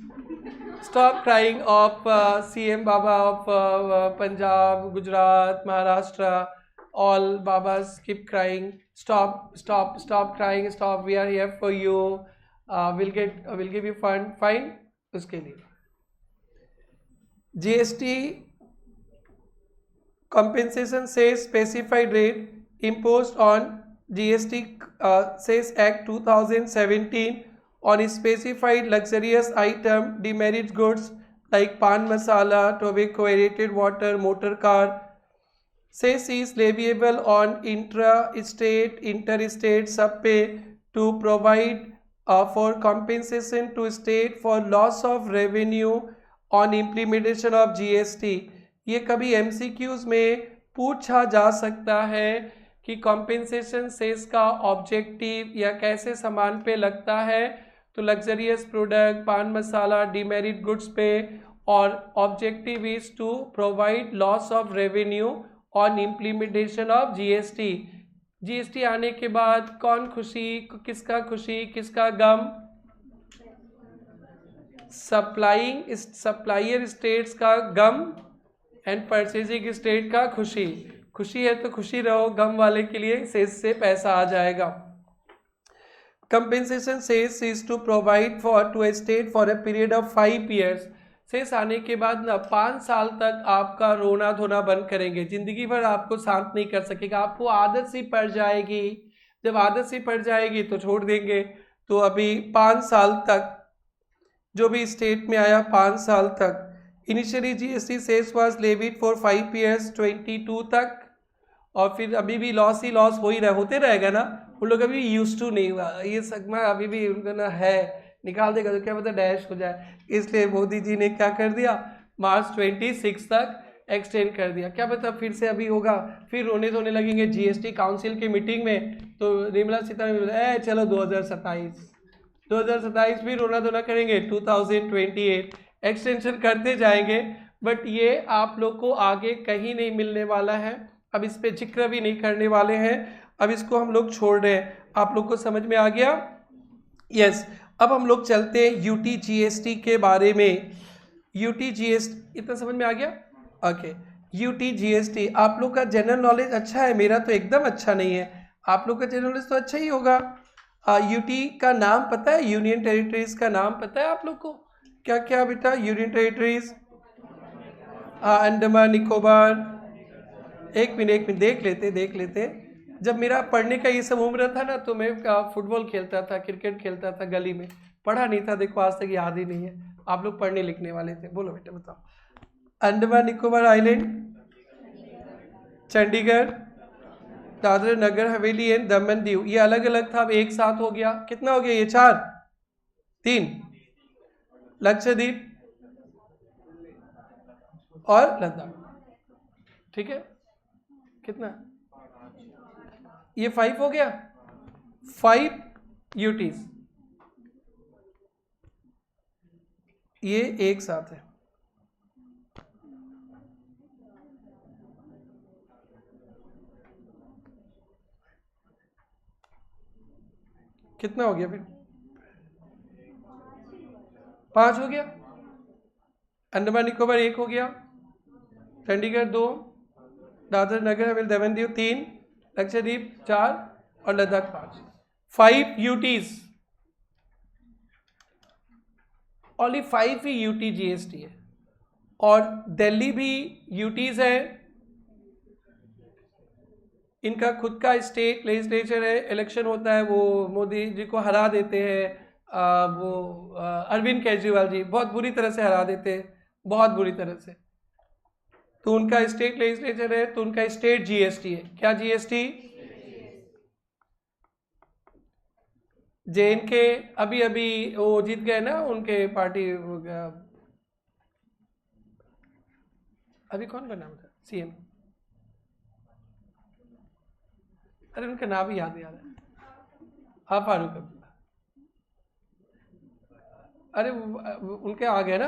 stop crying of CM Baba of Punjab, Gujarat, Maharashtra. All Babas keep crying. Stop, stop, stop crying. Stop. We are here for you. We'll give you fund. Fine. उसके लिए GST compensation says specified rate imposed on GST says Act 2017 on specified luxurious item demerit goods like pan masala, tobacco, aerated water, motor car. Cess is leviable on intra-state, interstate subpay to provide for compensation to state for loss of revenue on implementation of GST. ये कभी MCQs में पूछा जा सकता है कि compensation cess का objective या कैसे सामान पे लगता है, तो लग्जरियस प्रोडक्ट, पान मसाला, डिमेरिट गुड्स पे, और objective is to provide loss of revenue on implementation of GST. GST आने के बाद कौन खुशी, किसका गम? सप्लायर स्टेट्स का गम एंड परचेजिंग स्टेट का खुशी। खुशी है तो खुशी रहो, गम वाले के लिए सेस से पैसा आ जाएगा। Compensation cess is to provide for to a state for a period of 5 years। Cess आने के बाद ना 5 साल तक आपका रोना धोना बंद करेंगे, जिंदगी भर आपको शांत नहीं कर सकेगा, आपको आदत सी पड़ जाएगी। जब आदत सी पड़ जाएगी तो छोड़ देंगे। तो अभी 5 साल तक जो भी स्टेट में आया 5 साल तक। Initially GST cess was levied for 5 years 22 तक, और फिर अभी भी लॉस ही लॉस हो ही होते रहेगा ना। उन लोग अभी यूज टू नहीं हुआ, ये सगमा अभी भी उनका ना है, निकाल देगा तो क्या पता डैश हो जाए। इसलिए मोदी जी ने क्या कर दिया, मार्च 26 तक एक्सटेंड कर दिया। क्या पता फिर से अभी होगा, फिर रोने धोने लगेंगे जीएसटी काउंसिल की मीटिंग में। तो निर्मला सीतारमण चलो 2027 फिर रोना धोना करेंगे, 2028 एक्सटेंशन करते जाएंगे। बट ये आप लोग को आगे कहीं नहीं मिलने वाला है, अब इस पे जिक्र भी नहीं करने वाले हैं, अब इसको हम लोग छोड़ रहे हैं। आप लोग को समझ में आ गया? यस। अब हम लोग चलते हैं यूटीजीएसटी के बारे में। यूटीजीएसटी इतना समझ में आ गया? ओके। यूटीजीएसटी आप लोग का जनरल नॉलेज अच्छा है, मेरा तो एकदम अच्छा नहीं है। आप लोग का जनरल नॉलेज तो अच्छा ही होगा। यूटी का नाम पता है? यूनियन टेरिटरीज का नाम पता है आप लोग को? क्या क्या बेटा? Union territories, Andaman Nicobar. एक मिनट देख लेते। जब मेरा पढ़ने का ये सब उम्र था ना, तो मैं फुटबॉल खेलता था, क्रिकेट खेलता था गली में, पढ़ा नहीं था। देखो आज तक याद ही नहीं है। आप लोग पढ़ने लिखने वाले थे। बोलो बेटा बताओ। अंडमान निकोबार आइलैंड, चंडीगढ़, दादरा नगर हवेली एंड दमन दीव, ये अलग अलग था, अब एक साथ हो गया। कितना हो गया ये? 4, 3। लक्षद्वीप और लद्दाख। ठीक है, कितना? ये 5 हो गया। 5 यूटीज। ये एक साथ है। कितना हो गया फिर? 5 हो गया। अंडमान निकोबार 1 हो गया, चंडीगढ़ 2, दादर नगर हवेली दमन दीव 3, लक्षद्वीप 4 और लद्दाख 5। 5 यूटीज, ओनली 5 ही यूटी जीएसटी है। और दिल्ली भी यूटीज है, इनका खुद का स्टेट लेजिस्लेचर है, इलेक्शन होता है, वो मोदी जी को हरा देते हैं, अरविंद केजरीवाल जी बहुत बुरी तरह से हरा देते हैं, बहुत बुरी तरह से। तो उनका स्टेट लेजिस्लेचर है, तो उनका स्टेट जीएसटी है। क्या जीएसटी? जेएनके अभी अभी वो जीत गए ना, उनके पार्टी अभी कौन बना था सीएम? अरे उनका नाम ही याद नहीं आ रहा है। हाँ, फारूक अब्दुल्ला। अरे उनके आ गए ना।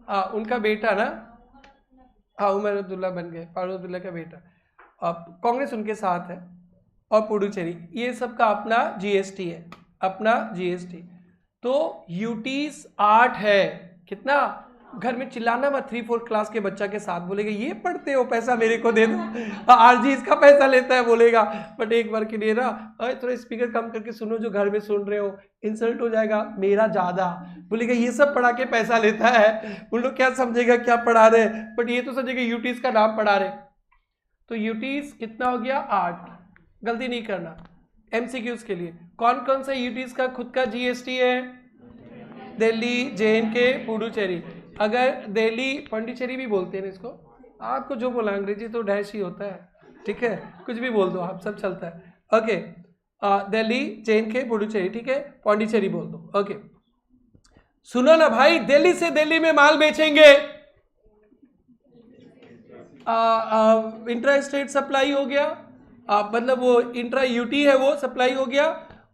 हाँ, उनका बेटा ना। हाँ, उमर अब्दुल्ला बन गए, फारूक अब्दुल्ला का बेटा। अब कांग्रेस उनके साथ है। और पुडुचेरी, ये सब का अपना जीएसटी है, अपना जीएसटी। तो यूटीज 8 है। कितना? घर में चिल्लाना मत, 3-4 क्लास के बच्चा के साथ बोलेगा ये पढ़ते हो, पैसा मेरे को दे दो। आरजी इसका पैसा लेता है बोलेगा। बट एक बार के लिए ना, थोड़ा स्पीकर कम करके सुनो, जो घर में सुन रहे हो, इंसल्ट हो जाएगा मेरा ज्यादा। बोलेगा ये सब पढ़ा के पैसा लेता है। उन लोग क्या समझेगा क्या पढ़ा रहे, बट ये तो समझेगा यूटीज का नाम पढ़ा रहे। तो यूटीज कितना हो गया? 8। गलती नहीं करना। एमसीक्यूज के लिए, कौन कौन सा यूटीज का खुद का जीएसटी है? दिल्ली, जेएनके, पुडुचेरी। अगर दिल्ली, पांडिचेरी भी बोलते हैं इसको, आपको जो बोला, अंग्रेजी तो डैश ही होता है, ठीक है, कुछ भी बोल दो आप, सब चलता है। ओके, दिल्ली, जेएनके, पुडुचेरी, ठीक है, पांडिचेरी बोल दो। ओके, सुनो ना भाई, दिल्ली से दिल्ली में माल बेचेंगे, इंट्रा स्टेट सप्लाई हो गया, मतलब वो इंट्रा यूटी है वो सप्लाई हो गया,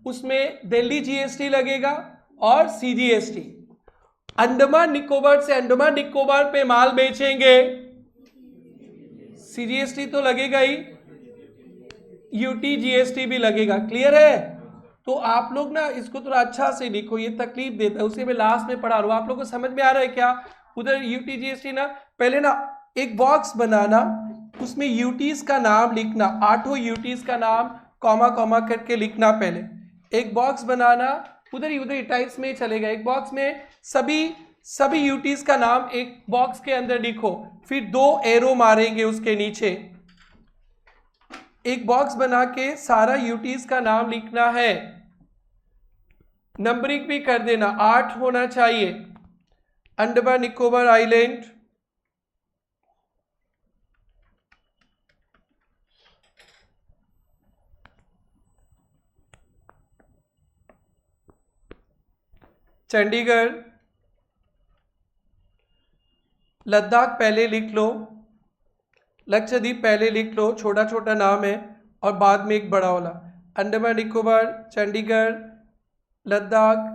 उसमें दिल्ली जीएसटी लगेगा और सीजीएसटी। अंडमान निकोबार से अंडमान निकोबार पे माल बेचेंगे, सीजीएसटी तो लगेगा ही, यूटी जीएसटी भी लगेगा। क्लियर है? तो आप लोग ना इसको थोड़ा अच्छा से लिखो, ये तकलीफ देता है, उसे मैं लास्ट में पढ़ा रहा हूं। आप लोग को समझ में आ रहा है क्या? उधर यूटी जीएसटी ना, पहले ना एक बॉक्स बनाना, उसमें यूटीज का नाम लिखना, 8 यूटीज का नाम कॉमा कॉमा करके लिखना। पहले एक बॉक्स बनाना, उधर ही इटाइल्स में चलेगा, एक बॉक्स में सभी यूटीज का नाम एक बॉक्स के अंदर लिखो, फिर 2 एरो मारेंगे उसके नीचे। एक बॉक्स बना के सारा यूटीज का नाम लिखना है, नंबरिंग भी कर देना, 8 होना चाहिए। अंडमान निकोबार आइलैंड, चंडीगढ़, लद्दाख पहले लिख लो, लक्षद्वीप पहले लिख लो, छोटा छोटा नाम है, और बाद में एक बड़ा वाला। अंडमान निकोबार, चंडीगढ़, लद्दाख,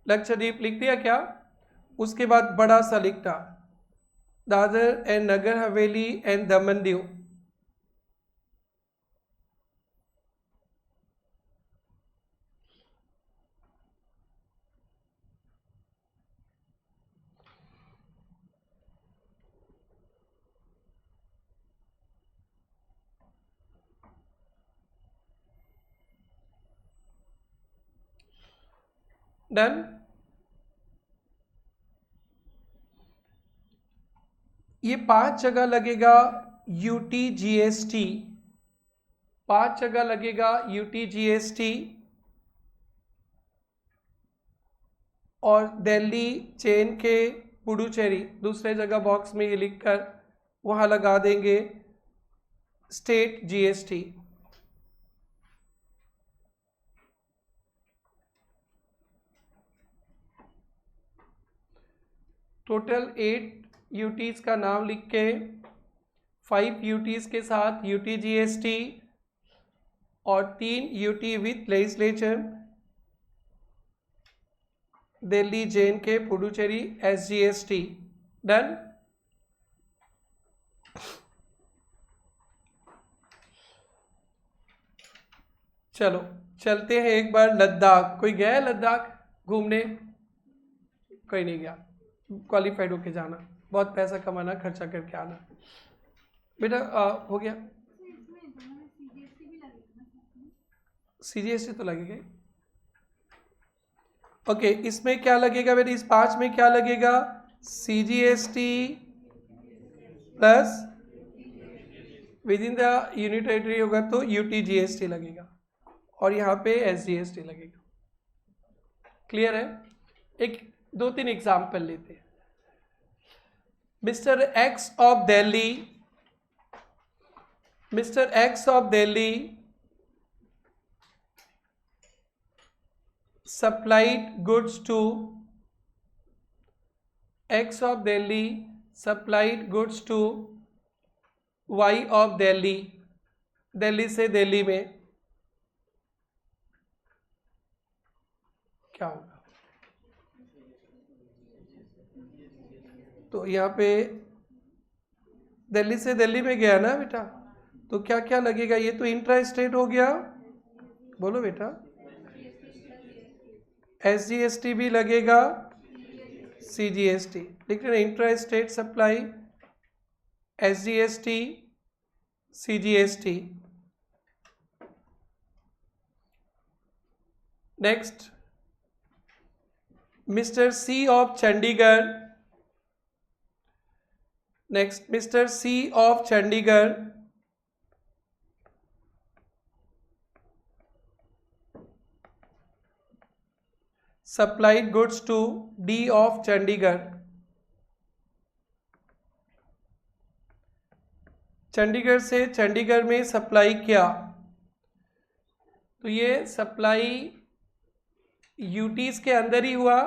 लक्षद्वीप लिख दिया क्या? उसके बाद बड़ा सा लिखना, Dadar and Nagar Haveli and Daman Diu. Done? ये 5 जगह लगेगा यूटी जीएसटी, 5 जगह लगेगा यूटी जीएसटी। और दिल्ली, जेएनके, पुडुचेरी दूसरे जगह बॉक्स में ये लिखकर वहां लगा देंगे स्टेट जीएसटी। टोटल 8 यूटीज का नाम लिख के 5 यूटीज के साथ यूटी जीएसटी और 3 UT with legislature, Delhi, JNK, Puducherry, SGST। Done. चलो चलते हैं एक बार लद्दाख। कोई गया है लद्दाख घूमने? कोई नहीं गया। क्वालिफाइड होके जाना, बहुत पैसा कमाना, खर्चा करके आना। बेटा हो गया। CGST तो लगेगा। ओके, इसमें क्या लगेगा बेटा? इस 5 में क्या लगेगा? CGST plus with in the unit territory होगा तो UTGST लगेगा, और यहाँ पे SGST लगेगा। क्लियर है? एक 2-3 एग्जाम्पल लेते हैं। Mister x of Delhi supplied goods to Y of Delhi, Delhi से दिल्ली में क्या होगा? तो यहाँ पे दिल्ली से दिल्ली में गया ना बेटा, तो क्या क्या लगेगा? ये तो इंट्रा स्टेट हो गया, बोलो बेटा। SGST भी लगेगा, CGST। लिख रहे intra state supply, SGST, CGST। Next, mister C of Chandigarh supplied goods to D of Chandigarh. Chandigarh से चंडीगढ़ में सप्लाई किया, तो ये सप्लाई यूटीज के अंदर ही हुआ,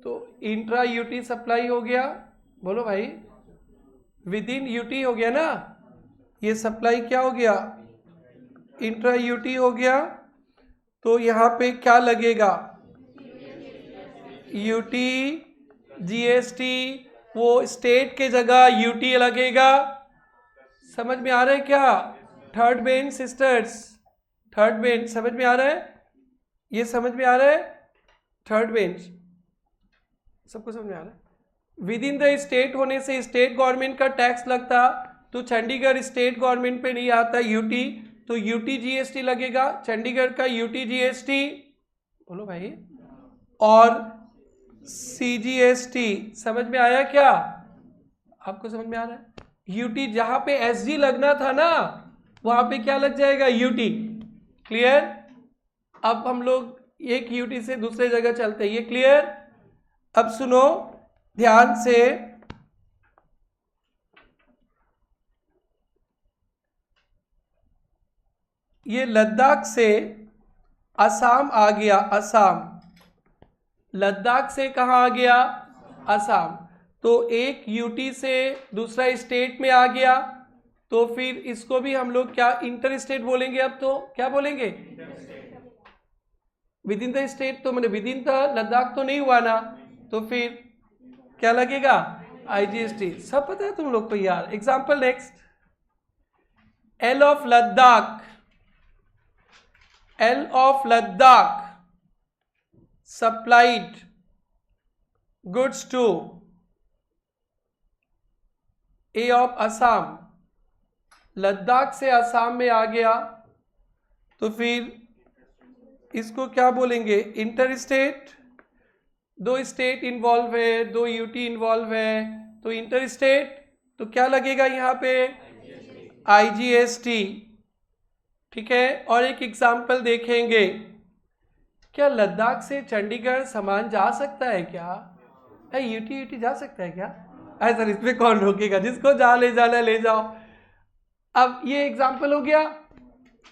तो इंट्रा यूटी सप्लाई हो गया। बोलो भाई, विद इन यूटी हो गया ना, ये सप्लाई क्या हो गया? इंट्रा यूटी हो गया। तो यहाँ पे क्या लगेगा? यूटी GST, वो स्टेट के जगह यूटी लगेगा। समझ में आ रहा है क्या? Third bench sisters, third bench समझ में आ रहा है? ये समझ में आ रहा है? थर्ड बेंच सबको समझ में आ रहा है? विद इन द स्टेट होने से स्टेट गवर्नमेंट का टैक्स लगता, तो चंडीगढ़ स्टेट गवर्नमेंट पे नहीं आता यूटी, तो यूटी GST लगेगा, चंडीगढ़ का यूटी GST। बोलो भाई। और CGST समझ में आया क्या? आपको समझ में आ रहा है? यूटी जहां पे SG लगना था ना, वहां पे क्या लग जाएगा? यूटी। क्लियर? अब हम लोग एक यूटी से दूसरे जगह चलते हैं, ये क्लियर? अब सुनो ध्यान से, ये लद्दाख से असम आ गया, असम। लद्दाख से कहाँ आ गया? असम। तो एक यूटी से दूसरा स्टेट में आ गया, तो फिर इसको भी हम लोग क्या इंटर स्टेट बोलेंगे? अब तो क्या बोलेंगे? विद इन द स्टेट, तो मैंने विद इन द लद्दाख तो नहीं हुआ ना, तो फिर क्या लगेगा? IGST। सब पता है तुम लोग को यार। Example next, L of Ladakh supplied goods to A of Assam. Ladakh से असम में आ गया, तो फिर इसको क्या बोलेंगे? Inter state. दो स्टेट इन्वॉल्व है, दो यूटी इन्वॉल्व है, तो इंटर स्टेट, तो क्या लगेगा यहाँ पे? IGST। ठीक है। और एक एग्जाम्पल देखेंगे, क्या लद्दाख से चंडीगढ़ सामान जा सकता है क्या? यूटी जा सकता है क्या? सर इसमें कौन रोकेगा? जिसको जा ले जाना ले जाओ। अब ये एग्जाम्पल हो गया।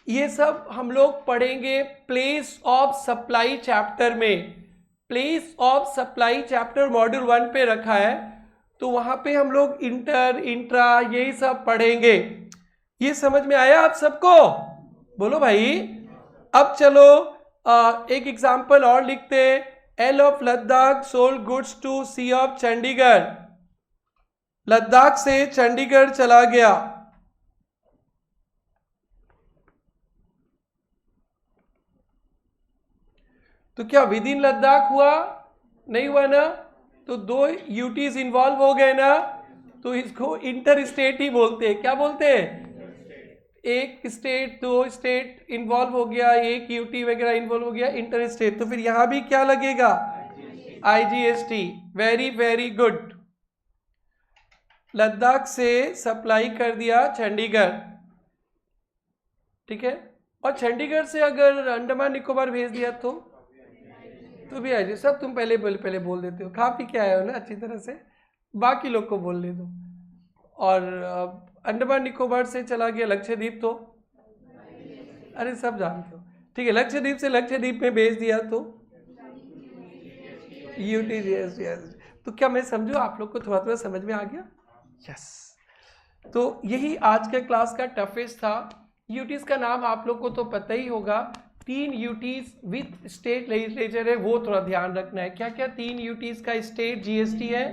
ये सब हम लोग पढ़ेंगे प्लेस ऑफ सप्लाई चैप्टर में। Place of supply chapter module 1 पे रखा है, तो वहां पे हम लोग इंटर, इंट्रा, यही सब पढ़ेंगे। ये समझ में आया आप सबको? बोलो भाई। अब चलो एक एग्जाम्पल और लिखते हैं। L of Ladakh sold goods to C of Chandigarh, Ladakh से चंडीगढ़ चला गया, तो क्या विद इन लद्दाख हुआ? नहीं हुआ ना, तो दो यूटीज इन्वॉल्व हो गए ना, तो इसको इंटर स्टेट ही बोलते हैं। क्या बोलते हैं? एक स्टेट, दो स्टेट इन्वॉल्व हो गया, एक यूटी वगैरह इन्वॉल्व हो गया, इंटर स्टेट। तो फिर यहां भी क्या लगेगा? IGST. Very very good. Ladakh से सप्लाई कर दिया चंडीगढ़, ठीक है, और चंडीगढ़ से अगर अंडमान निकोबार भेज दिया तो भी आइए। सब तुम पहले बोल देते हो, खा पी के आए हो ना अच्छी तरह से, बाकी लोग को बोलने दो। और अंडमान निकोबार से चला गया लक्षद्वीप, तो अरे सब जानते हो, ठीक है। लक्षद्वीप से लक्षद्वीप में भेज दिया तो यूटीजीएसटी। तो क्या मैं समझू आप लोग को थोड़ा थोड़ा समझ में आ गया? यस। तो यही आज के क्लास का टफेस्ट था। यूटीज का नाम आप लोग को तो पता ही होगा। 3 यूटीज विथ स्टेट लेजिस्लेचर है, वो थोड़ा ध्यान रखना है। क्या क्या 3 यूटीज का स्टेट जीएसटी है?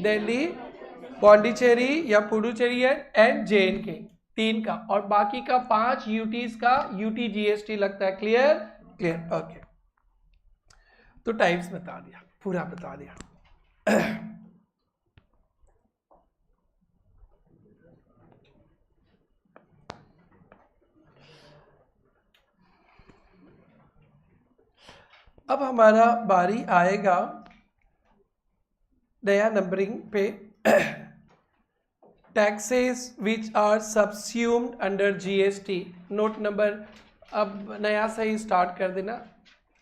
दिल्ली, पौंडीचेरी या पुडुचेरी है, एंड जेएनके, 3 का। और बाकी का 5 यूटीज का यूटी जीएसटी लगता है। क्लियर? Clear, okay. तो टाइप्स बता दिया, पूरा बता दिया। अब हमारा बारी आएगा नया नंबरिंग पे। Taxes which are subsumed under GST. Note number अब नया से ही स्टार्ट कर देना।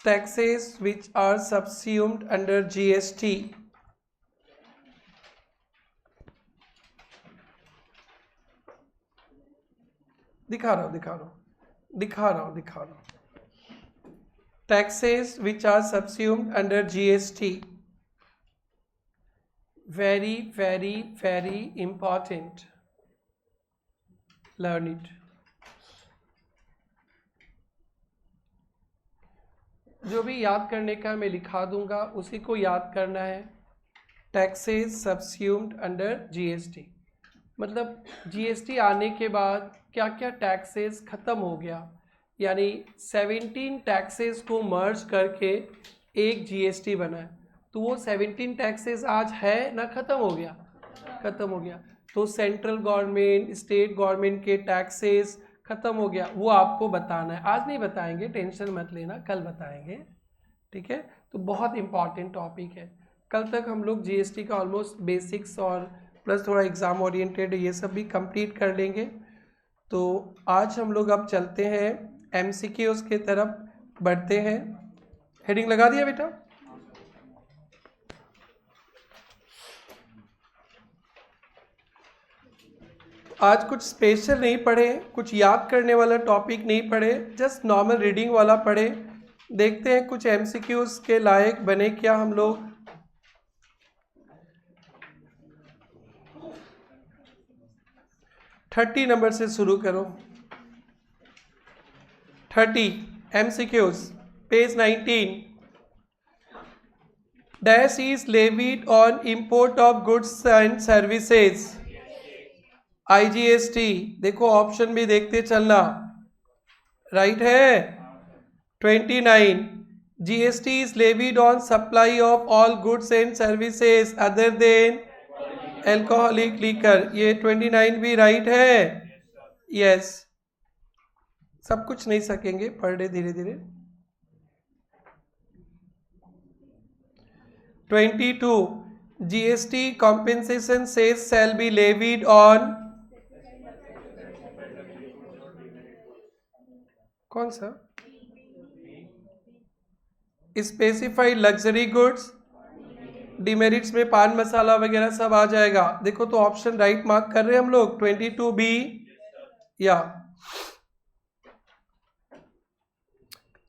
Taxes which are subsumed under GST. दिखा रहा हूं। Taxes which are subsumed under GST. Very, very, very important. Learn it. जो भी याद करने का मैं लिखा दूंगा, उसी को याद करना है। Taxes subsumed under GST, मतलब GST आने के बाद क्या क्या टैक्सेस खत्म हो गया, यानी 17 टैक्सेस को मर्ज करके एक जीएसटी बना है। तो वो 17 टैक्सेस आज है ना, खत्म हो गया? खत्म हो गया। तो सेंट्रल गवर्नमेंट, स्टेट गवर्नमेंट के टैक्सेस खत्म हो गया, वो आपको बताना है। आज नहीं बताएंगे, टेंशन मत लेना, कल बताएंगे, ठीक है। तो बहुत इंपॉर्टेंट टॉपिक है। कल तक हम लोग जीएसटी का ऑलमोस्ट बेसिक्स और प्लस थोड़ा एग्जाम ओरिएंटेड ये सब भी कंप्लीट कर लेंगे। तो आज हम लोग अब चलते हैं एमसीक्यूज के तरफ बढ़ते हैं। हेडिंग लगा दिया बेटा? आज कुछ स्पेशल नहीं पढ़े, कुछ याद करने वाला टॉपिक नहीं पढ़े, जस्ट नॉर्मल रीडिंग वाला पढ़े। देखते हैं कुछ एमसीक्यूज के लायक बने क्या हम लोग। थर्टी नंबर से शुरू करो। 30 MCQs, page 19. Dash is levied on import of goods and services. IGST, देखो ऑप्शन भी देखते चलना, राइट है। 29. GST is levied on supply of all goods and services other than alcoholic liquor. ये 29 भी राइट है। यस, सब कुछ नहीं सकेंगे, पर डे धीरे धीरे। 22. GST compensation cess shall be levied on, कौन सा? स्पेसिफाइड लग्जरी गुड्स, डिमेरिट्स में पान मसाला वगैरह सब आ जाएगा। देखो तो ऑप्शन राइट मार्क कर रहे हैं हम लोग। 22B या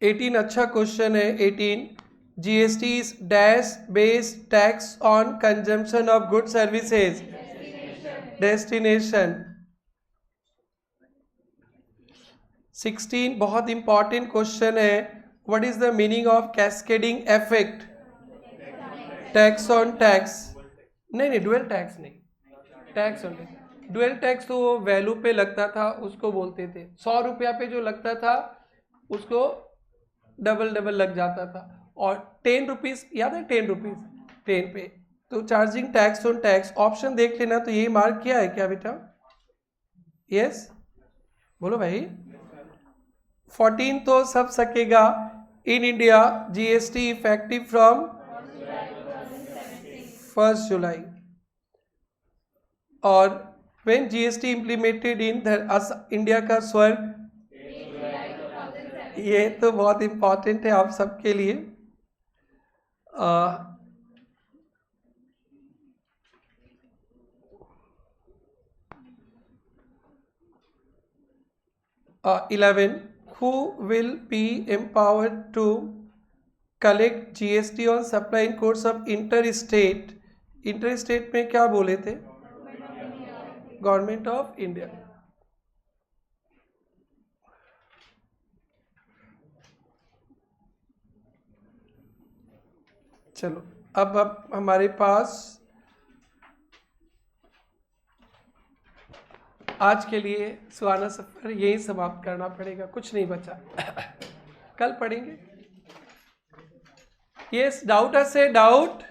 18 अच्छा क्वेश्चन है। 18. GST is dash based tax on consumption of goods services. Destination. 16 बहुत इंपॉर्टेंट क्वेश्चन है। What is the meaning of cascading effect? Tax on tax, नहीं डुअल टैक्स नहीं, tax on tax. Dual tax तो वो value पे लगता था, उसको बोलते थे। 100 रुपया पे जो लगता था उसको डबल लग जाता था। और 10 रुपीज, याद है 10 रुपीज 10 पे, तो charging tax on tax. Option देख लेना, तो यही मार्क किया है क्या बेटा? यस बोलो भाई। 14 तो सब सकेगा। In India GST effective from 1 जुलाई। और when GST implemented in India का स्वर्ग, ये तो बहुत इंपॉर्टेंट है आप सबके लिए। uh, 11 who will be empowered to collect GST on supply in course of interstate? interstate में क्या बोले थे? Government of India. चलो अब हमारे पास आज के लिए सुहाना सफर यही समाप्त करना पड़ेगा, कुछ नहीं बचा। कल पढ़ेंगे। यस, डाउट है से डाउट।